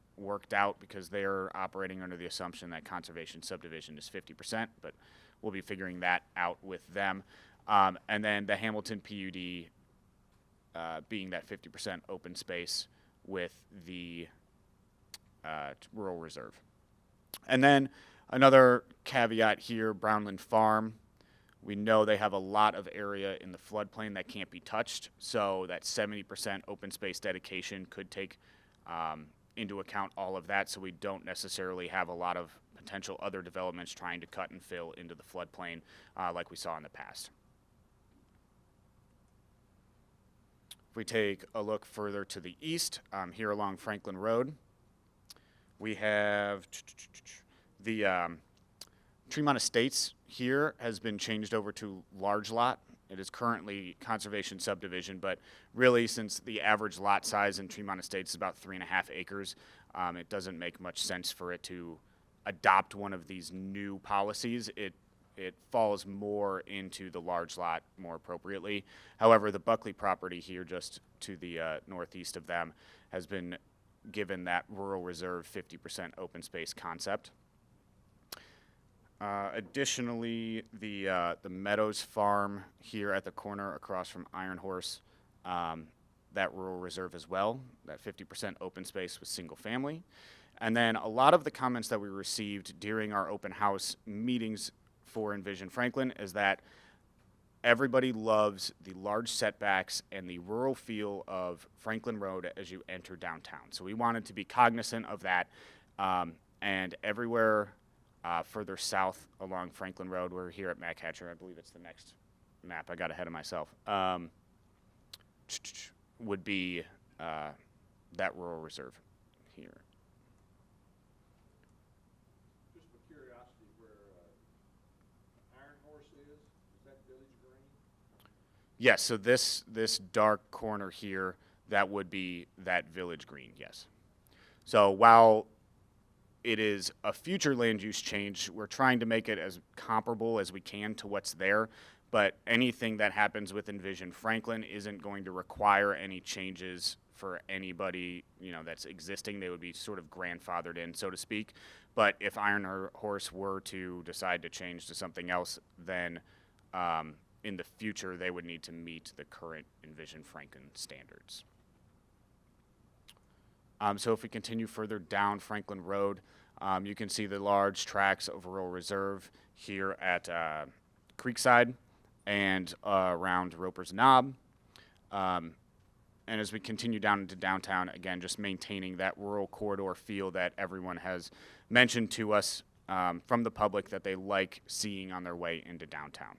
out because they're operating under the assumption that conservation subdivision is 50%, but we'll be figuring that out with them. And then the Hamilton PUD being that 50% open space with the rural reserve. And then another caveat here, Brownland Farm. We know they have a lot of area in the floodplain that can't be touched, so that 70% open space dedication could take into account all of that, so we don't necessarily have a lot of potential other developments trying to cut and fill into the floodplain like we saw in the past. If we take a look further to the east, here along Franklin Road, we have the Tremont Estates here has been changed over to large lot. It is currently conservation subdivision, but really since the average lot size in Tremont Estates is about 3.5 acres, it doesn't make much sense for it to adopt one of these new policies. It falls more into the large lot more appropriately. However, the Buckley property here just to the northeast of them has been given that rural reserve 50% open space concept. Additionally, the Meadows Farm here at the corner across from Iron Horse, that rural reserve as well, that 50% open space with single family. And then a lot of the comments that we received during our open house meetings for Envision Franklin is that everybody loves the large setbacks and the rural feel of Franklin Road as you enter downtown. So we wanted to be cognizant of that, and everywhere further south along Franklin Road, we're here at Mac Hatcher, I believe it's the next map, I got ahead of myself, would be that rural reserve here. Just for curiosity, where Iron Horse is that Village Green? Yes, so this dark corner here, that would be that Village Green, yes. So while it is a future land use change, we're trying to make it as comparable as we can to what's there, but anything that happens with Envision Franklin isn't going to require any changes for anybody, that's existing. They would be sort of grandfathered in, so to speak. But if Iron Horse were to decide to change to something else, then in the future, they would need to meet the current Envision Franklin standards. So if we continue further down Franklin Road, you can see the large tracts of rural reserve here at Creekside and around Roper's Knob. And as we continue down into downtown, again, just maintaining that rural corridor feel that everyone has mentioned to us from the public that they like seeing on their way into downtown.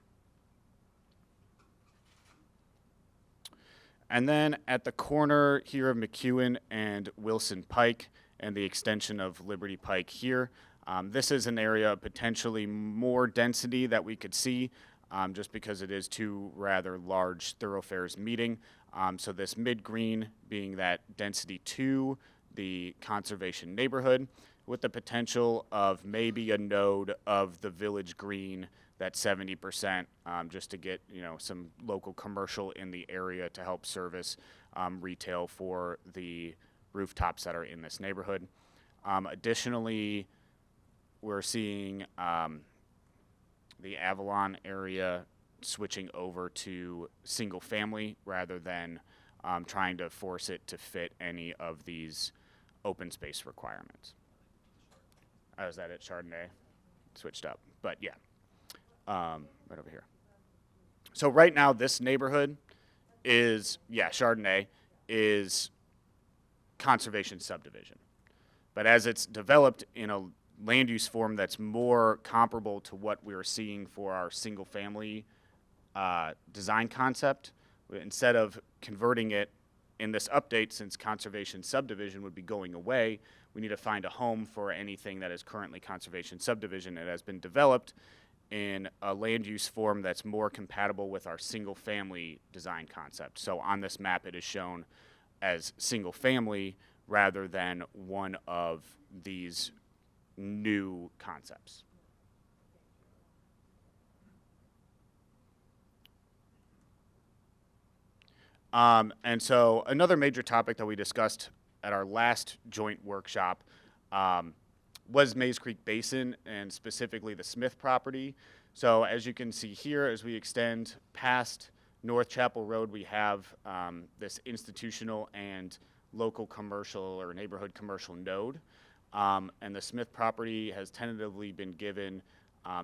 And then at the corner here of McEwen and Wilson Pike and the extension of Liberty Pike here, this is an area of potentially more density that we could see just because it is two rather large thoroughfares meeting. So this mid-green being that density 2, the conservation neighborhood, with the potential of maybe a node of the Village Green, that 70%, just to get some local commercial in the area to help service retail for the rooftops that are in this neighborhood. Additionally, we're seeing the Avalon area switching over to single family rather than trying to force it to fit any of these open space requirements. Oh, is that it, Chardonnay? Switched up, but yeah. Right over here. So right now, this neighborhood is, yeah, Chardonnay is conservation subdivision. But as it's developed in a land use form that's more comparable to what we're seeing for our single family design concept, instead of converting it in this update, since conservation subdivision would be going away, we need to find a home for anything that is currently conservation subdivision. It has been developed in a land use form that's more compatible with our single family design concept. So on this map, it is shown as single family rather than one of these new concepts. And so another major topic that we discussed at our last joint workshop was Mays Creek Basin, and specifically the Smith property. So as you can see here, as we extend past North Chapel Road, we have this institutional and local commercial or neighborhood commercial node. And the Smith property has tentatively been given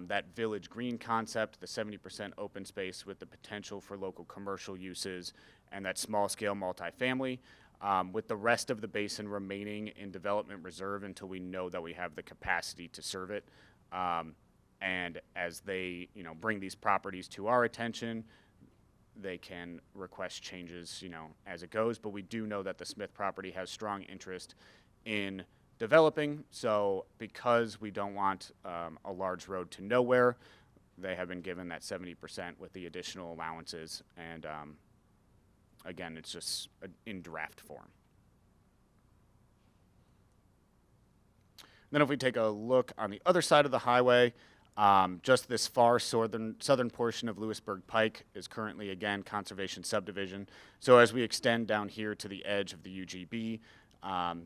that village green concept, the 70% open space with the potential for local commercial uses, and that small scale multifamily, with the rest of the basin remaining in development reserve until we know that we have the capacity to serve it. And as they, bring these properties to our attention, they can request changes, as it goes. But we do know that the Smith property has strong interest in developing. So because we don't want a large road to nowhere, they have been given that 70% with the additional allowances. And again, it's just in draft form. Then if we take a look on the other side of the highway, just this far southern portion of Lewisburg Pike is currently, again, conservation subdivision. So as we extend down here to the edge of the UGB,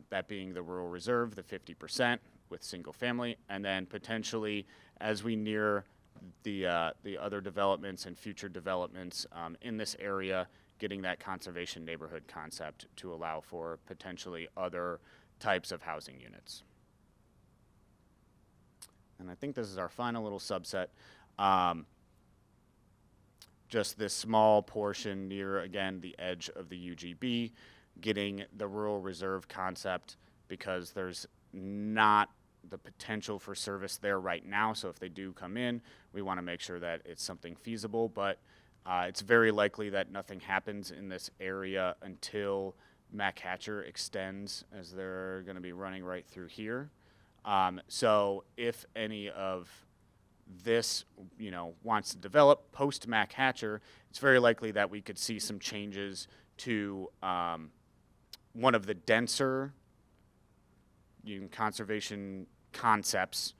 that being the rural reserve, the 50% with single family, and then potentially as we near the other developments and future developments in this area, getting that conservation neighborhood concept to allow for potentially other types of housing units. And I think this is our final little subset. Just this small portion near, again, the edge of the UGB, getting the rural reserve concept because there's not the potential for service there right now. So if they do come in, we want to make sure that it's something feasible. But it's very likely that nothing happens in this area until Mac Hatcher extends, as they're going to be running right through here. So if any of this, wants to develop post Mac Hatcher, it's very likely that we could see some changes to one of the denser conservation concepts,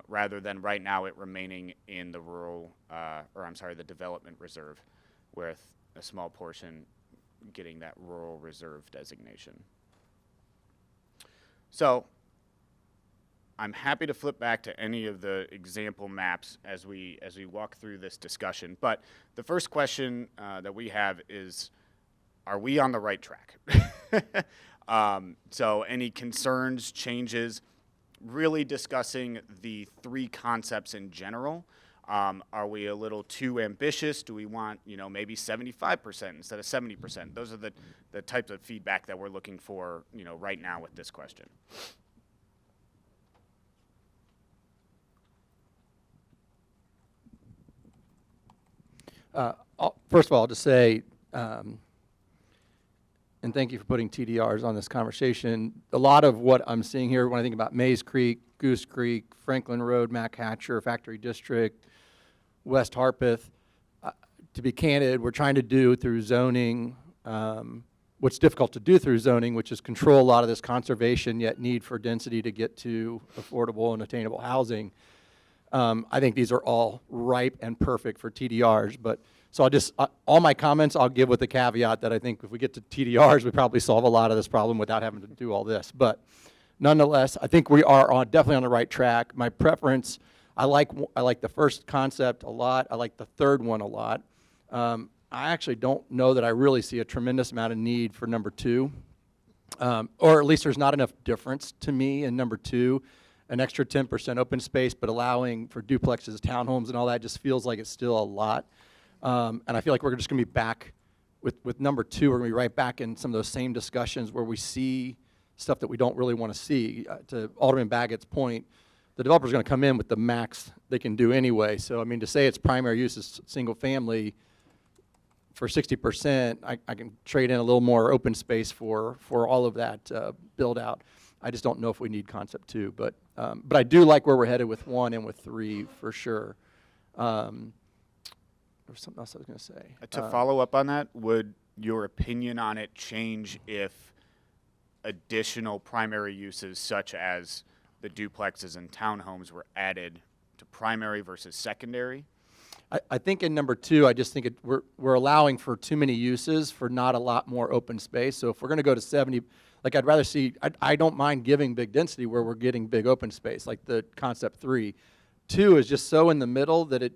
rather than right now it remaining in the the development reserve, with a small portion getting that rural reserve designation. So I'm happy to flip back to any of the example maps as we walk through this discussion. But the first question that we have is, are we on the right track? So any concerns, changes, really discussing the three concepts in general. Are we a little too ambitious? Do we want, maybe 75% instead of 70%? Those are the types of feedback that we're looking for, right now with this question. First of all, I'll just say, and thank you for putting TDRs on this conversation. A lot of what I'm seeing here when I think about Mays Creek, Goose Creek, Franklin Road, Mac Hatcher, Factory District, West Harpeth, to be candid, we're trying to do through zoning what's difficult to do through zoning, which is control a lot of this conservation, yet need for density to get to affordable and attainable housing. I think these are all ripe and perfect for TDRs, but so all my comments I'll give with the caveat that I think if we get to TDRs, we probably solve a lot of this problem without having to do all this. But nonetheless, I think we are definitely on the right track. My preference, I like the first concept a lot. I like the third one a lot. I actually don't know that I really see a tremendous amount of need for number two, or at least there's not enough difference to me in number two. An extra 10% open space, but allowing for duplexes, townhomes, and all that just feels like it's still a lot. And I feel like we're just going to be back with number 2, we're going to be right back in some of those same discussions where we see stuff that we don't really want to see. To Alderman Baggett's point, the developer's going to come in with the max they can do anyway. So, I mean, to say its primary use is single family for 60%, I can trade in a little more open space for all of that build out. I just don't know if we need concept 2, but I do like where we're headed with 1 and with 3 for sure. There was something else I was going to say. To follow up on that, would your opinion on it change if additional primary uses such as the duplexes and townhomes were added to primary versus secondary? I think in number 2, I just think we're allowing for too many uses for not a lot more open space. So if we're going to go to 70, like I'd rather see, I don't mind giving big density where we're getting big open space, like the concept 3. 2 is just so in the middle that I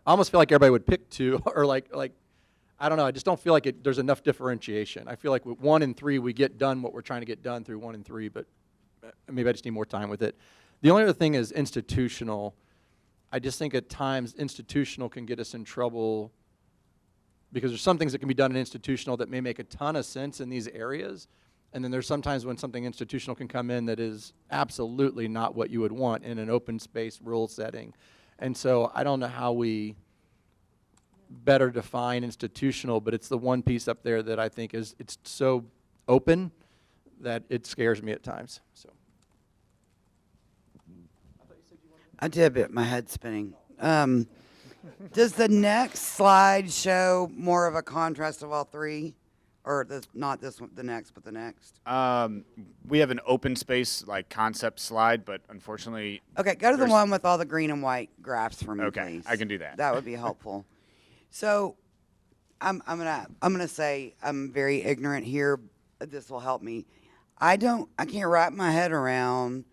almost feel like everybody would pick 2, or like I don't know. I just don't feel like there's enough differentiation. I feel like with 1 and 3, we get done what we're trying to get done through 1 and 3, but maybe I just need more time with it. The only other thing is institutional. I just think at times institutional can get us in trouble because there's some things that can be done in institutional that may make a ton of sense in these areas. And then there's sometimes when something institutional can come in that is absolutely not what you would want in an open space rural setting. And so I don't know how we better define institutional, but it's the one piece up there that I think it's so open that it scares me at times. So. I did a bit, my head's spinning. Does the next slide show more of a contrast of all 3? Or not this one, the next, but the next? We have an open space like concept slide, but unfortunately. Okay, go to the one with all the green and white graphs for me, okay, please. I can do that. That would be helpful. So, I'm gonna say I'm very ignorant here. This will help me. I can't wrap my head around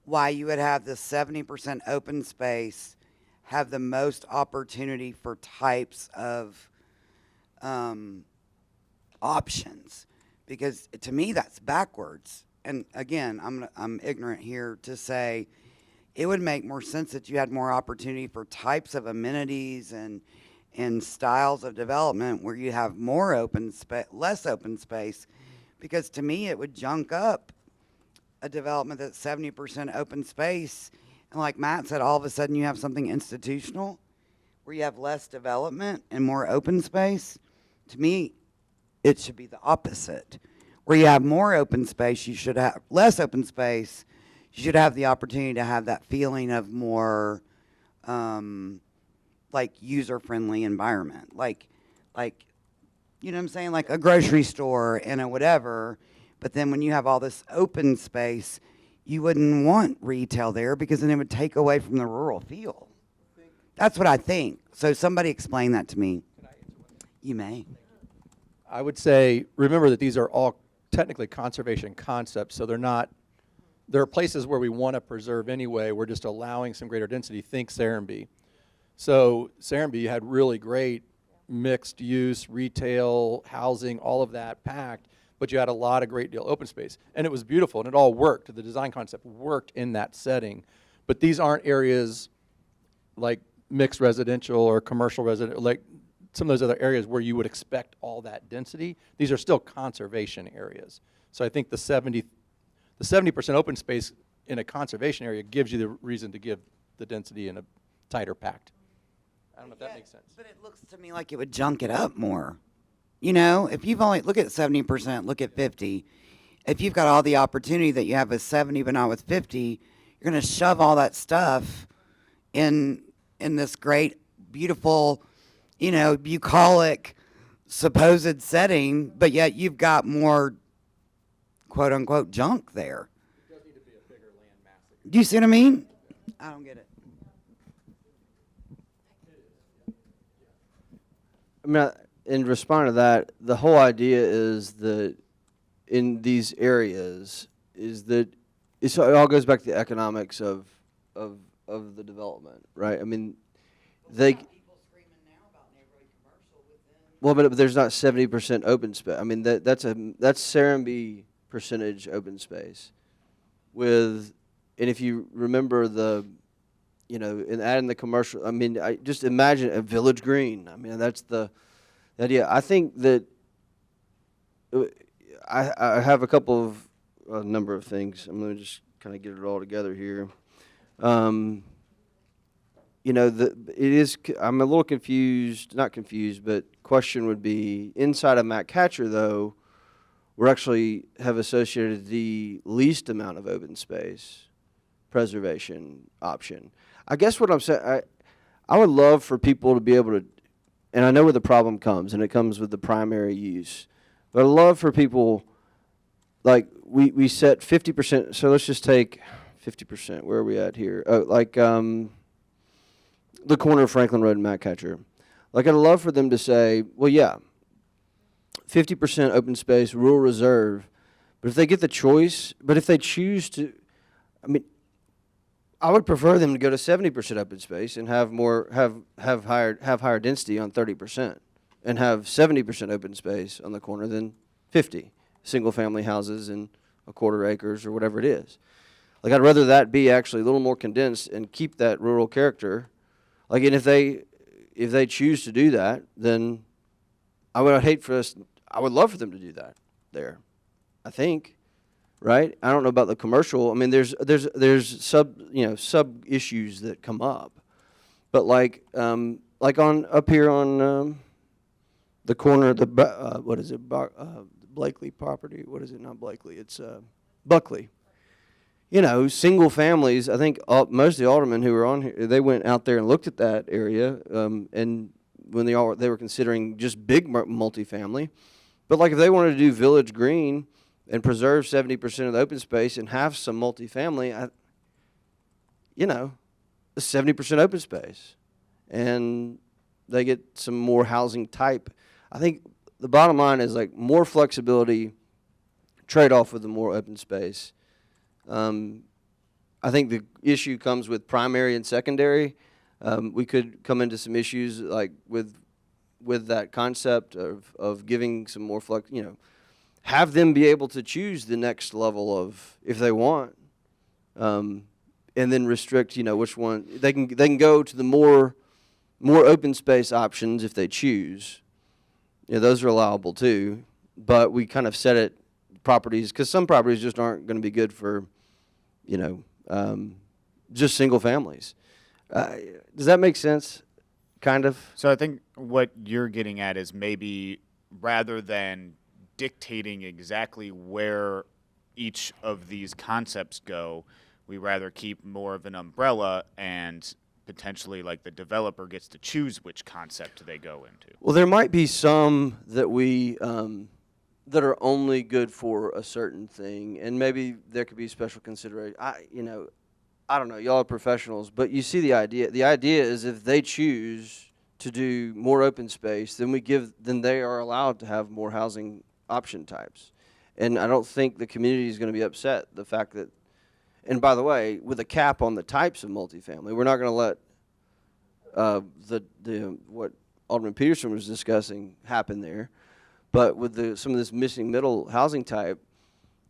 why you would have the 70% open space have the most opportunity for types of options, because to me that's backwards. And again, I'm ignorant here to say it would make more sense that you had more opportunity for types of amenities and styles of development where you have more open space, less open space, because to me it would junk up a development that's 70% open space, and like Matt said, all of a sudden you have something institutional where you have less development and more open space. To me, it should be the opposite. Where you have more open space, you should have less open space. You should have the opportunity to have that feeling of more like user-friendly environment. Like, you know what I'm saying? Like a grocery store and a whatever. But then when you have all this open space, you wouldn't want retail there because then it would take away from the rural feel. That's what I think. So somebody explain that to me. You may. I would say, remember that these are all technically conservation concepts, so there are places where we want to preserve anyway. We're just allowing some greater density. Think Serenbe. So Serenbe had really great mixed use, retail, housing, all of that packed, but you had a lot of great deal open space. And it was beautiful, and it all worked. The design concept worked in that setting. But these aren't areas like mixed residential or commercial residential, like some of those other areas where you would expect all that density. These are still conservation areas. So I think the 70% open space in a conservation area gives you the reason to give the density in a tighter pact. I don't know if that makes sense. But it looks to me like it would junk it up more. You know, if you've only, look at 70%, look at 50. If you've got all the opportunity that you have with 70 but not with 50, you're going to shove all that stuff in this great, beautiful, you know, bucolic, supposed setting, but yet you've got more quote unquote junk there. It does need to be a bigger land mass. Do you see what I mean? I don't get it. I mean, in response to that, the whole idea is that in these areas is that it all goes back to the economics of the development, right? I mean, well, but there's not 70% open space. I mean, that's Serenbe percentage open space. And if you remember in adding the commercial, I mean, just imagine a Village Green. I mean, that's the the idea. I think that I have a couple of a number of things. I'm going to just kind of get it all together here. You know, I'm a little confused, not confused, but question would be, inside of Matt Catcher, though, we're actually have associated the least amount of open space preservation option. I guess what I'm saying, I would love for people to be able to, and I know where the problem comes, and it comes with the primary use, but I'd love for people, like, we set 50%, so let's just take 50%, where are we at here? The corner of Franklin Road and Matt Catcher. Like, I'd love for them to say, well, yeah, 50% open space, rural reserve, but if they get the choice, but if they choose to, I mean, I would prefer them to go to 70% open space and have higher density on 30%, and have 70% open space on the corner than 50 single family houses and a quarter acres or whatever it is. Like, I'd rather that be actually a little more condensed and keep that rural character. Like, and if they choose to do that, then I would love for them to do that there, I think. Right? I don't know about the commercial. I mean, there's sub issues that come up, but like on up here on the corner of the what is it, Blakely property? What is it? Not Blakely. It's Buckley. You know, single families. I think most of the aldermen who were on here, they went out there and looked at that area, and when they were considering just big multifamily, but like if they wanted to do Village Green and preserve 70% of the open space and have some multifamily, 70% open space, and they get some more housing type. I think the bottom line is like more flexibility, trade-off with the more open space. I think the issue comes with primary and secondary. We could come into some issues like with that concept of giving some more have them be able to choose the next level of, if they want, and then restrict, which one they can go to the more open space options if they choose. Those are allowable too, but we kind of set it properties, because some properties just aren't going to be good for, just single families. Does that make sense? Kind of. So I think what you're getting at is maybe rather than dictating exactly where each of these concepts go, we rather keep more of an umbrella, and potentially like the developer gets to choose which concept they go into. Well, there might be some that we that are only good for a certain thing, and maybe there could be special consideration. I don't know. Y'all are professionals, but you see the idea. The idea is if they choose to do more open space, then they are allowed to have more housing option types. And I don't think the community is going to be upset the fact that, and by the way, with a cap on the types of multifamily, we're not going to let what Alderman Peterson was discussing happen there. But with some of this missing middle housing type,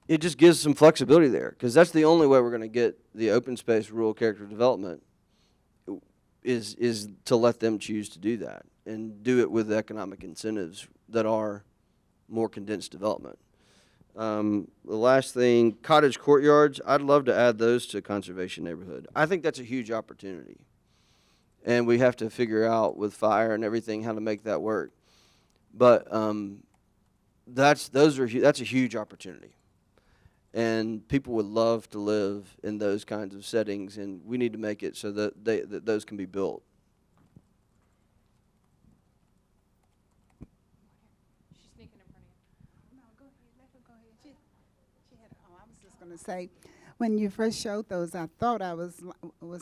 it just gives some flexibility there, because that's the only way we're going to get the open space rural character development is to let them choose to do that and do it with economic incentives that are more condensed development. The last thing, cottage courtyards, I'd love to add those to conservation neighborhood. I think that's a huge opportunity, and we have to figure out with fire and everything how to make that work. But that's a huge opportunity, and people would love to live in those kinds of settings, and we need to make it so that that those can be built. Going to say, when you first showed those, I thought I was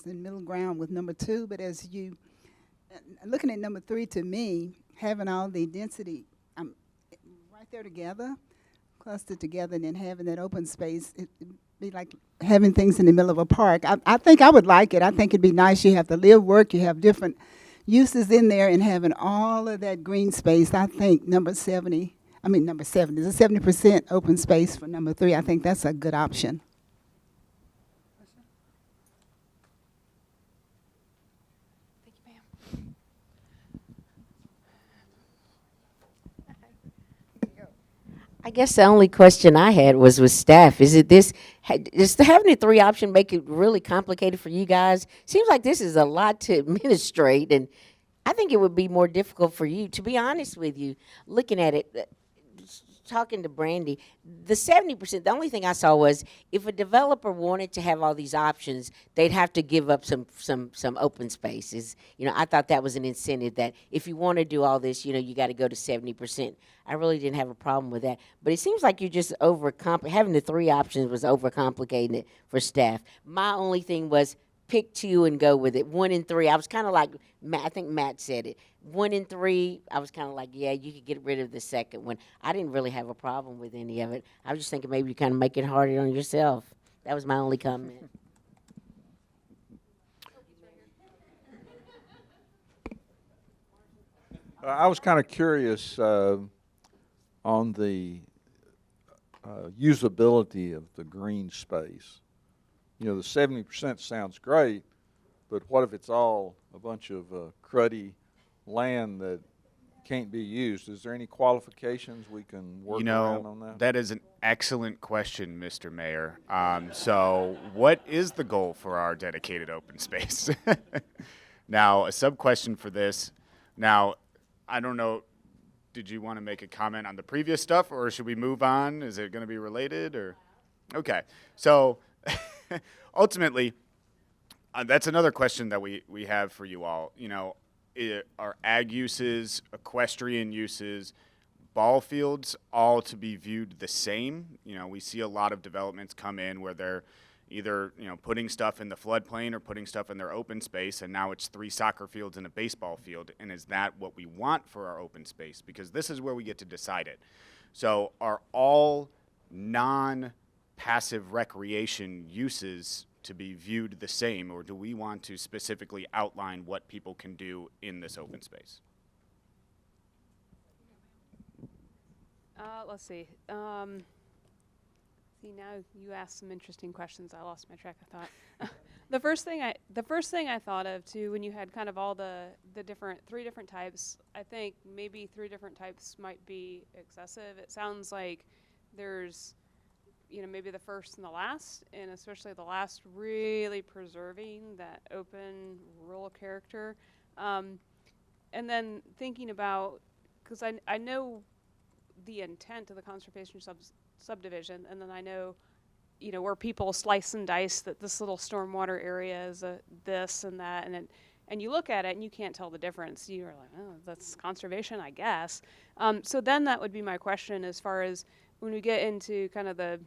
in middle ground with number 2, but as you looking at number 3, to me, having all the density right there together, clustered together, and then having that open space, it'd be like having things in the middle of a park. I think I would like it. I think it'd be nice. You have to live, work, you have different uses in there, and having all of that green space. I think number 7 is a 70% open space for number 3. I think that's a good option. Thank you, ma'am. I guess the only question I had was with staff. Is it this, does having the 3 option make it really complicated for you guys? Seems like this is a lot to administrate, and I think it would be more difficult for you, to be honest with you, looking at it. Talking to Brandy, the 70%, the only thing I saw was if a developer wanted to have all these options, they'd have to give up some open spaces. You know, I thought that was an incentive that if you want to do all this, you know, you got to go to 70%. I really didn't have a problem with that. But it seems like you're just having the 3 options was overcomplicating it for staff. My only thing was pick 2 and go with it. 1 and 3, I was kind of like, I think Matt said it. 1 and 3, I was kind of like, yeah, you could get rid of the second one. I didn't really have a problem with any of it. I was just thinking maybe you kind of make it harder on yourself. That was my only comment. I was kind of curious on the usability of the green space. You know, the 70% sounds great, but what if it's all a bunch of cruddy land that can't be used? Is there any qualifications we can work around on that? That is an excellent question, Mr. Mayor. So what is the goal for our dedicated open space? Now, a sub-question for this. Now, I don't know, did you want to make a comment on the previous stuff, or should we move on? Is it going to be related, or? Okay, so ultimately, that's another question that we have for you all. You know, are ag uses, equestrian uses, ball fields all to be viewed the same? You know, we see a lot of developments come in where they're either, you know, putting stuff in the floodplain or putting stuff in their open space, and now it's 3 soccer fields and a baseball field. And is that what we want for our open space? Because this is where we get to decide it. So are all non-passive recreation uses to be viewed the same, or do we want to specifically outline what people can do in this open space? Let's see. See, now you asked some interesting questions. I lost my track of thought. The first thing I thought of too, when you had kind of all the 3 different types, I think maybe 3 different types might be excessive. It sounds like there's, you know, maybe the first and the last, and especially the last really preserving that open rural character. And then thinking about, because I know the intent of the conservation subdivision, and then I know, you know, where people slice and dice that this little stormwater area is this and that, and you look at it and you can't tell the difference. You're like, oh, that's conservation, I guess. So then that would be my question as far as when we get into kind of the,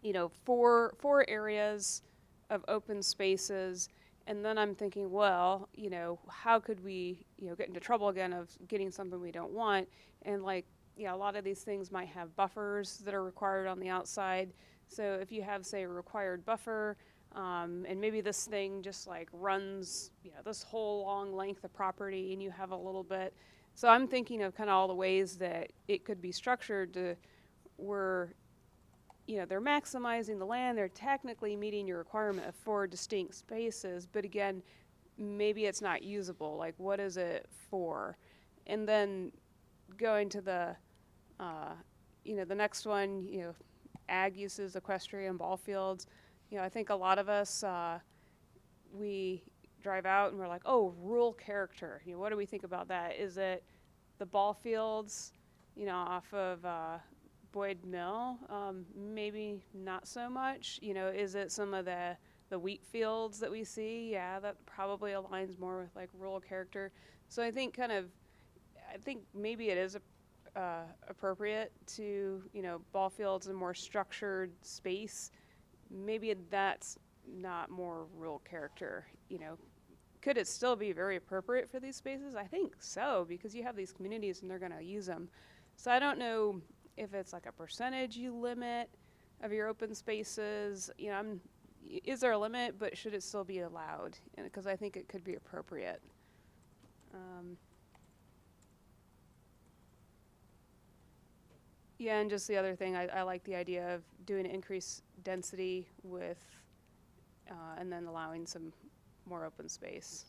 you know, four areas of open spaces, and then I'm thinking, well, you know, how could we, you know, get into trouble again of getting something we don't want? And like, yeah, a lot of these things might have buffers that are required on the outside. So if you have, say, a required buffer, and maybe this thing just like runs, you know, this whole long length of property, and you have a little bit. So I'm thinking of kind of all the ways that it could be structured to where, you know, they're maximizing the land, they're technically meeting your requirement of 4 distinct spaces, but again, maybe it's not usable. Like, what is it for? And then going to the, you know, the next one, you know, ag uses, equestrian, ball fields. You know, I think a lot of us, we drive out and we're like, oh, rural character. You know, what do we think about that? Is it the ball fields, you know, off of Boyd Mill? Maybe not so much. You know, is it some of the wheat fields that we see? Yeah, that probably aligns more with like rural character. So I think maybe it is appropriate to, you know, ball fields and more structured space. Maybe that's not more rural character. You know, could it still be very appropriate for these spaces? I think so, because you have these communities and they're going to use them. So I don't know if it's like a percentage you limit of your open spaces. You know, is there a limit, but should it still be allowed? Because I think it could be appropriate. Yeah, and just the other thing, I like the idea of doing increased density with, and then allowing some more open space.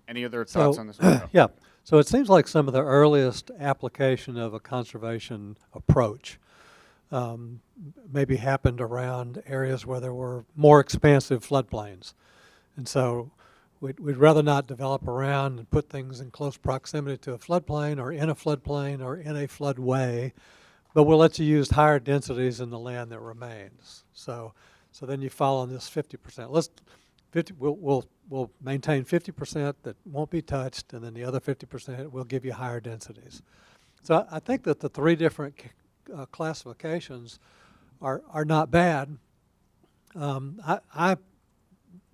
Any other thoughts on this? Yeah. So it seems like some of the earliest application of a conservation approach maybe happened around areas where there were more expansive floodplains. And so we'd rather not develop around and put things in close proximity to a floodplain or in a floodplain or in a floodway, but we'll let you use higher densities in the land that remains. So then you fall on this 50%. We'll maintain 50% that won't be touched, and then the other 50% will give you higher densities. So I think that the three different classifications are not bad.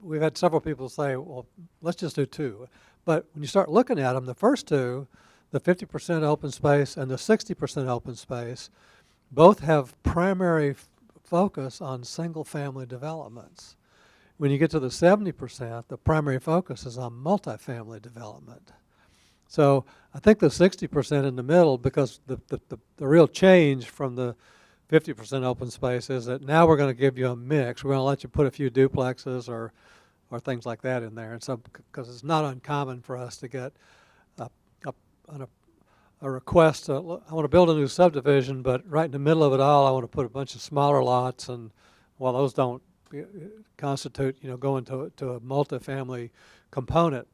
We've had several people say, well, let's just do two. But when you start looking at them, the first two, the 50% open space and the 60% open space, both have primary focus on single-family developments. When you get to the 70%, the primary focus is on multifamily development. So I think the 60% in the middle, because the real change from the 50% open space is that now we're going to give you a mix. We're going to let you put a few duplexes or things like that in there. And so, because it's not uncommon for us to get a request, I want to build a new subdivision, but right in the middle of it all, I want to put a bunch of smaller lots, and while those don't constitute, go into a multifamily component,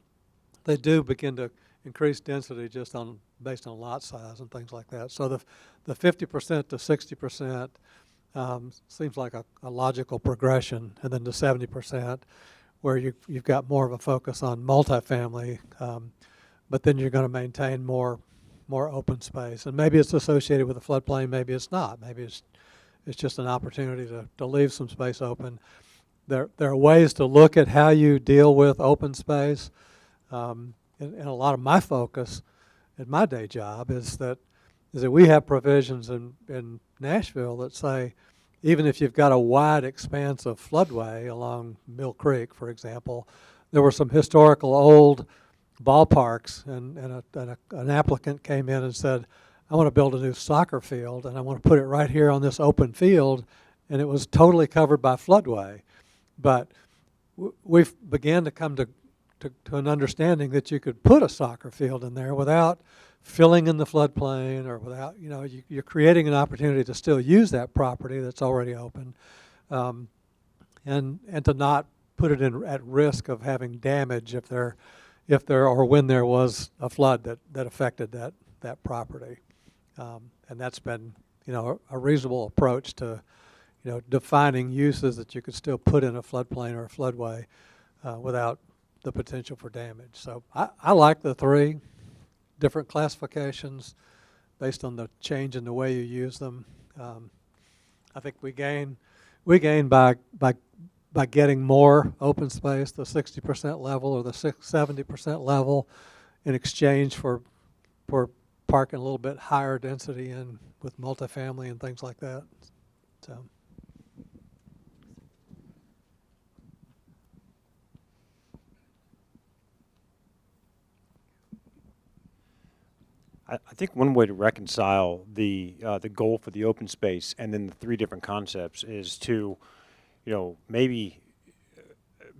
they do begin to increase density just based on lot size and things like that. So the 50% to 60% seems like a logical progression, and then the 70% where you've got more of a focus on multifamily, but then you're going to maintain more open space. And maybe it's associated with a floodplain, maybe it's not. Maybe it's just an opportunity to leave some space open. There are ways to look at how you deal with open space. And a lot of my focus at my day job is that we have provisions in Nashville that say, even if you've got a wide expanse of floodway along Mill Creek, for example, there were some historical old ballparks, and an applicant came in and said, I want to build a new soccer field, and I want to put it right here on this open field, and it was totally covered by floodway. But we've began to come to an understanding that you could put a soccer field in there without filling in the floodplain, or without, you're creating an opportunity to still use that property that's already open, and to not put it at risk of having damage if there or when there was a flood that affected that property. And that's been, a reasonable approach to, defining uses that you could still put in a floodplain or a floodway without the potential for damage. So I like the three different classifications based on the change in the way you use them. I think we gain by getting more open space, the 60% level or the 70% level, in exchange for parking a little bit higher density in with multifamily and things like that. So. I think one way to reconcile the goal for the open space and then the three different concepts is to, maybe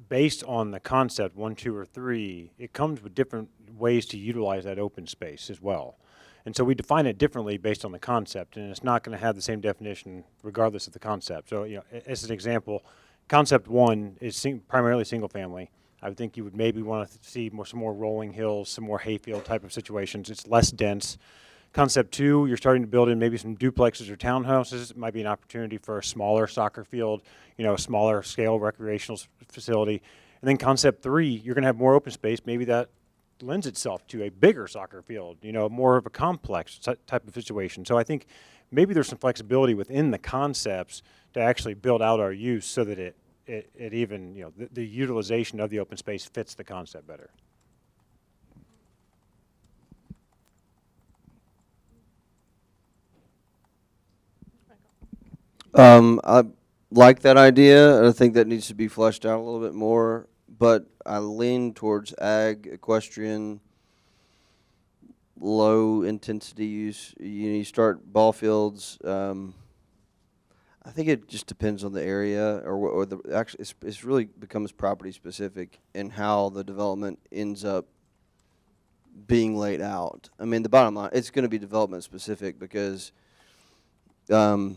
based on the concept 1, 2, or 3, it comes with different ways to utilize that open space as well. And so we define it differently based on the concept, and it's not going to have the same definition regardless of the concept. So, as an example, concept 1 is primarily single family. I would think you would maybe want to see some more rolling hills, some more hayfield type of situations. It's less dense. Concept 2, you're starting to build in maybe some duplexes or townhouses. It might be an opportunity for a smaller soccer field, a smaller scale recreational facility. And then concept 3, you're going to have more open space. Maybe that lends itself to a bigger soccer field, more of a complex type of situation. So I think maybe there's some flexibility within the concepts to actually build out our use so that it even, the utilization of the open space fits the concept better. I like that idea, and I think that needs to be fleshed out a little bit more, but I lean towards ag, equestrian, low intensity use. You start ball fields. I think it just depends on the area, actually it's really becomes property specific and how the development ends up being laid out. I mean, the bottom line, it's going to be development specific because, for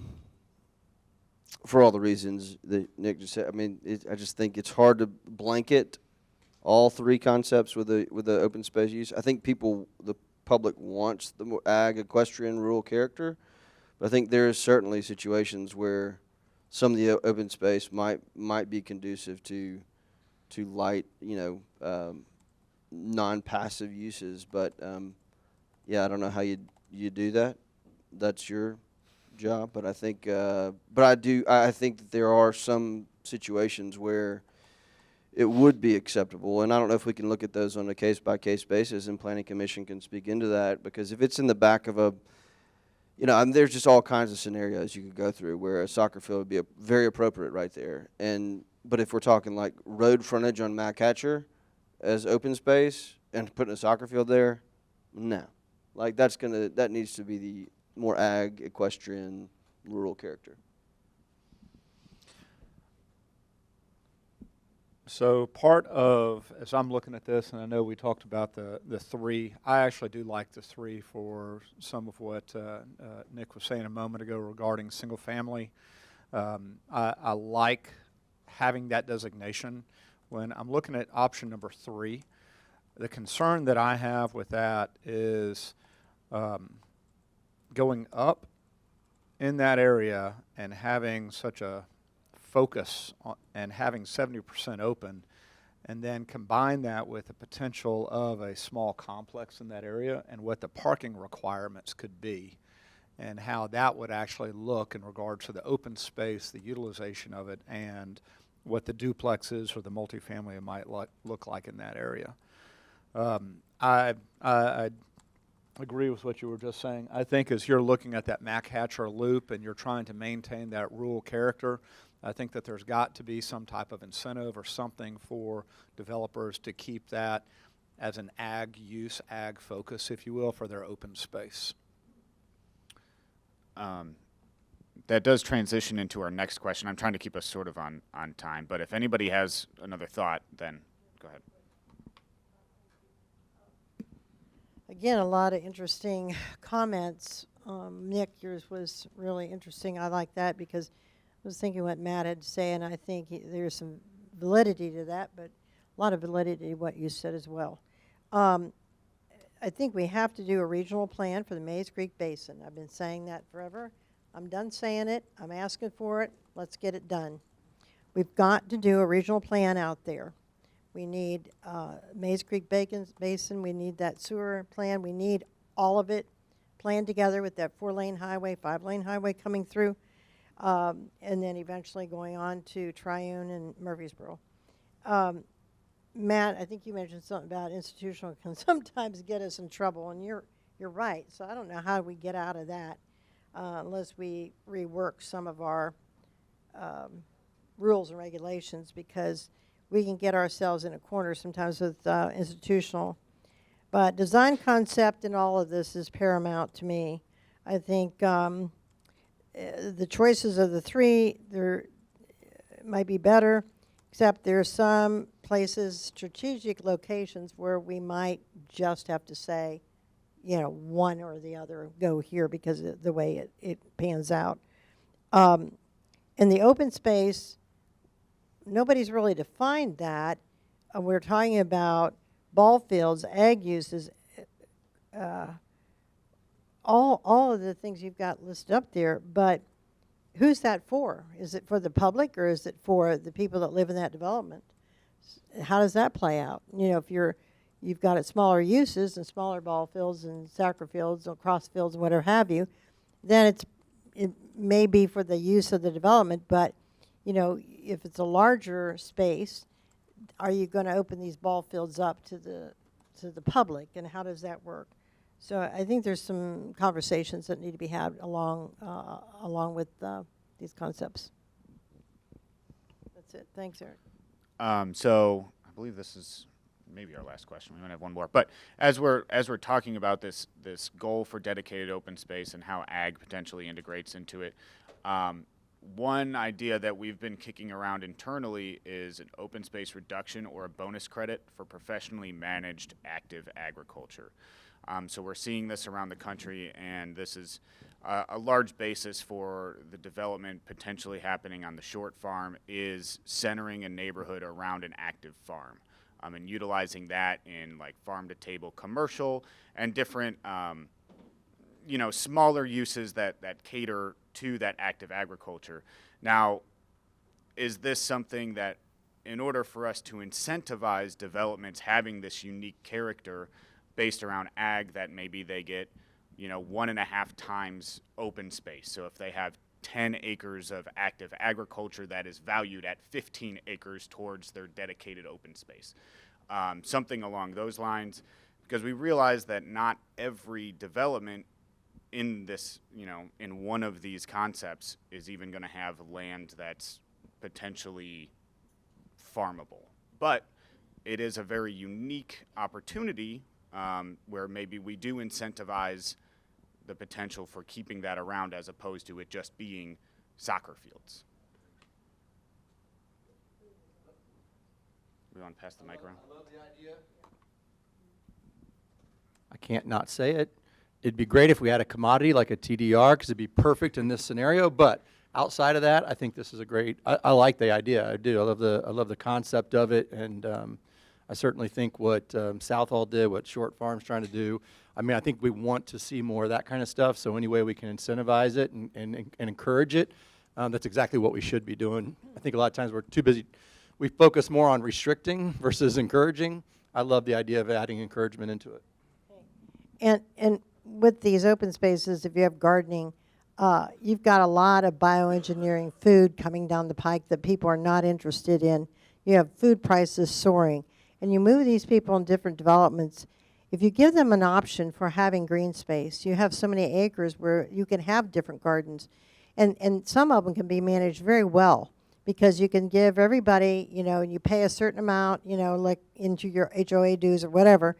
all the reasons that Nick just said, I mean, I just think it's hard to blanket all three concepts with the open space use. I think the public wants the more ag, equestrian, rural character, but I think there is certainly situations where some of the open space might be conducive to light, non-passive uses. But yeah, I don't know how you do that. That's your job. But I think, I think that there are some situations where it would be acceptable, and I don't know if we can look at those on a case-by-case basis, and Planning Commission can speak into that, because if it's in the back of there's just all kinds of scenarios you could go through where a soccer field would be very appropriate right there. But if we're talking like road frontage on Mac Hatcher as open space and putting a soccer field there, no. Like that needs to be the more ag, equestrian, rural character. So part of, as I'm looking at this, and I know we talked about the three, I actually do like the three for some of what Nick was saying a moment ago regarding single family. I like having that designation. When I'm looking at option number 3, the concern that I have with that is going up in that area and having such a focus on, and having 70% open, and then combine that with the potential of a small complex in that area and what the parking requirements could be and how that would actually look in regards to the open space, the utilization of it, and what the duplexes or the multifamily might look like in that area. I agree with what you were just saying. I think as you're looking at that Mac Hatcher loop and you're trying to maintain that rural character, I think that there's got to be some type of incentive or something for developers to keep that as an ag use, ag focus, if you will, for their open space. That does transition into our next question. I'm trying to keep us sort of on time, but if anybody has another thought, then go ahead. Again, a lot of interesting comments. Nick, yours was really interesting. I like that because I was thinking what Matt had to say, and I think there's some validity to that, but a lot of validity to what you said as well. I think we have to do a regional plan for the Mays Creek Basin. I've been saying that forever. I'm done saying it. I'm asking for it. Let's get it done. We've got to do a regional plan out there. We need Mays Creek Basin. We need that sewer plan. We need all of it planned together with that 4-lane highway, 5-lane highway coming through, and then eventually going on to Triune and Murfreesboro. Matt, I think you mentioned something about institutional can sometimes get us in trouble, and you're right. So I don't know how we get out of that unless we rework some of our rules and regulations, because we can get ourselves in a corner sometimes with institutional. But design concept in all of this is paramount to me. I think the choices of the 3, there might be better, except there's some places, strategic locations, where we might just have to say, one or the other go here because of the way it pans out. In the open space, nobody's really defined that. We're talking about ball fields, ag uses, all of the things you've got listed up there, but who's that for? Is it for the public, or is it for the people that live in that development? How does that play out? If you've got it smaller uses and smaller ball fields and soccer fields or cross fields and whatever have you, then it may be for the use of the development, but if it's a larger space, are you going to open these ball fields up to the public, and how does that work? So I think there's some conversations that need to be had along with these concepts. That's it. Thanks, Eric. So I believe this is maybe our last question. We might have one more. But as we're talking about this goal for dedicated open space and how ag potentially integrates into it, one idea that we've been kicking around internally is an open space reduction or a bonus credit for professionally managed active agriculture. So we're seeing this around the country, and this is a large basis for the development potentially happening on the short farm is centering a neighborhood around an active farm. And utilizing that in like farm to table commercial and different you know, smaller uses that cater to that active agriculture. Now, is this something that in order for us to incentivize developments having this unique character based around ag, that maybe they get, you know, 1.5 times open space? So if they have 10 acres of active agriculture, that is valued at 15 acres towards their dedicated open space. Something along those lines, because we realize that not every development in this, you know, in one of these concepts is even going to have land that's potentially farmable. But it is a very unique opportunity where maybe we do incentivize the potential for keeping that around as opposed to it just being soccer fields. We want to pass the mic around? I love the idea. I can't not say it. It'd be great if we had a commodity like a TDR, because it'd be perfect in this scenario. But outside of that, I think this is a great. I like the idea. I do. I love the concept of it, and I certainly think what Southall did, what Short Farm's trying to do. I mean, I think we want to see more of that kind of stuff. So any way we can incentivize it and encourage it, that's exactly what we should be doing. I think a lot of times we're too busy. We focus more on restricting versus encouraging. I love the idea of adding encouragement into it. And with these open spaces, if you have gardening, you've got a lot of bioengineering food coming down the pike that people are not interested in. You have food prices soaring. And you move these people in different developments. If you give them an option for having green space, you have so many acres where you can have different gardens. And some of them can be managed very well, because you can give everybody, you know, you pay a certain amount, you know, like into your HOA dues or whatever,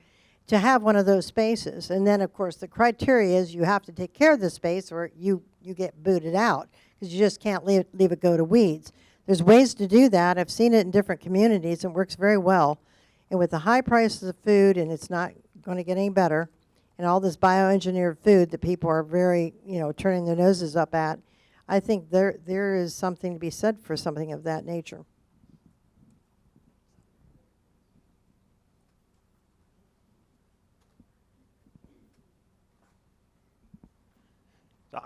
to have one of those spaces. And then, of course, the criteria is you have to take care of the space or you get booted out, because you just can't leave it go to weeds. There's ways to do that. I've seen it in different communities. It works very well. And with the high prices of food, and it's not going to get any better, and all this bioengineered food that people are very, you know, turning their noses up at, I think there is something to be said for something of that nature.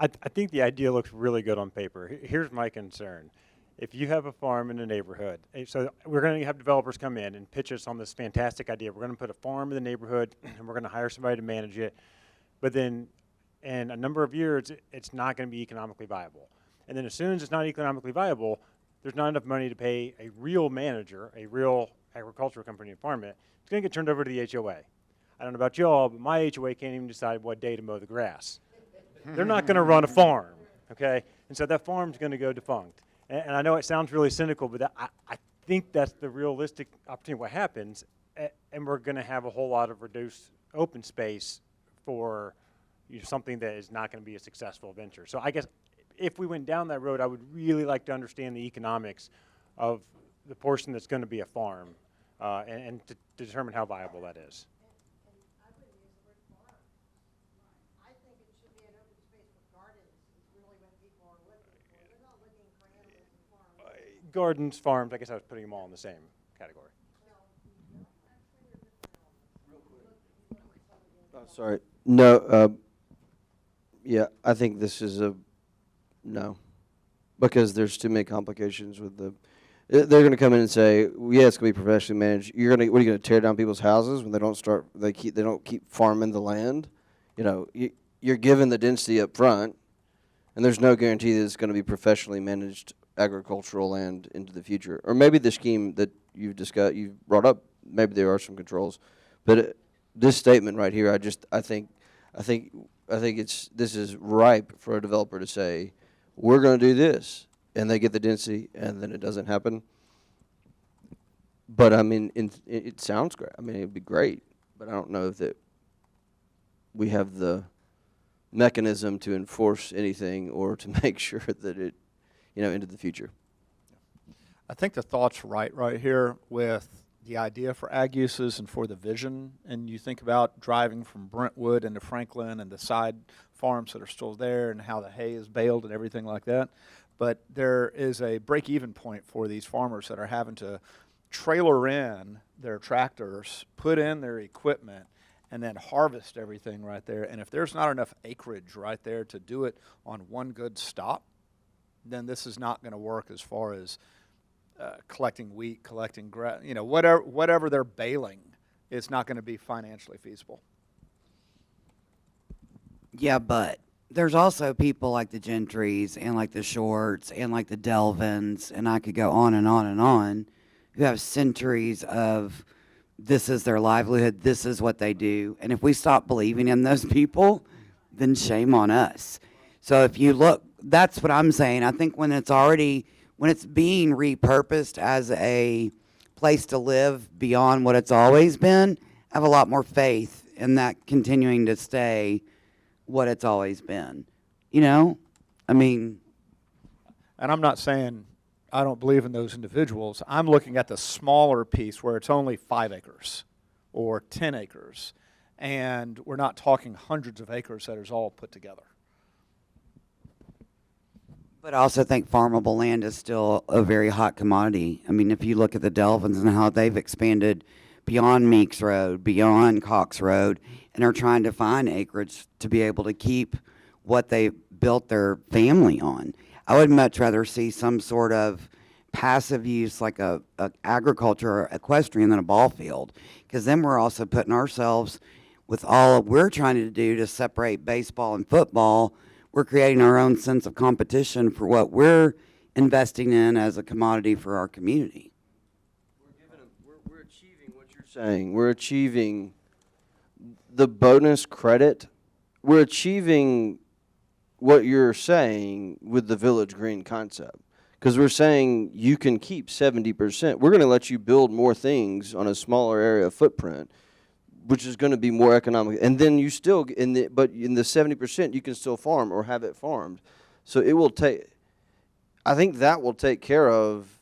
I think the idea looks really good on paper. Here's my concern. If you have a farm in a neighborhood, so we're going to have developers come in and pitch us on this fantastic idea. We're going to put a farm in the neighborhood, and we're going to hire somebody to manage it. But then in a number of years, it's not going to be economically viable. And then as soon as it's not economically viable, there's not enough money to pay a real manager, a real agricultural company to farm it. It's going to get turned over to the HOA. I don't know about y'all, but my HOA can't even decide what day to mow the grass. They're not going to run a farm, okay? And so that farm's going to go defunct. And I know it sounds really cynical, but I think that's the realistic opportunity. What happens, and we're going to have a whole lot of reduced open space for something that is not going to be a successful venture. So I guess if we went down that road, I would really like to understand the economics of the portion that's going to be a farm, and to determine how viable that is. Gardens, farms, I guess I was putting them all in the same category. Oh, sorry. No, yeah, I think this is a no, because there's too many complications with the, they're going to come in and say, well, yeah, it's going to be professionally managed. What are you going to tear down people's houses when they don't keep farming the land? You know, you're given the density up front, and there's no guarantee that it's going to be professionally managed agricultural land into the future. Or maybe the scheme that you've brought up, maybe there are some controls, but this statement right here, I think this is ripe for a developer to say, we're going to do this, and they get the density, and then it doesn't happen. But I mean, it sounds great. I mean, it'd be great, but I don't know that we have the mechanism to enforce anything or to make sure that it, into the future. I think the thought's right here with the idea for ag uses and for the vision. And you think about driving from Brentwood into Franklin and the side farms that are still there and how the hay is baled and everything like that. But there is a break-even point for these farmers that are having to trailer in their tractors, put in their equipment, and then harvest everything right there. And if there's not enough acreage right there to do it on one good stop, then this is not going to work as far as collecting wheat, collecting grass, whatever they're baling. It's not going to be financially feasible. Yeah, but there's also people like the Gentrys and like the Shorts and like the Delvins, and I could go on and on and on, who have centuries of this is their livelihood, this is what they do. And if we stop believing in those people, then shame on us. So if you look, that's what I'm saying. I think when it's being repurposed as a place to live beyond what it's always been, I have a lot more faith in that continuing to stay what it's always been. I mean. And I'm not saying I don't believe in those individuals. I'm looking at the smaller piece where it's only 5 acres or 10 acres. And we're not talking hundreds of acres that is all put together. But I also think farmable land is still a very hot commodity. I mean, if you look at the Delvins and how they've expanded beyond Meeks Road, beyond Cox Road, and are trying to find acreage to be able to keep what they built their family on. I would much rather see some sort of passive use like a agriculture or equestrian than a ball field, because then we're also putting ourselves with all we're trying to do to separate baseball and football. We're creating our own sense of competition for what we're investing in as a commodity for our community. We're achieving what you're saying. We're achieving the bonus credit. We're achieving what you're saying with the Village Green concept. Because we're saying you can keep 70%. We're going to let you build more things on a smaller area of footprint, which is going to be more economic. And then you still, but in the 70%, you can still farm or have it farmed. So it will take, I think that will take care of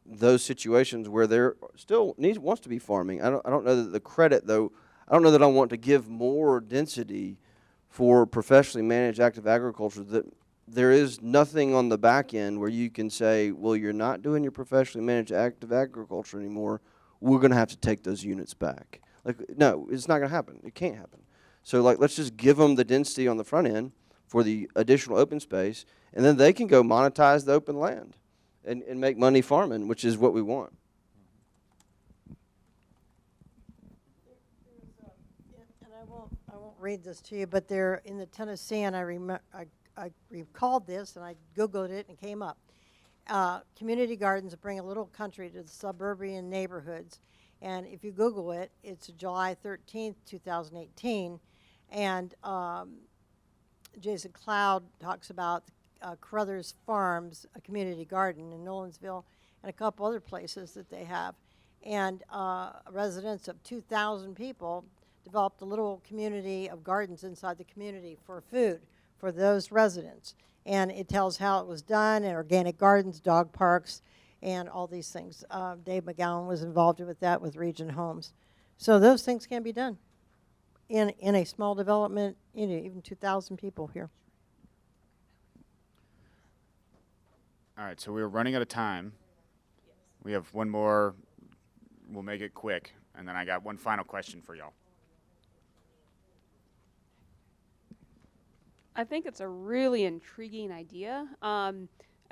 those situations where there still wants to be farming. I don't know that the credit, though, I don't know that I want to give more density for professionally managed active agriculture, that there is nothing on the back end where you can say, well, you're not doing your professionally managed active agriculture anymore. We're going to have to take those units back. No, it's not going to happen. It can't happen. So, let's just give them the density on the front end for the additional open space, and then they can go monetize the open land and make money farming, which is what we want. And I won't read this to you, but they're in the Tennessee, and I recalled this, and I Googled it, and it came up. Community gardens bring a little country to the suburban neighborhoods. And if you Google it, it's July 13th, 2018. And Jason Cloud talks about Carruthers Farms, a community garden in Nolensville, and a couple other places that they have. And residents of 2,000 people developed a little community of gardens inside the community for food for those residents. And it tells how it was done, and organic gardens, dog parks, and all these things. Dave McGowan was involved with that with Region Homes. So those things can be done in a small development, even 2,000 people here. All right, so we're running out of time. We have one more. We'll make it quick. And then I got one final question for y'all. I think it's a really intriguing idea.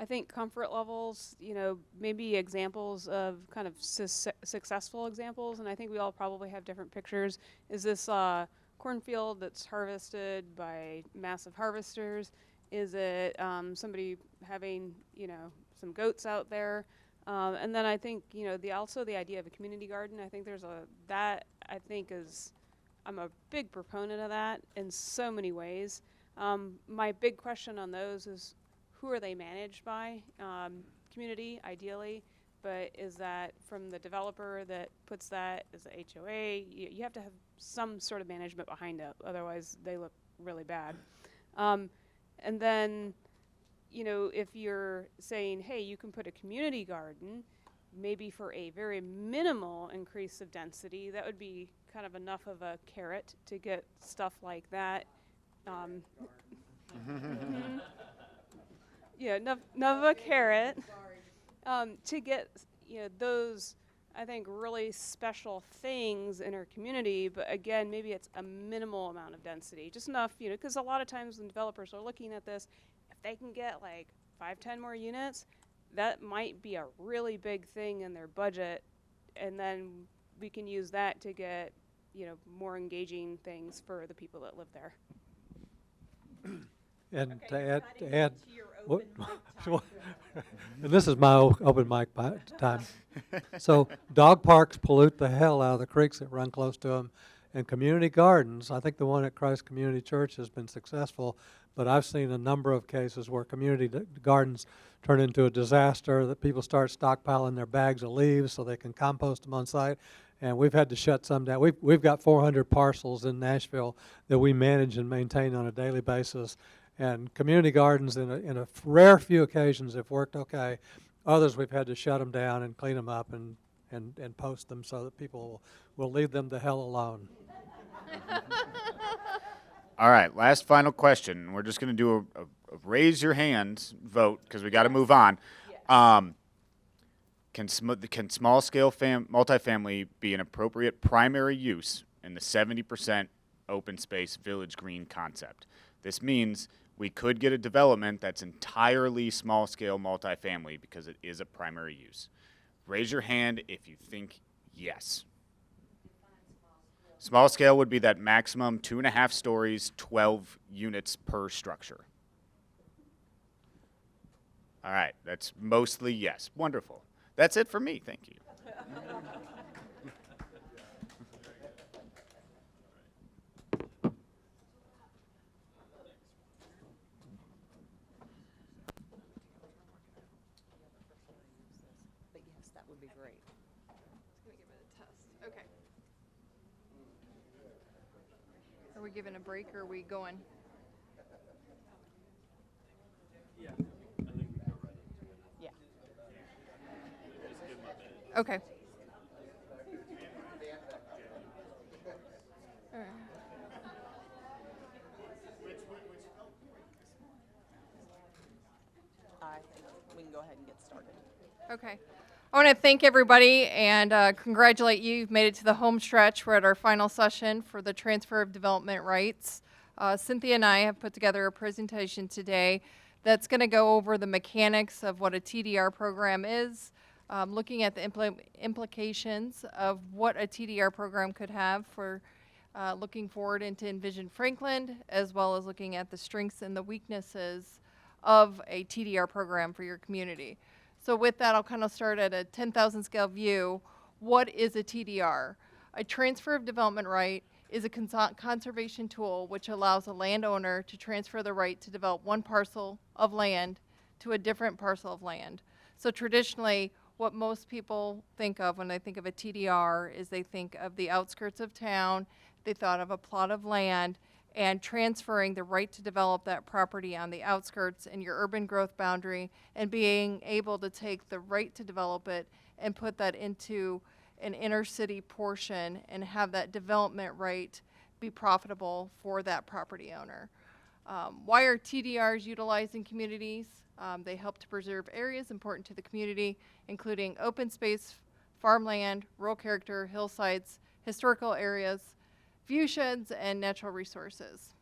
I think comfort levels, maybe examples of kind of successful examples, and I think we all probably have different pictures. Is this cornfield that's harvested by massive harvesters? Is it somebody having, some goats out there? And then I think, also the idea of a community garden. I think I'm a big proponent of that in so many ways. My big question on those is, who are they managed by? Community, ideally, but is that from the developer that puts that as a HOA? You have to have some sort of management behind it, otherwise they look really bad. And then you know, if you're saying, hey, you can put a community garden, maybe for a very minimal increase of density, that would be kind of enough of a carrot to get stuff like that. Yeah, enough of a carrot to get, you know, those, I think, really special things in our community. But again, maybe it's a minimal amount of density, just enough, you know, because a lot of times when developers are looking at this, if they can get like 5-10 more units, that might be a really big thing in their budget, and then we can use that to get, you know, more engaging things for the people that live there. And to add, what, and this is my open mic time. So dog parks pollute the hell out of the creeks that run close to them, and community gardens, I think the one at Christ Community Church has been successful, but I've seen a number of cases where community gardens turn into a disaster, that people start stockpiling their bags of leaves so they can compost them on site. And we've had to shut some down. We've got 400 parcels in Nashville that we manage and maintain on a daily basis. And community gardens, in a rare few occasions, have worked okay. Others, we've had to shut them down and clean them up and post them so that people will leave them the hell alone. All right, last final question. We're just going to do a raise your hand vote because we got to move on. Can small scale multifamily be an appropriate primary use in the 70% open space village green concept? This means we could get a development that's entirely small scale multifamily because it is a primary use. Raise your hand if you think yes. Small scale would be that maximum 2.5 stories, 12 units per structure. All right, that's mostly yes. Wonderful. That's it for me. Thank you. But yes, that would be great. Just gonna give it a test. Okay. Are we giving a break or are we going? Yeah. Okay. All right. I think we can go ahead and get started. Okay. I want to thank everybody and congratulate you. You've made it to the home stretch. We're at our final session for the transfer of development rights. Cynthia and I have put together a presentation today that's going to go over the mechanics of what a TDR program is, looking at the implications of what a TDR program could have for looking forward into Envision Franklin, as well as looking at the strengths and the weaknesses of a TDR program for your community. So with that, I'll kind of start at a 10,000 scale view. What is a TDR? A transfer of development right is a conservation tool which allows a landowner to transfer the right to develop one parcel of land to a different parcel of land. So traditionally, what most people think of when they think of a TDR is they think of the outskirts of town, they thought of a plot of land, and transferring the right to develop that property on the outskirts in your urban growth boundary and being able to take the right to develop it and put that into an inner city portion and have that development right be profitable for that property owner. Why are TDRs utilized in communities? They help to preserve areas important to the community, including open space, farmland, rural character, hillsides, historical areas, viewsheds, and natural resources.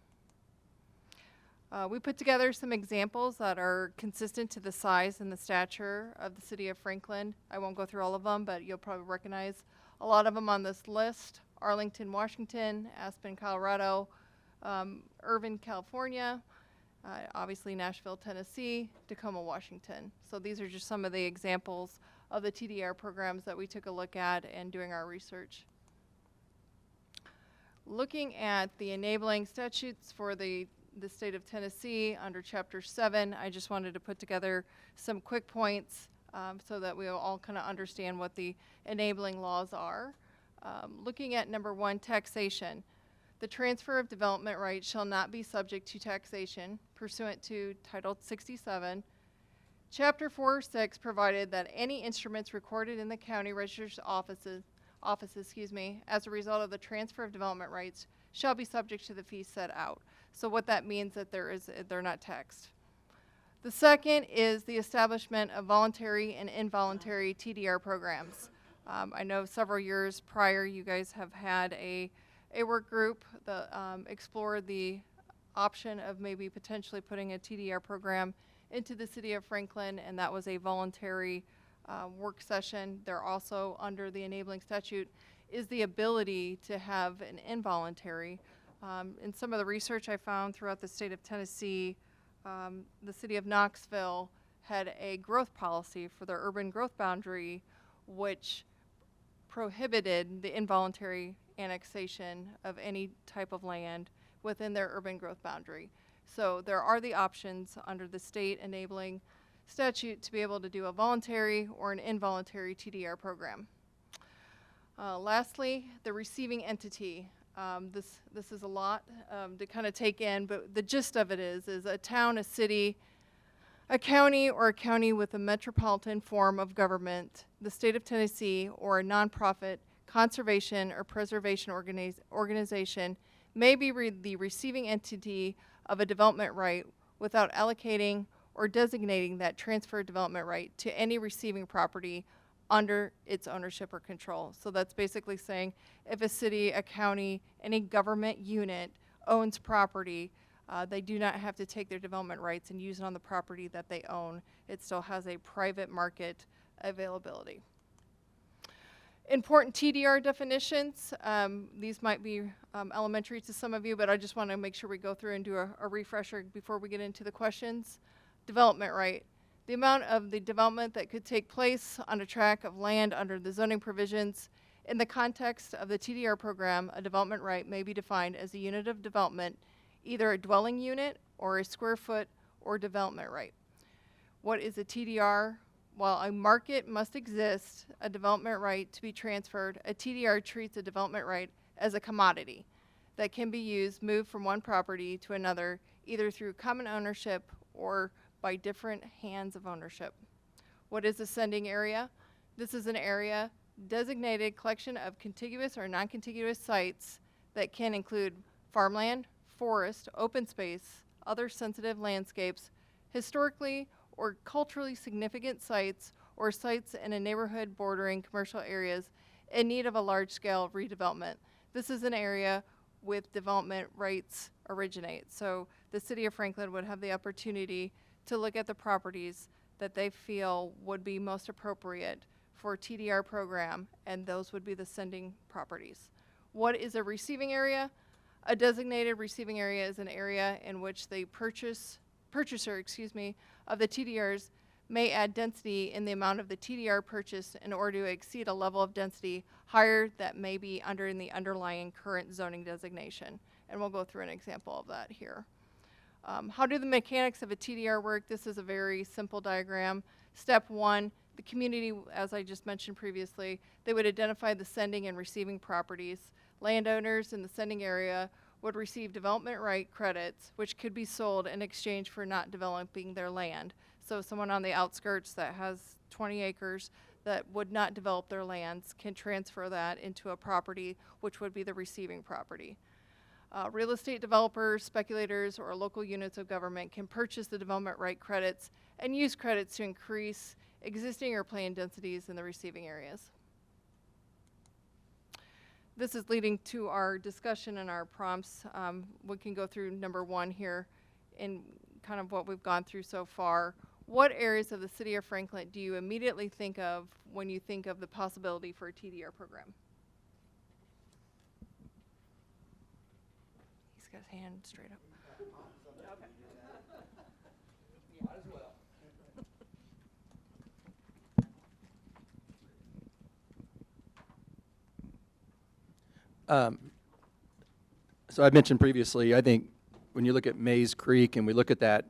We put together some examples that are consistent to the size and the stature of the city of Franklin. I won't go through all of them, but you'll probably recognize a lot of them on this list. Arlington, Washington, Aspen, Colorado, Irvine, California, obviously Nashville, Tennessee, Tacoma, Washington. So these are just some of the examples of the TDR programs that we took a look at in doing our research. Looking at the enabling statutes for the state of Tennessee under Chapter 7, I just wanted to put together some quick points so that we all kind of understand what the enabling laws are. Looking at number 1, taxation. The transfer of development rights shall not be subject to taxation pursuant to Title 67. Chapter 406 provided that any instruments recorded in the county registrar's office, as a result of the transfer of development rights shall be subject to the fees set out. So what that means that they're not taxed. The second is the establishment of voluntary and involuntary TDR programs. I know several years prior you guys have had a work group that explored the option of maybe potentially putting a TDR program into the city of Franklin, and that was a voluntary work session. They're also under the enabling statute is the ability to have an involuntary. In some of the research I found throughout the state of Tennessee, the city of Knoxville had a growth policy for their urban growth boundary, which prohibited the involuntary annexation of any type of land within their urban growth boundary. So there are the options under the state enabling statute to be able to do a voluntary or an involuntary TDR program. Lastly, the receiving entity. This is a lot to kind of take in, but the gist of it is a town, a city, a county, or a county with a metropolitan form of government, the state of Tennessee, or a nonprofit conservation or preservation organization may be the receiving entity of a development right without allocating or designating that transfer development right to any receiving property under its ownership or control. So that's basically saying if a city, a county, any government unit owns property, they do not have to take their development rights and use it on the property that they own. It still has a private market availability. Important TDR definitions. These might be elementary to some of you, but I just want to make sure we go through and do a refresher before we get into the questions. Development right. The amount of the development that could take place on a tract of land under the zoning provisions. In the context of the TDR program, a development right may be defined as a unit of development, either a dwelling unit or a square foot or development right. What is a TDR? While a market must exist, a development right to be transferred, a TDR treats a development right as a commodity that can be moved from one property to another, either through common ownership or by different hands of ownership. What is a sending area? This is an area designated collection of contiguous or non-contiguous sites that can include farmland, forest, open space, other sensitive landscapes, historically or culturally significant sites, or sites in a neighborhood bordering commercial areas in need of a large-scale redevelopment. This is an area with development rights originate. So the city of Franklin would have the opportunity to look at the properties that they feel would be most appropriate for a TDR program, and those would be the sending properties. What is a receiving area? A designated receiving area is an area in which the purchaser of the TDRs may add density in the amount of the TDR purchased in order to exceed a level of density higher that may be under in the underlying current zoning designation. And we'll go through an example of that here. How do the mechanics of a TDR work? This is a very simple diagram. Step one, the community, as I just mentioned previously, they would identify the sending and receiving properties. Landowners in the sending area would receive development right credits, which could be sold in exchange for not developing their land. So someone on the outskirts that has 20 acres that would not develop their lands can transfer that into a property, which would be the receiving property. Real estate developers, speculators, or local units of government can purchase the development right credits and use credits to increase existing or planned densities in the receiving areas. This is leading to our discussion and our prompts. We can go through number one here in kind of what we've gone through so far. What areas of the city of Franklin do you immediately think of when you think of the possibility for a TDR program? He's got his hand straight up. Okay. Might as well. So I mentioned previously, I think when you look at Mays Creek and we look at that,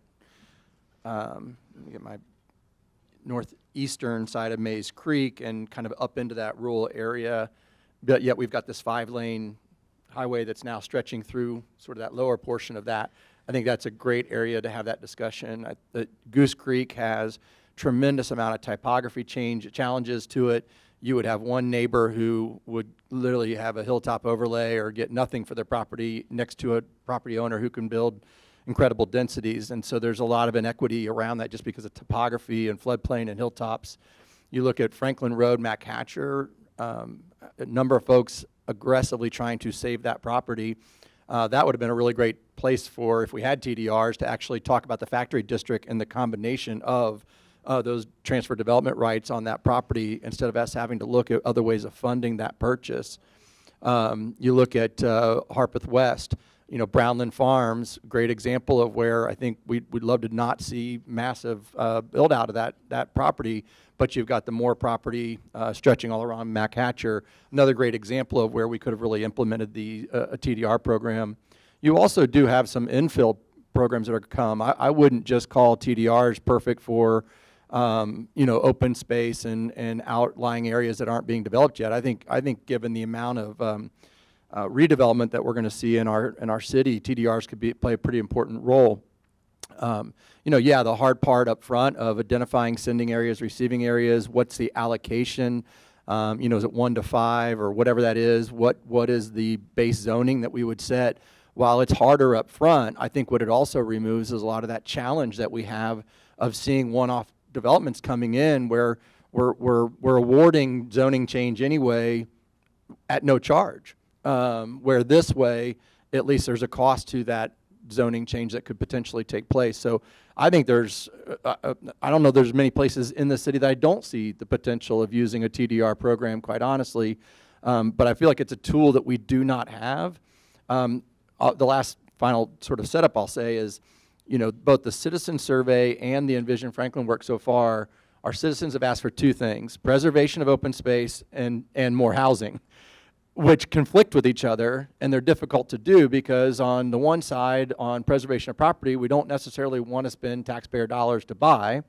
let me get my northeastern side of Mays Creek and kind of up into that rural area, but yet we've got this 5-lane highway that's now stretching through sort of that lower portion of that. I think that's a great area to have that discussion. Goose Creek has tremendous amount of topography challenges to it. You would have one neighbor who would literally have a hilltop overlay or get nothing for their property next to a property owner who can build incredible densities. And so there's a lot of inequity around that just because of topography and floodplain and hilltops. You look at Franklin Road, Mac Hatcher, a number of folks aggressively trying to save that property. That would have been a really great place for, if we had TDRs, to actually talk about the factory district and the combination of those transfer development rights on that property instead of us having to look at other ways of funding that purchase. You look at Harpeth West, Brownland Farms, great example of where I think we'd love to not see massive build out of that property, but you've got the Moore property stretching all around Mac Hatcher, another great example of where we could have really implemented a TDR program. You also do have some infill programs that are come. I wouldn't just call TDRs perfect for open space and outlying areas that aren't being developed yet. I think given the amount of redevelopment that we're going to see in our city, TDRs could play a pretty important role. The hard part up front of identifying sending areas, receiving areas, what's the allocation, is it 1 to 5 or whatever that is, what is the base zoning that we would set? While it's harder up front, I think what it also removes is a lot of that challenge that we have of seeing one-off developments coming in where we're awarding zoning change anyway at no charge. Where this way, at least there's a cost to that zoning change that could potentially take place. So I think I don't know there's many places in the city that I don't see the potential of using a TDR program, quite honestly. But I feel like it's a tool that we do not have. The last final sort of setup I'll say is, both the citizen survey and the Envision Franklin work so far, our citizens have asked for two things: preservation of open space and more housing, which conflict with each other, and they're difficult to do because on the one side, on preservation of property, we don't necessarily want to spend taxpayer dollars to buy.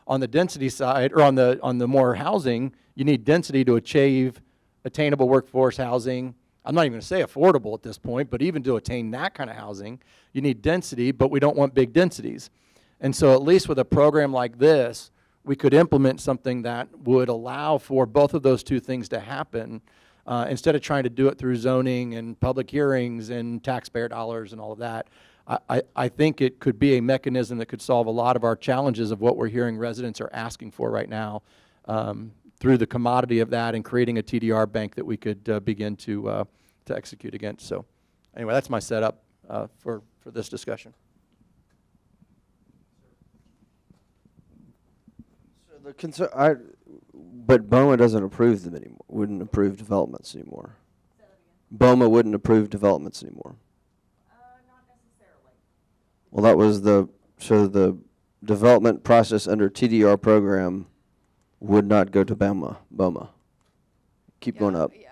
On the density side, or on the more housing, you need density to achieve attainable workforce housing. I'm not even going to say affordable at this point, but even to attain that kind of housing, you need density, but we don't want big densities. And so at least with a program like this, we could implement something that would allow for both of those two things to happen, instead of trying to do it through zoning and public hearings and taxpayer dollars and all of that. I think it could be a mechanism that could solve a lot of our challenges of what we're hearing residents are asking for right now, through the commodity of that and creating a TDR bank that we could begin to execute against. So anyway, that's my setup for this discussion. So the concern, but BOMA doesn't approve them anymore. Wouldn't approve developments anymore. BOMA wouldn't approve developments anymore. Not necessarily. Well, that was the development process under TDR program would not go to BOMA. Keep going up. Yeah.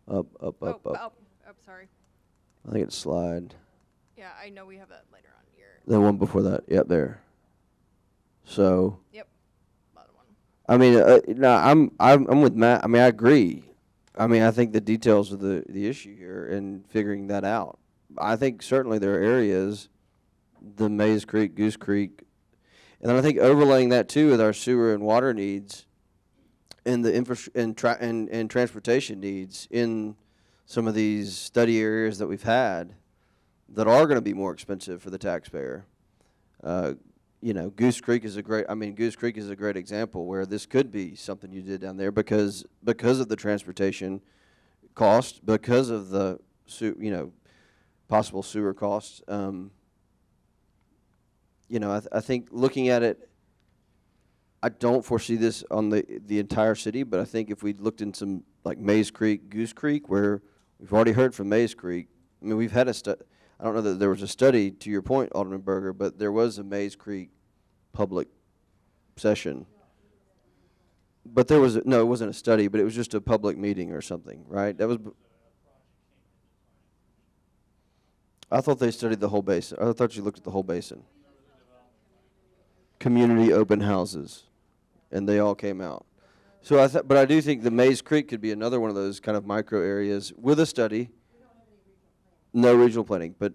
Up. Oh, sorry. I think it's slide. Yeah, I know we have that later on here. The one before that. Yep, there. So. Yep. Bottom one. I mean, no, I'm with Matt. I mean, I agree. I mean, I think the details of the issue here and figuring that out. I think certainly there are areas, the Mays Creek, Goose Creek, and then I think overlaying that too with our sewer and water needs, and the and transportation needs in some of these study areas that we've had that are going to be more expensive for the taxpayer. Goose Creek is a great example where this could be something you did down there because of the transportation cost, because of the possible sewer costs. I think looking at it, I don't foresee this on the entire city, but I think if we looked in some like Mays Creek, Goose Creek, where we've already heard from Mays Creek. I mean, we've had I don't know that there was a study, to your point, Alderman Berger, but there was a Mays Creek public session. But it wasn't a study, but it was just a public meeting or something, right? That was. I thought they studied the whole basin. I thought you looked at the whole basin. Community open houses, and they all came out. So but I do think the Mays Creek could be another one of those kind of micro areas with a study. No regional planning, but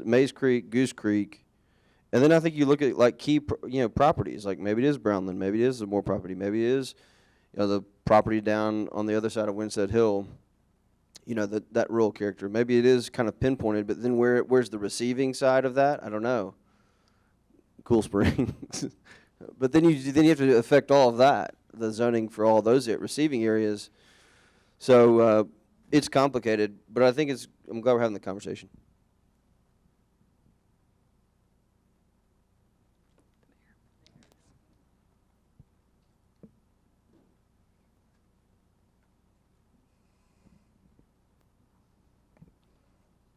Mays Creek, Goose Creek, and then I think you look at like key, properties. Like maybe it is Brownland, maybe it is the Moore property, maybe it is, the property down on the other side of Winstead Hill. That rural character. Maybe it is kind of pinpointed, but then where's the receiving side of that? I don't know. Cool Springs, but then you have to affect all of that, the zoning for all those receiving areas. So it's complicated, but I'm glad we're having the conversation.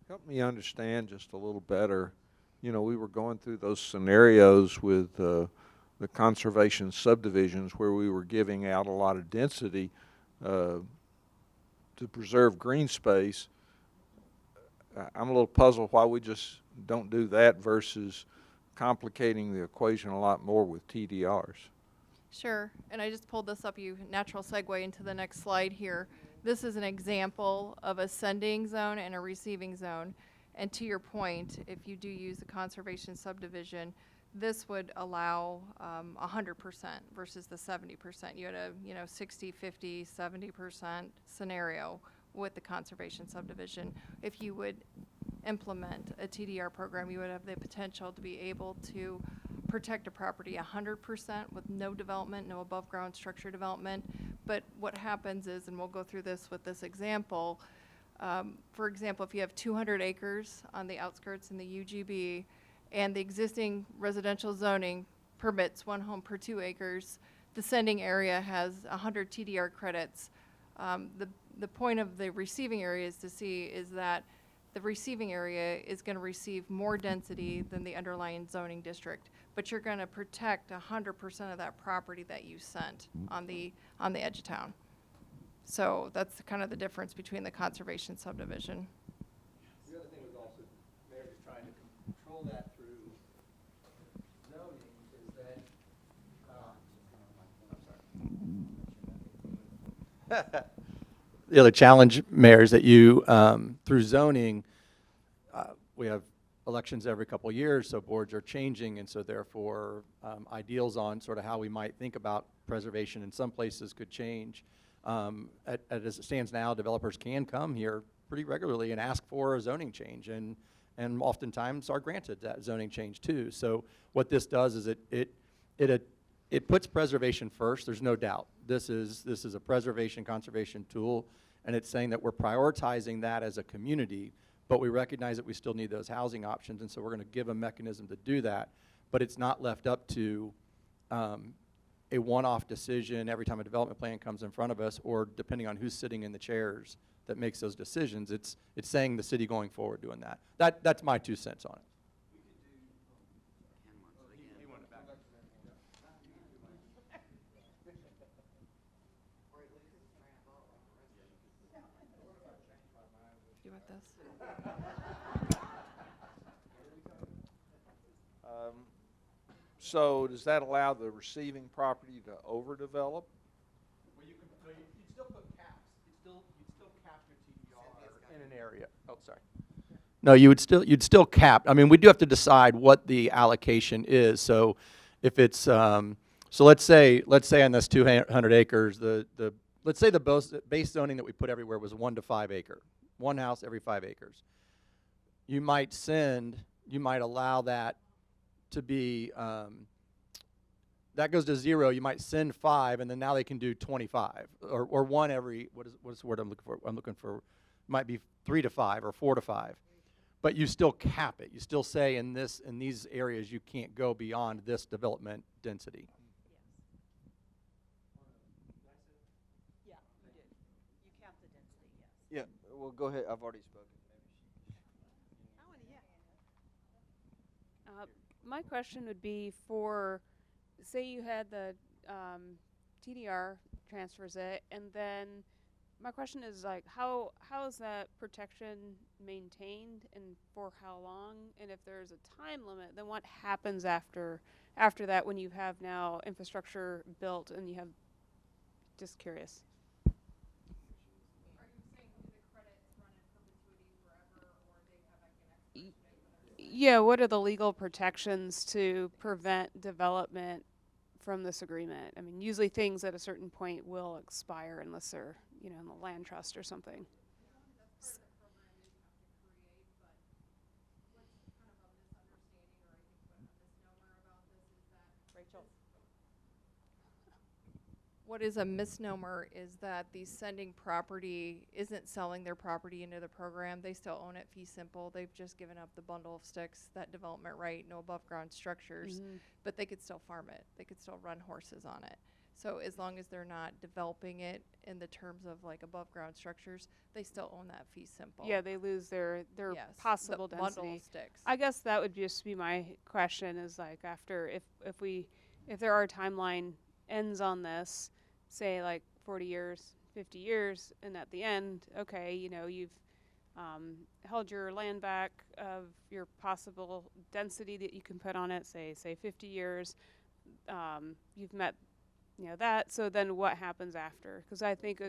Help me understand just a little better. We were going through those scenarios with the conservation subdivisions where we were giving out a lot of density to preserve green space. I'm a little puzzled why we just don't do that versus complicating the equation a lot more with TDRs. Sure, and I just pulled this up, you natural segue into the next slide here. This is an example of a sending zone and a receiving zone. And to your point, if you do use the conservation subdivision, this would allow 100% versus the 70%. You had a 60, 50, 70% scenario with the conservation subdivision. If you would implement a TDR program, you would have the potential to be able to protect a property 100% with no development, no above ground structure development. But what happens is, and we'll go through this with this example, for example, if you have 200 acres on the outskirts in the UGB and the existing residential zoning permits 1 home per 2 acres, the sending area has 100 TDR credits. The point of the receiving area is to see is that the receiving area is going to receive more density than the underlying zoning district, but you're going to protect 100% of that property that you sent on the edge of town. So that's kind of the difference between the conservation subdivision. The other thing was also, Mayor is trying to control that through zoning is that, the other challenge, Mayor, is that you, through zoning, we have elections every couple of years, so boards are changing, and so therefore ideals on sort of how we might think about preservation in some places could change. As it stands now, developers can come here pretty regularly and ask for a zoning change, and oftentimes are granted that zoning change too. So what this does is it puts preservation first. There's no doubt. This is a preservation conservation tool, and it's saying that we're prioritizing that as a community, but we recognize that we still need those housing options, and so we're going to give a mechanism to do that. But it's not left up to a one-off decision every time a development plan comes in front of us, or depending on who's sitting in the chairs that makes those decisions. It's saying the city going forward doing that. That's my 2 cents on it. You want this? So does that allow the receiving property to overdevelop? Well, you'd still put caps. You'd still cap your TDR in an area. Oh, sorry. No, you'd still cap. I mean, we do have to decide what the allocation is. So if it's so let's say on this 200 acres, let's say the base zoning that we put everywhere was 1 to 5 acre, 1 house every 5 acres. You might allow that to be, that goes to 0, you might send 5, and then now they can do 25, or 1 every, what is the word I'm looking for? I'm looking for, might be 3 to 5 or 4 to 5. But you still cap it. You still say in these areas you can't go beyond this development density. Yeah, you did. You cap the density, yes. Yeah, well, go ahead. I've already spoken. My question would be for, say you had the TDR transfers it, and then my question is like, how is that protection maintained and for how long? And if there's a time limit, then what happens after that when you have now infrastructure built and you have, just curious. Are you saying do the credits run in perpetuity forever, or Yeah, what are the legal protections to prevent development from this agreement? I mean, usually things at a certain point will expire unless they're, you know, in the land trust or something. What is a misnomer is that the sending property isn't selling their property into the program. They still own it fee simple. They've just given up the bundle of sticks, that development right, no above ground structures, but they could still farm it. They could still run horses on it. So as long as they're not developing it in the terms of like above ground structures, they still own that fee simple. Yeah, they lose their Yes, possible the density. bundle of sticks. I guess that would just be my question is like after if there are timeline ends on this, say like 40 years, 50 years, and at the end, okay, you know, you've held your land back of your possible density that you can put on it, say 50 years, you've met, you know, that, so then what happens after? Because I think,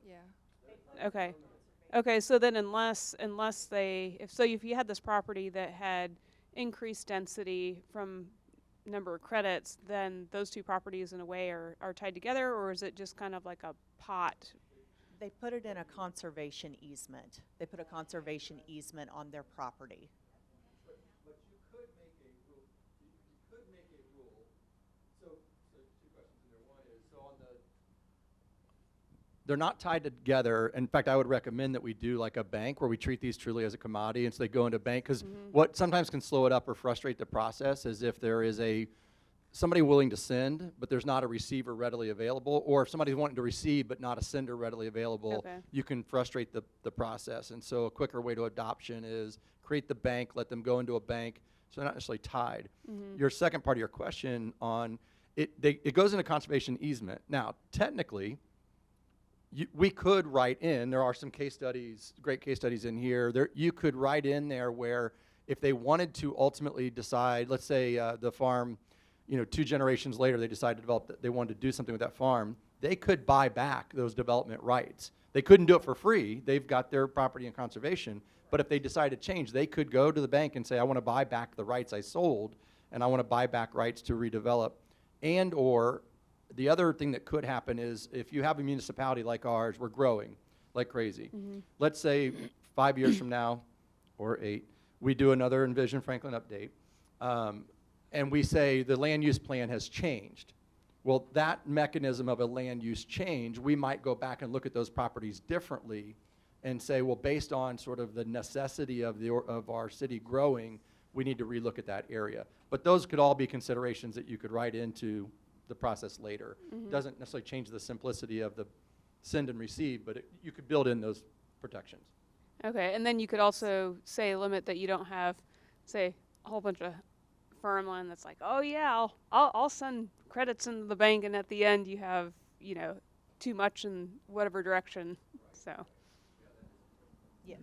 yeah. Okay, so then unless if you had this property that had increased density from number of credits, then those two properties in a way are tied together, or is it just kind of like a pot? They put it in a conservation easement. They put a conservation easement on their property. But you could make a rule. You could make a rule. So two questions in there. One is, so on the they're not tied together. In fact, I would recommend that we do like a bank where we treat these truly as a commodity, and so they go into a bank. Because what sometimes can slow it up or frustrate the process is if there is somebody willing to send, but there's not a receiver readily available, or if somebody's wanting to receive but not a sender readily available, you can frustrate the process. And so a quicker way to adoption is create the bank, let them go into a bank, so they're not necessarily tied. Your second part of your question on it goes into conservation easement. Now, technically, we could write in, there are some case studies, great case studies in here, you could write in there where if they wanted to ultimately decide, let's say the farm, 2 generations later they decide to develop, they wanted to do something with that farm, they could buy back those development rights. They couldn't do it for free, they've got their property in conservation, but if they decide to change, they could go to the bank and say, I want to buy back the rights I sold, and I want to buy back rights to redevelop, and or the other thing that could happen is if you have a municipality like ours, we're growing like crazy. Let's say 5 years from now, or 8, we do another Envision Franklin update, and we say the land use plan has changed. Well, that mechanism of a land use change, we might go back and look at those properties differently and say, well, based on sort of the necessity of our city growing, we need to relook at that area. But those could all be considerations that you could write into the process later. Doesn't necessarily change the simplicity of the send and receive, but you could build in those protections. Okay, and then you could also say limit that you don't have, say, a whole bunch of farmland that's like, oh yeah, I'll send credits into the bank, and at the end you have, too much in whatever direction. So. Yes.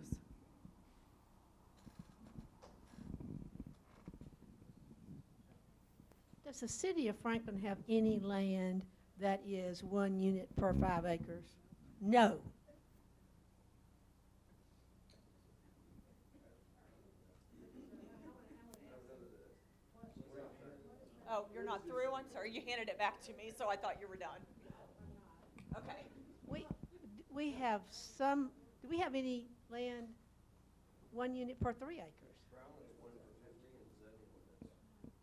Does the city of Franklin have any land that is 1 unit per 5 acres? No. Oh, you're not through? I'm sorry. You handed it back to me, so I thought you were done. Okay. We have some, do we have any land 1 unit per 3 acres?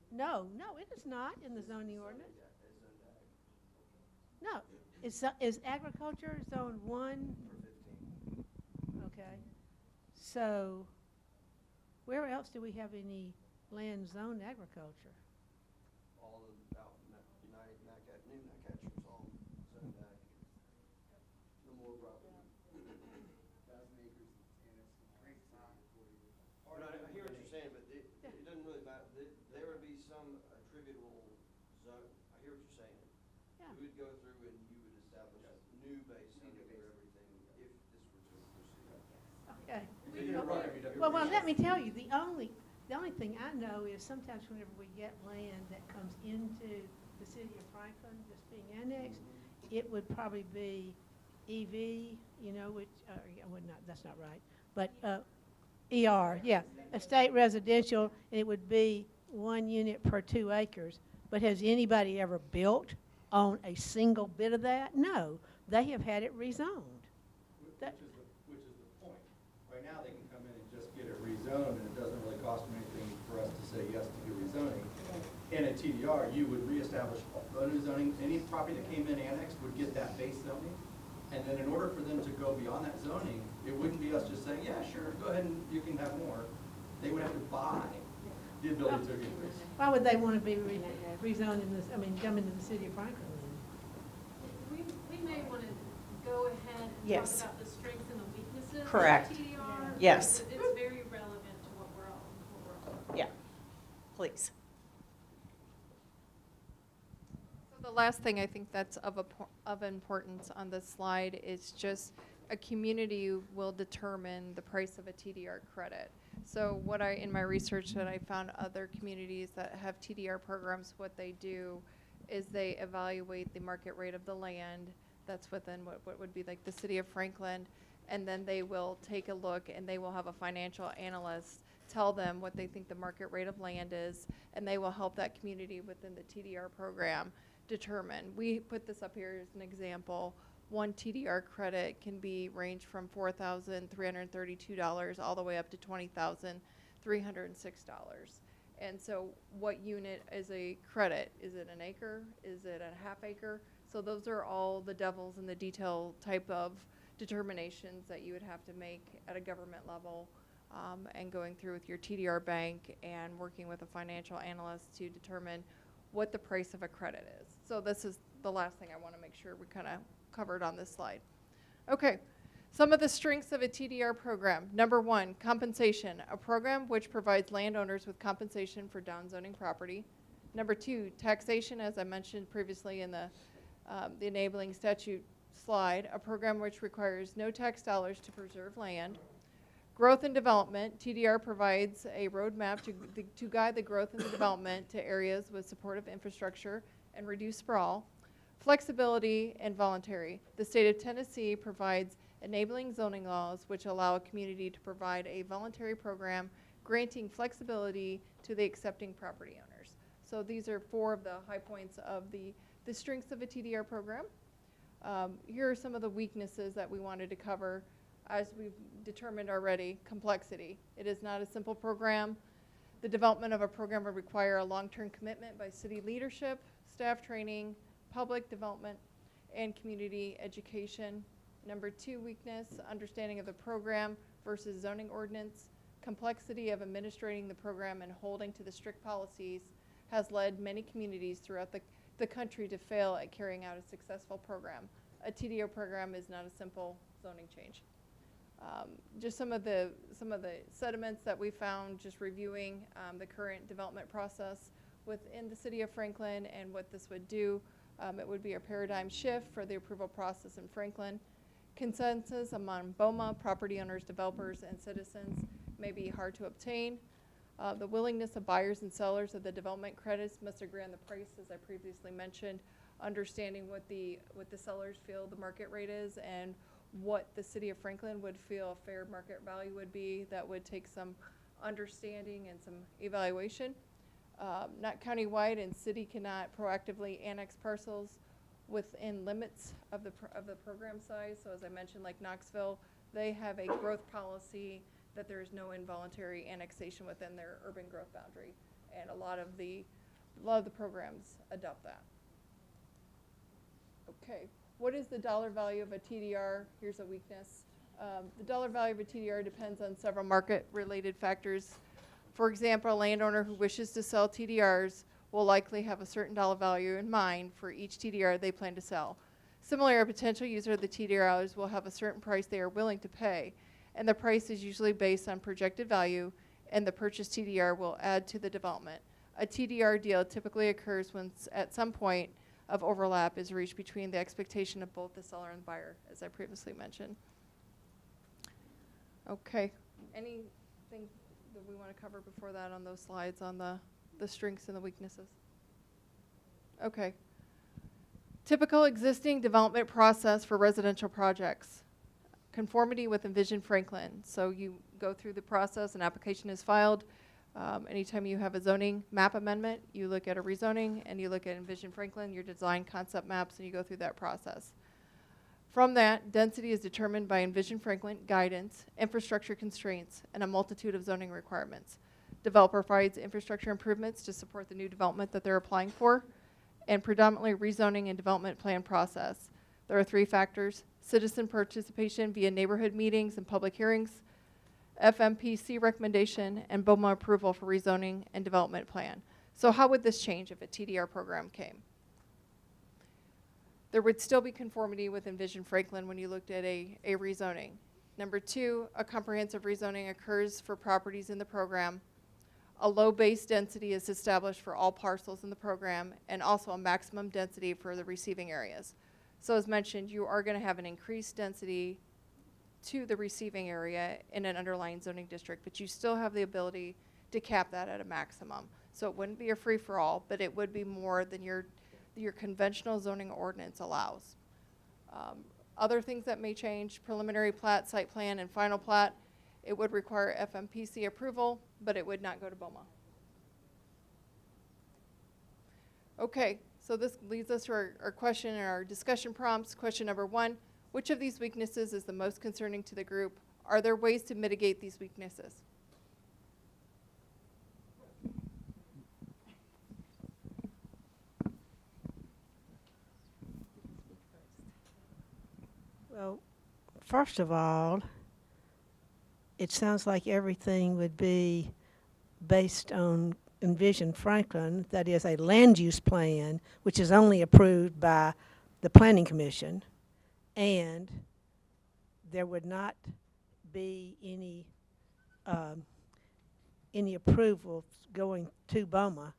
No, it is not in the zoning ordinance. No, is agriculture zone 1? Okay. So, where else do we have any land zoned agriculture? All of out United, New Natcatcher's all zoned ag. No more property. 1,000 acres and it's great time for you. I hear what you're saying, but it doesn't really matter. There would be some attributable zone. I hear what you're saying. Yeah. You would go through and you would establish a new basin for everything if this were to proceed. Okay. You're right. Well, let me tell you, the only thing I know is sometimes whenever we get land that comes into the city of Franklin that's being annexed, it would probably be EV, which, well, not, that's not right, but ER, yeah. Estate residential, it would be 1 unit per 2 acres. But has anybody ever built on a single bit of that? No. They have had it rezoned. Which is the point. Right now, they can come in and just get it rezoned, and it doesn't really cost them anything for us to say yes to do rezoning. In a TDR, you would reestablish a new zoning. Any property that came in annexed would get that base zoning. And then in order for them to go beyond that zoning, it wouldn't be us just saying, yeah, sure, go ahead and you can have more. They would have to buy the ability to increase. Why would they want to be rezoned in this, come into the city of Franklin? We may want to go ahead and Yes. talk about the strengths and the weaknesses Correct. of TDR. Yes. because It's very relevant to what we're all. Yeah, please. So the last thing I think that's of importance on this slide is just a community will determine the price of a TDR credit. So in my research that I found other communities that have TDR programs, what they do is they evaluate the market rate of the land that's within what would be like the city of Franklin, and then they will take a look and they will have a financial analyst tell them what they think the market rate of land is, and they will help that community within the TDR program determine. We put this up here as an example. One TDR credit can be range from $4,332 all the way up to $20,306. And so what unit is a credit? Is it an acre? Is it a half acre? So those are all the devils in the detail type of determinations that you would have to make at a government level, and going through with your TDR bank and working with a financial analyst to determine what the price of a credit is. So this is the last thing I want to make sure we kind of covered on this slide. Okay, some of the strengths of a TDR program. Number one, compensation, a program which provides landowners with compensation for downzoning property. Number two, taxation, as I mentioned previously in the enabling statute slide, a program which requires no tax dollars to preserve land. Growth and development, TDR provides a roadmap to guide the growth and the development to areas with supportive infrastructure and reduce sprawl. Flexibility and voluntary. The state of Tennessee provides enabling zoning laws which allow a community to provide a voluntary program granting flexibility to the accepting property owners. So these are 4 of the high points of the strengths of a TDR program. Here are some of the weaknesses that we wanted to cover. As we've determined already, complexity. It is not a simple program. The development of a program would require a long-term commitment by city leadership, staff training, public development, and community education. Number 2 weakness, understanding of the program versus zoning ordinance. Complexity of administrating the program and holding to the strict policies has led many communities throughout the country to fail at carrying out a successful program. A TDR program is not a simple zoning change. Just some of the sediments that we found just reviewing the current development process within the city of Franklin and what this would do. It would be a paradigm shift for the approval process in Franklin. Consensus among BOMA, property owners, developers, and citizens may be hard to obtain. The willingness of buyers and sellers of the development credits must agree on the price, as I previously mentioned, understanding what the sellers feel the market rate is and what the city of Franklin would feel a fair market value would be. That would take some understanding and some evaluation. Not countywide, and city cannot proactively annex parcels within limits of the program size. So as I mentioned, like Knoxville, they have a growth policy that there is no involuntary annexation within their urban growth boundary, and a lot of the programs adopt that. Okay. What is the dollar value of a TDR? Here's a weakness. The dollar value of a TDR depends on several market-related factors. For example, a landowner who wishes to sell TDRs will likely have a certain dollar value in mind for each TDR they plan to sell. Similarly, a potential user of the TDRs will have a certain price they are willing to pay, and the price is usually based on projected value, and the purchased TDR will add to the development. A TDR deal typically occurs when at some point of overlap is reached between the expectation of both the seller and buyer, as I previously mentioned. Okay, anything that we want to cover before that on those slides on the strengths and the weaknesses? Okay. Typical existing development process for residential projects. conformity with Envision Franklin. So you go through the process, an application is filed. Anytime you have a zoning map amendment, you look at a rezoning and you look at Envision Franklin, your design concept maps, and you go through that process. From that, density is determined by Envision Franklin guidance, infrastructure constraints, and a multitude of zoning requirements. Developer provides infrastructure improvements to support the new development that they're applying for, and predominantly rezoning and development plan process. There are 3 factors: citizen participation via neighborhood meetings and public hearings, FMPC recommendation, and BOMA approval for rezoning and development plan. So how would this change if a TDR program came? There would still be conformity with Envision Franklin when you looked at a rezoning. Number 2, a comprehensive rezoning occurs for properties in the program. A low base density is established for all parcels in the program, and also a maximum density for the receiving areas. So as mentioned, you are going to have an increased density to the receiving area in an underlying zoning district, but you still have the ability to cap that at a maximum. So it wouldn't be a free-for-all, but it would be more than your conventional zoning ordinance allows. Other things that may change: preliminary plat, site plan, and final plat. It would require FMPC approval, but it would not go to BOMA. Okay, so this leads us to our question and our discussion prompts. Question number 1, which of these weaknesses is the most concerning to the group? Are there ways to mitigate these weaknesses? Well, first of all, it sounds like everything would be based on Envision Franklin, that is a land use plan, which is only approved by the Planning Commission, and there would not be any approval going to BOMA,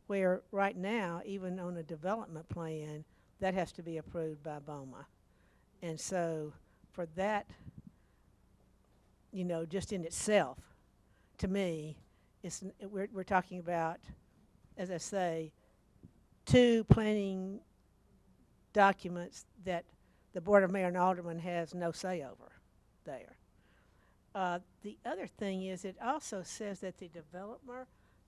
where right now, even on a development plan, that has to be approved by BOMA. And so for that, you know, just in itself, to me, we're talking about, as I say, 2 planning documents that the Board of Mayor and Aldermen has no say over there. The other thing is, it also says that the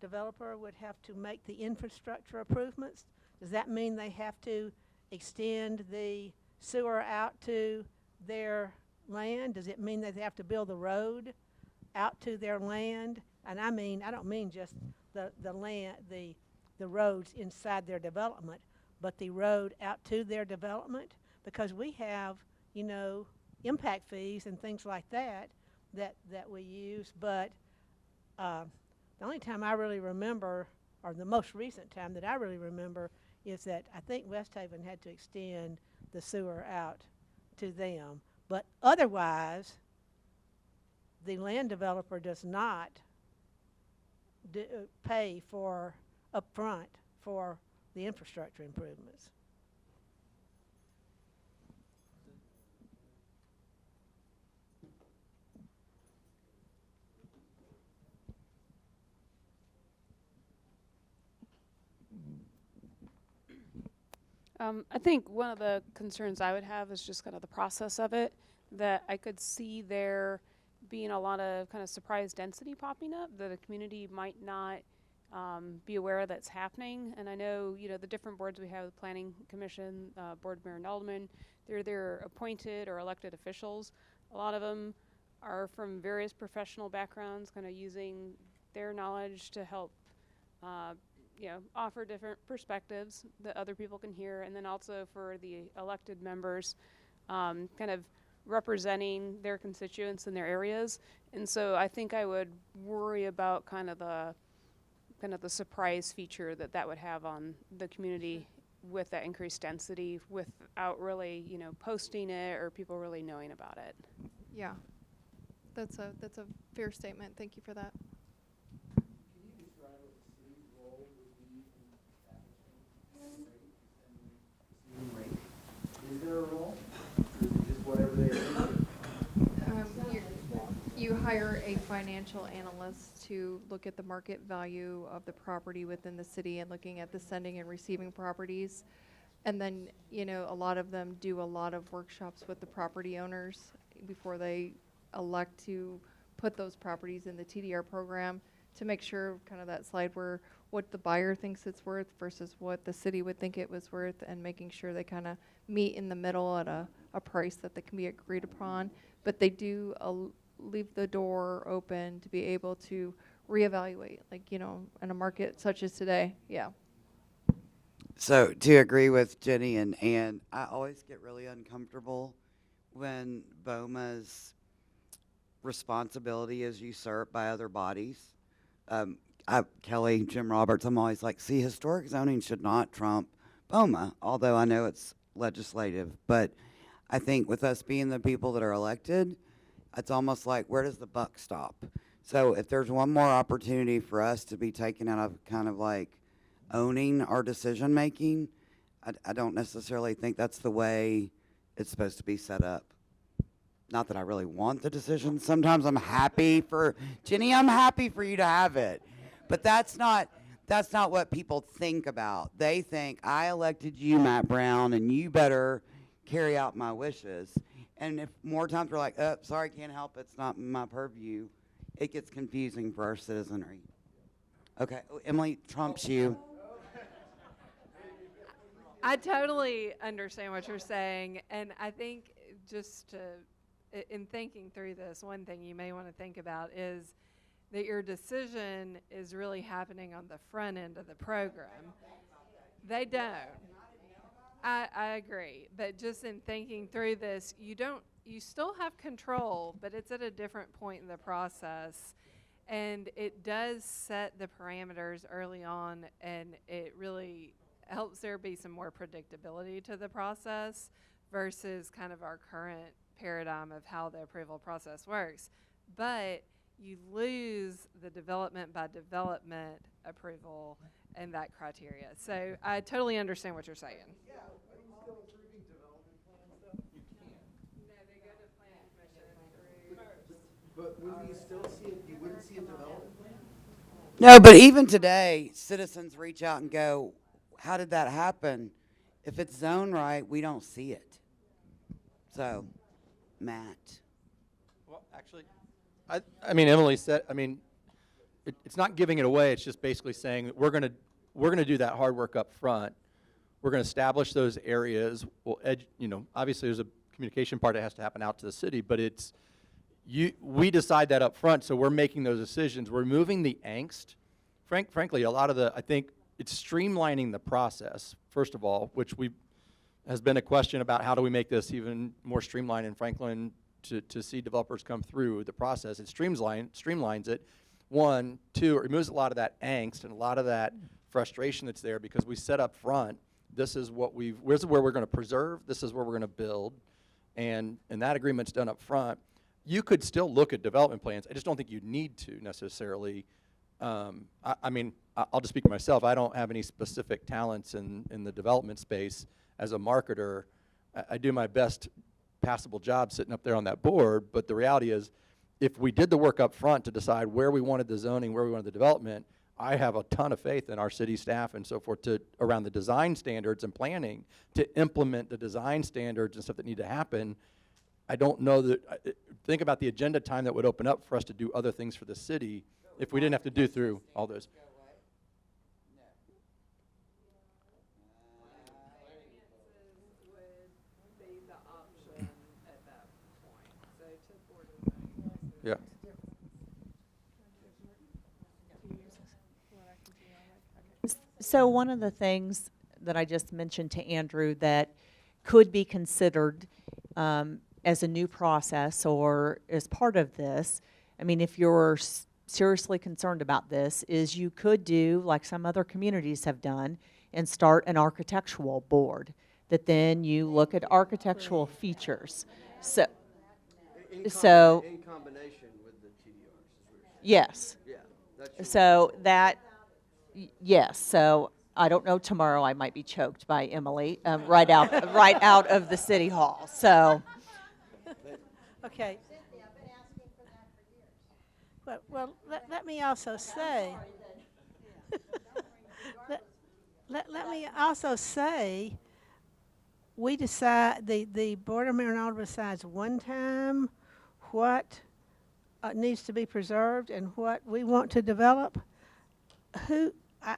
developer would have to make the infrastructure improvements. Does that mean they have to extend the sewer out to their land? Does it mean that they have to build the road out to their land? And I don't mean just the land, the roads inside their development, but the road out to their development, because we have, you know, impact fees and things like that we use. But the only time I really remember, or the most recent time that I really remember, is that I think West Haven had to extend the sewer out to them. But otherwise, the land developer does not pay for upfront for the infrastructure improvements. I think one of the concerns I would have is just kind of the process of it, that I could see there being a lot of kind of surprise density popping up that a community might not be aware that's happening. And I know, you know, the different boards we have, the Planning Commission, Board of Mayor and Alderman, they're appointed or elected officials. A lot of them are from various professional backgrounds, kind of using their knowledge to help you know, offer different perspectives that other people can hear, and then also for the elected members, kind of representing their constituents in their areas. And so I think I would worry about kind of the surprise feature that would have on the community with that increased density, without really, you know, posting it or people really knowing about it. Yeah, that's a fair statement. Thank you for that. Is there a role? Or is it just whatever they think? You hire a financial analyst to look at the market value of the property within the city and looking at the sending and receiving properties. And then, you know, a lot of them do a lot of workshops with the property owners, before they elect to put those properties in the TDR program, to make sure kind of that slide where what the buyer thinks it's worth versus what the city would think it was worth, and making sure they kind of meet in the middle at a price that they can be agreed upon. But they do leave the door open to be able to reevaluate, like, in a market such as today. Yeah. So to agree with Jenny and Ann, I always get really uncomfortable when BOMA's responsibility is usurped by other bodies. Kelly, Jim Roberts, I'm always like, see, historic zoning should not trump BOMA, although I know it's legislative. But I think with us being the people that are elected, it's almost like, where does the buck stop? So if there's one more opportunity for us to be taken out of kind of like owning our decision making, I don't necessarily think that's the way it's supposed to be set up. Not that I really want the decision. Sometimes I'm happy for, Jenny, I'm happy for you to have it. But that's not what people think about. They think, I elected you, Matt Brown, and you better carry out my wishes. And if more times we're like, oh, sorry, can't help it, it's not my purview, it gets confusing for our citizenry. Okay, Emily trumps you. I totally understand what you're saying, and I think just in thinking through this, one thing you may want to think about is that your decision is really happening on the front end of the program. They don't. I agree, but just in thinking through this, you still have control, but it's at a different point in the process, and it does set the parameters early on, and it really helps there be some more predictability to the process versus kind of our current paradigm of how the approval process works. But you lose the development by development approval and that criteria. So I totally understand what you're saying. Yeah, are you still approving development plans though? You can't. No, they go to planning commission first. But wouldn't you still see it, you wouldn't see a development plan? No, but even today, citizens reach out and go, how did that happen? If it's zoned right, we don't see it. So, Matt. Well, actually, I mean, Emily said, it's not giving it away. It's just basically saying that we're gonna do that hard work up front. We're gonna establish those areas. Obviously there's a communication part that has to happen out to the city, but we decide that up front. So we're making those decisions. We're removing the angst. Frankly, a lot of I think it's streamlining the process, first of all, which has been a question about how do we make this even more streamlined in Franklin to see developers come through the process. It streamlines it. 1, 2, it removes a lot of that angst and a lot of that frustration that's there because we set up front, this is where we're going to preserve, this is where we're going to build, and that agreement's done up front. You could still look at development plans. I just don't think you need to necessarily. I'll just speak for myself. I don't have any specific talents in the development space. As a marketer, I do my best passable job sitting up there on that board, but the reality is, if we did the work up front to decide where we wanted the zoning, where we wanted the development, I have a ton of faith in our city staff and so forth around the design standards and planning to implement the design standards and stuff that need to happen. I don't know that, think about the agenda time that would open up for us to do other things for the city if we didn't have to do through all those. Yeah. So one of the things that I just mentioned to Andrew that could be considered as a new process or as part of this, if you're seriously concerned about this, is you could do like some other communities have done and start an architectural board that then you look at architectural features. In combination with the TDRs. Yes. Yeah. So yes. So I don't know. Tomorrow I might be choked by Emily right out of the city hall. So. Okay. Well, let me also say. let me also say, we decide, the Board of Mayor and Alderman decides one time what needs to be preserved and what we want to develop,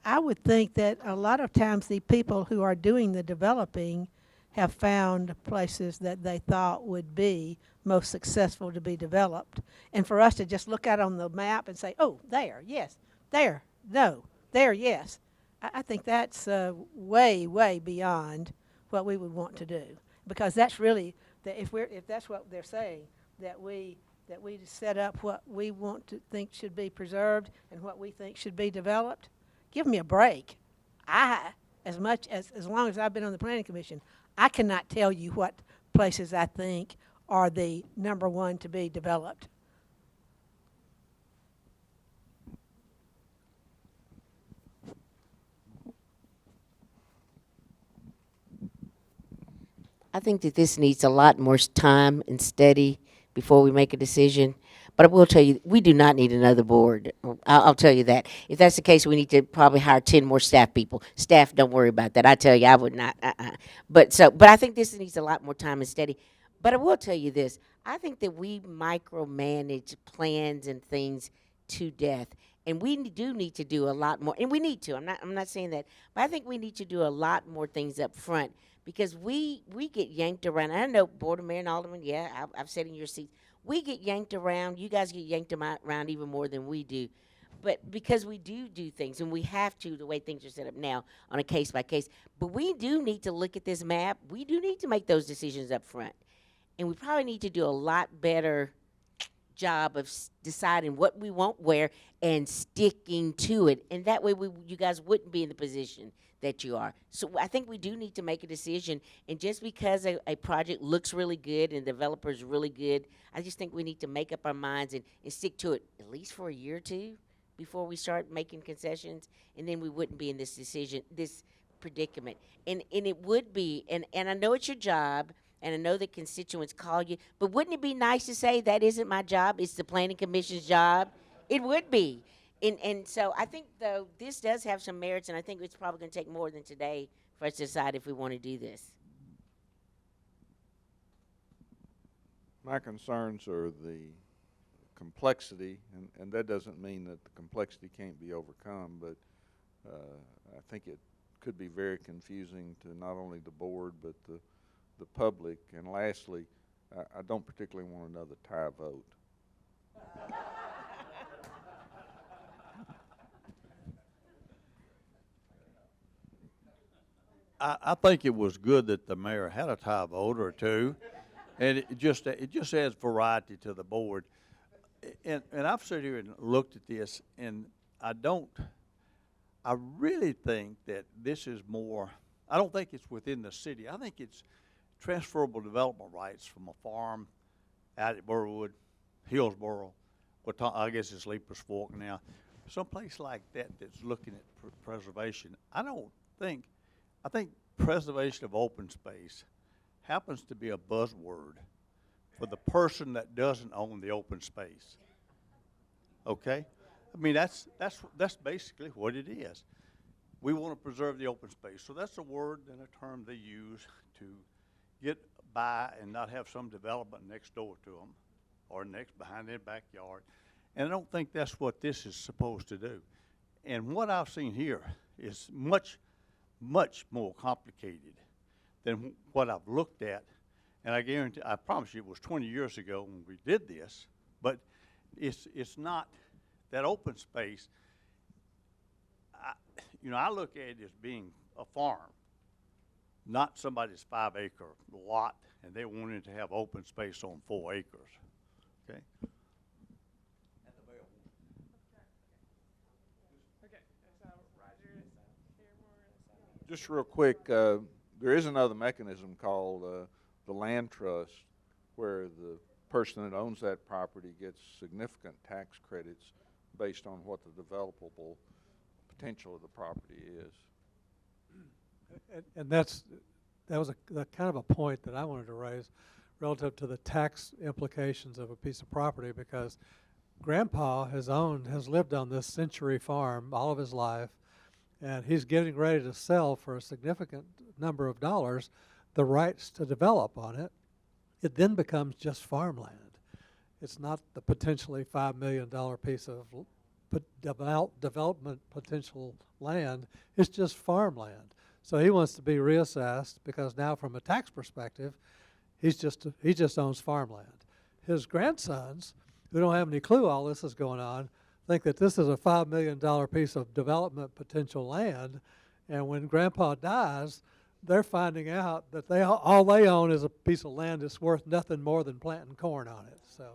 I would think that a lot of times the people who are doing the developing have found places that they thought would be most successful to be developed. And for us to just look out on the map and say, oh, there, yes, there, no, there, yes. I think that's way, way beyond what we would want to do. Because that's really, if that's what they're saying, that we set up what we want to think should be preserved and what we think should be developed, give me a break. As long as I've been on the Planning Commission, I cannot tell you what places I think are the number one to be developed. I think that this needs a lot more time and study before we make a decision. But I will tell you, we do not need another board. I'll tell you that. If that's the case, we need to probably hire 10 more staff people. Staff, don't worry about that. I tell you, I would not. But I think this needs a lot more time and study. But I will tell you this. I think that we micromanage plans and things to death. And we do need to do a lot more. And we need to. I'm not saying that. But I think we need to do a lot more things up front. Because we get yanked around. I know Board of Mayor and Alderman, yeah, I've sat in your seats. We get yanked around. You guys get yanked around even more than we do. But because we do things, and we have to, the way things are set up now, on a case by case. But we do need to look at this map. We do need to make those decisions up front. And we probably need to do a lot better job of deciding what we want where and sticking to it. And that way you guys wouldn't be in the position that you are. So I think we do need to make a decision. And just because a project looks really good and the developer is really good, I just think we need to make up our minds and stick to it at least for a year or two before we start making concessions. And then we wouldn't be in this predicament. And it would be, and I know it's your job, and I know that constituents call you, but wouldn't it be nice to say that isn't my job, it's the Planning Commission's job? It would be. And so I think, though, this does have some merits, and I think it's probably going to take more than today for us to decide if we want to do this. My concerns are the complexity, and that doesn't mean that the complexity can't be overcome, but I think it could be very confusing to not only the board, but the public. And lastly, I don't particularly want another tie vote. I think it was good that the mayor had a tie vote or two, and it just adds variety to the board. And I've sat here and looked at this, and I really think that this is more, I don't think it's within the city. I think it's transferable development rights from a farm out at Burwood, Hillsboro, I guess it's Leapers Fork now, someplace like that that's looking at preservation. I think preservation of open space happens to be a buzzword for the person that doesn't own the open space. Okay? I mean, that's basically what it is. We want to preserve the open space. So that's a word and a term they use to get by and not have some development next door to them or behind their backyard. And I don't think that's what this is supposed to do. And what I've seen here is much, much more complicated than what I've looked at. And I promise you it was 20 years ago when we did this, but it's not that open space. I look at it as being a farm, not somebody's 5-acre lot, and they wanted to have open space on 4 acres. Okay? Just real quick, there is another mechanism called the land trust, where the person that owns that property gets significant tax credits based on what the developable potential of the property is. And that was the kind of a point that I wanted to raise relative to the tax implications of a piece of property, because Grandpa has lived on this Century Farm all of his life, and he's getting ready to sell for a significant number of dollars the rights to develop on it, it then becomes just farmland. It's not the potentially $5 million piece of development potential land. It's just farmland. So he wants to be reassessed because now from a tax perspective, he just owns farmland. His grandsons, who don't have any clue all this is going on, think that this is a $5 million piece of development potential land, and when Grandpa dies, they're finding out that all they own is a piece of land that's worth nothing more than planting corn on it. So.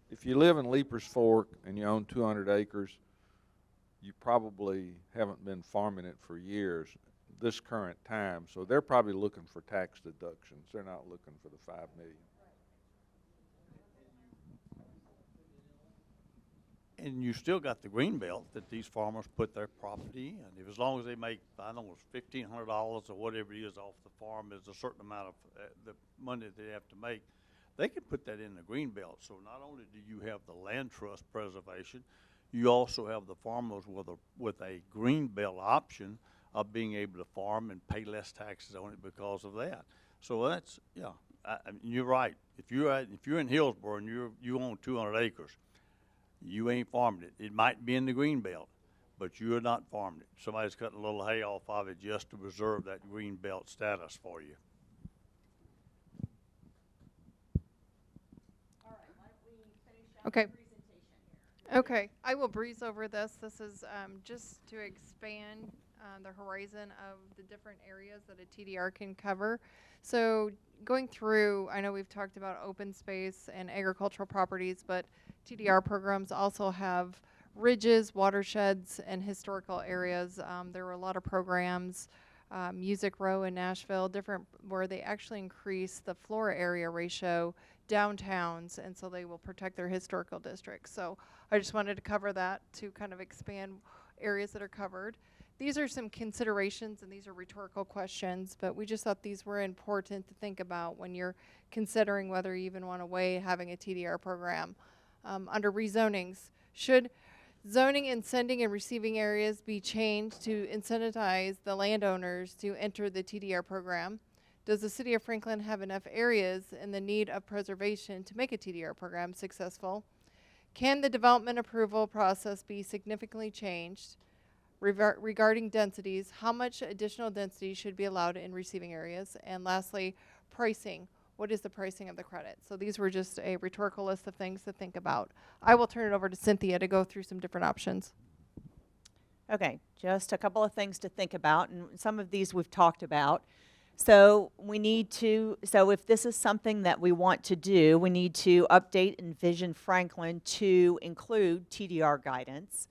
If you live in Leapers Fork and you own 200 acres, you probably haven't been farming it for years, this current time. So they're probably looking for tax deductions. They're not looking for the $5 million. And you still got the green belt that these farmers put their property in. If as long as they make, I don't know, it's $1,500 or whatever it is off the farm, is a certain amount of the money that they have to make, they can put that in the green belt. So not only do you have the land trust preservation, you also have the farmers with a green belt option of being able to farm and pay less taxes on it because of that. So that's, yeah, I mean, you're right. If you're in Hillsborough and you own 200 acres, you ain't farming it. It might be in the green belt, but you're not farming it. Somebody's cutting a little hay off of it just to preserve that green belt status for you. Okay. Okay, I will breeze over this. This is just to expand the horizon of the different areas that a TDR can cover. So going through, I know we've talked about open space and agricultural properties, but TDR programs also have ridges, watersheds, and historical areas. There were a lot of programs, Music Row in Nashville, different, where they actually increase the flora area ratio downtowns, and so they will protect their historical districts. So I just wanted to cover that to kind of expand areas that are covered. These are some considerations, and these are rhetorical questions, but we just thought these were important to think about when you're considering whether you even want to weigh having a TDR program. Under rezonings, should zoning in sending and receiving areas be changed to incentivize the landowners to enter the TDR program? Does the City of Franklin have enough areas in the need of preservation to make a TDR program successful? Can the development approval process be significantly changed? Regarding densities, how much additional density should be allowed in receiving areas? And lastly, pricing. What is the pricing of the credit? So these were just a rhetorical list of things to think about. I will turn it over to Cynthia to go through some different options. Okay, just a couple of things to think about, and some of these we've talked about. So we need to, so if this is something that we want to do, we need to update Envision Franklin to include TDR guidance.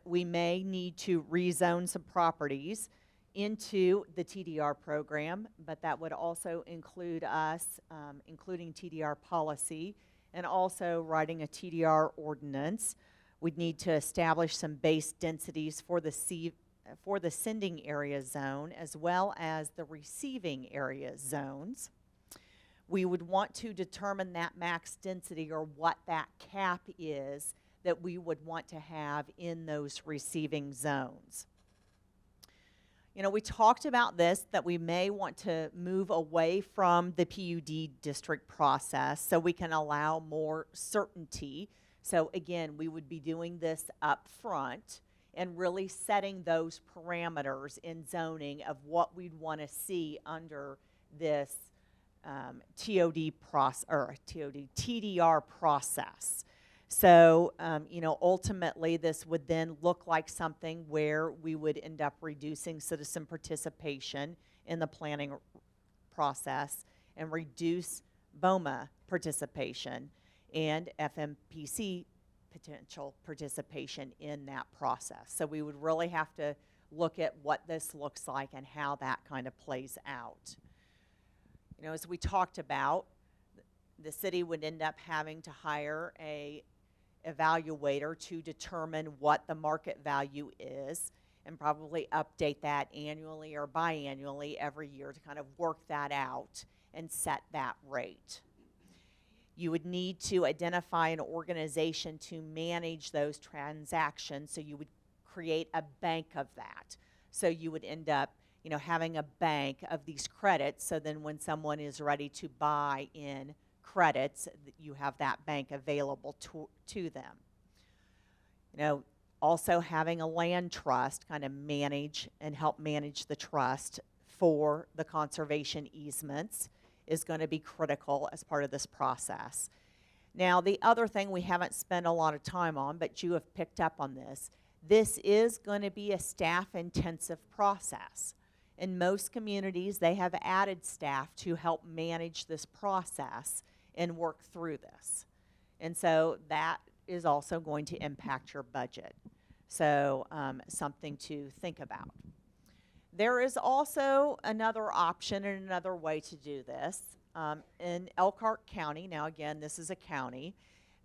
We may need to rezone some properties into the TDR program, but that would also include us including TDR policy and also writing a TDR ordinance. We'd need to establish some base densities for the sending area zone as well as the receiving area zones. We would want to determine that max density, or what that cap is that we would want to have in those receiving zones. You know, we talked about this, that we may want to move away from the PUD district process so we can allow more certainty. So again, we would be doing this up front and really setting those parameters in zoning of what we'd want to see under this TDR process. So, you know, ultimately this would then look like something where we would end up reducing citizen participation in the planning process and reduce BOMA participation and FMPC potential participation in that process. So we would really have to look at what this looks like and how that kind of plays out. You know, as we talked about, the city would end up having to hire a evaluator to determine what the market value is and probably update that annually or biannually every year to kind of work that out and set that rate. You would need to identify an organization to manage those transactions, so you would create a bank of that. So you would end up, you know, having a bank of these credits, so then when someone is ready to buy in credits, you have that bank available to them. You know, also having a land trust kind of manage and help manage the trust for the conservation easements is going to be critical as part of this process. Now, the other thing we haven't spent a lot of time on, but you have picked up on this, this is going to be a staff-intensive process. In most communities, they have added staff to help manage this process and work through this. And so that is also going to impact your budget. So something to think about. There is also another option and another way to do this. In Elkhart County, now again, this is a county,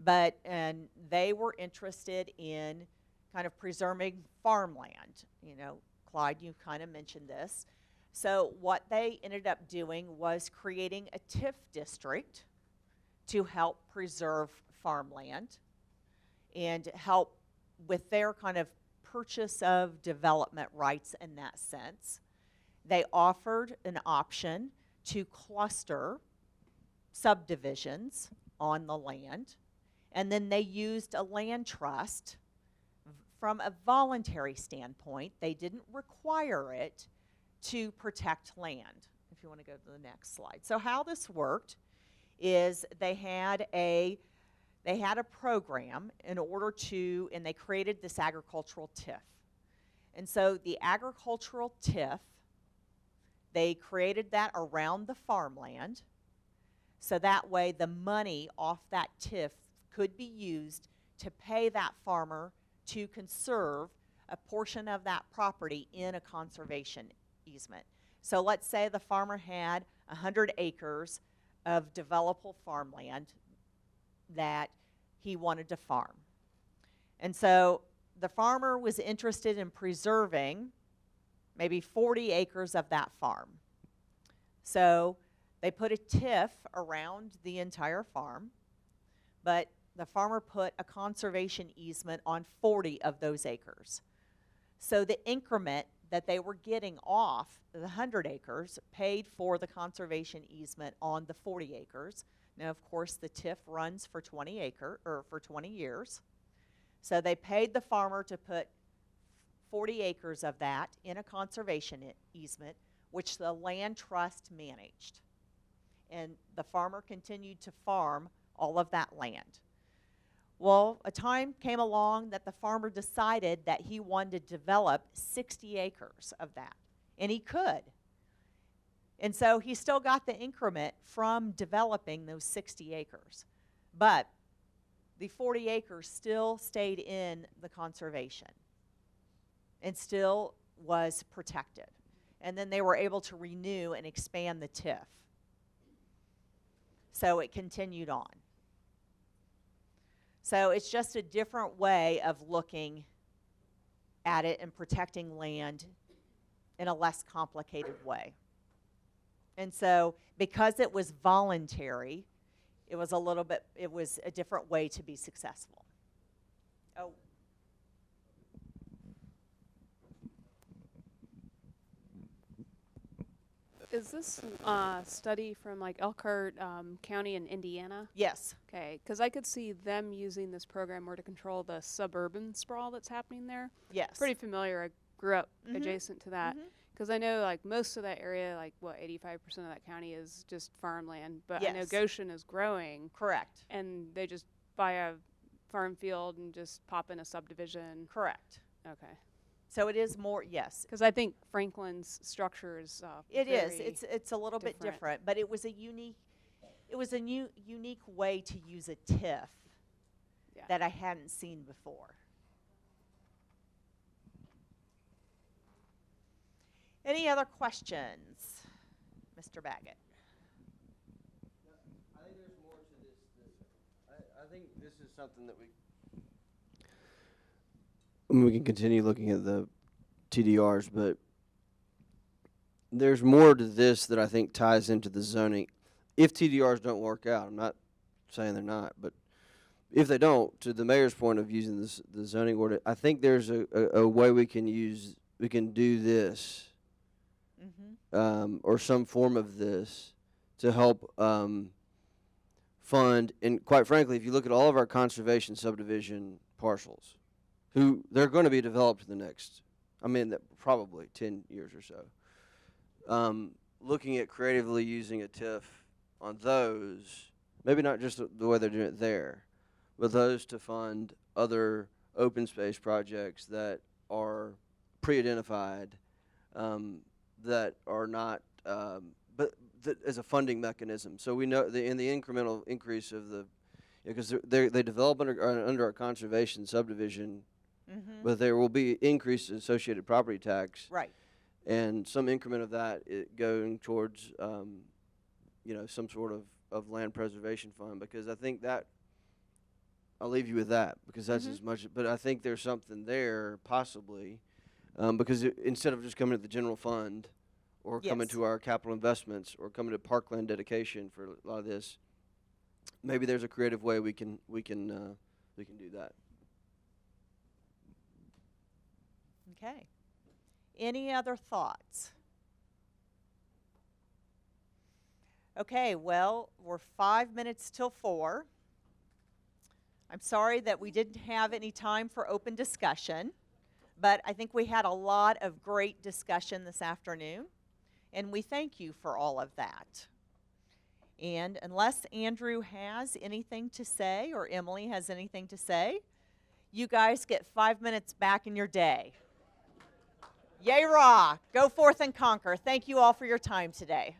and they were interested in kind of preserving farmland. You know, Clyde, you kind of mentioned this. So what they ended up doing was creating a TIF district to help preserve farmland and help with their kind of purchase of development rights in that sense. They offered an option to cluster subdivisions on the land, and then they used a land trust from a voluntary standpoint. They didn't require it to protect land. If you want to go to the next slide. So how this worked is they had a program in order to, and they created this agricultural TIF. And so the agricultural TIF, they created that around the farmland, so that way the money off that TIF could be used to pay that farmer to conserve a portion of that property in a conservation easement. So let's say the farmer had 100 acres of developable farmland that he wanted to farm. And so the farmer was interested in preserving maybe 40 acres of that farm. So they put a TIF around the entire farm, but the farmer put a conservation easement on 40 of those acres. So the increment that they were getting off the 100 acres paid for the conservation easement on the 40 acres. Now, of course, the TIF runs for 20 years. So they paid the farmer to put 40 acres of that in a conservation easement, which the land trust managed. And the farmer continued to farm all of that land. Well, a time came along that the farmer decided that he wanted to develop 60 acres of that, and he could. And so he still got the increment from developing those 60 acres. But the 40 acres still stayed in the conservation and still was protected. And then they were able to renew and expand the TIF. So it continued on. So it's just a different way of looking at it and protecting land in a less complicated way. And so because it was voluntary, it was a different way to be successful. Oh. Is this study from like Elkhart County in Indiana? Yes. Okay, because I could see them using this program more to control the suburban sprawl that's happening there. Yes. Pretty familiar. I grew up adjacent to that. Because I know like most of that area, like what, 85% of that county is just farmland. But I know Goshen is growing. Correct. And they just buy a farm field and just pop in a subdivision. Correct. Okay. So it is more, yes. Because I think Franklin's structure is It is. It's a little bit different, but it was a unique way to use a TIF that I hadn't seen before. Any other questions, Mr. Baggett? I think there's more to this. I think this is something that we can continue looking at the TDRs, but there's more to this that I think ties into the zoning. If TDRs don't work out, I'm not saying they're not, but if they don't, to the mayor's point of using the zoning order, I think there's a way we can do this, or some form of this to help fund. And quite frankly, if you look at all of our conservation subdivision parcels, they're going to be developed in the next, probably 10 years or so. Looking at creatively using a TIF on those, maybe not just the way they're doing it there, but those to fund other open space projects that are pre-identified, that are not, but that as a funding mechanism. So we know in the incremental increase of the, because they develop under our conservation subdivision, but there will be increased associated property tax. Right. And some increment of that going towards, some sort of land preservation fund, because I think that, I'll leave you with that, because that's as much, but I think there's something there possibly, because instead of just coming to the general fund, or coming to our capital investments, or coming to parkland dedication for a lot of this, maybe there's a creative way we can do that. Okay. Any other thoughts? Okay, well, we're 5 minutes till 4. I'm sorry that we didn't have any time for open discussion, but I think we had a lot of great discussion this afternoon, and we thank you for all of that. And unless Andrew has anything to say, or Emily has anything to say, you guys get 5 minutes back in your day. Yay, rah! Go forth and conquer. Thank you all for your time today.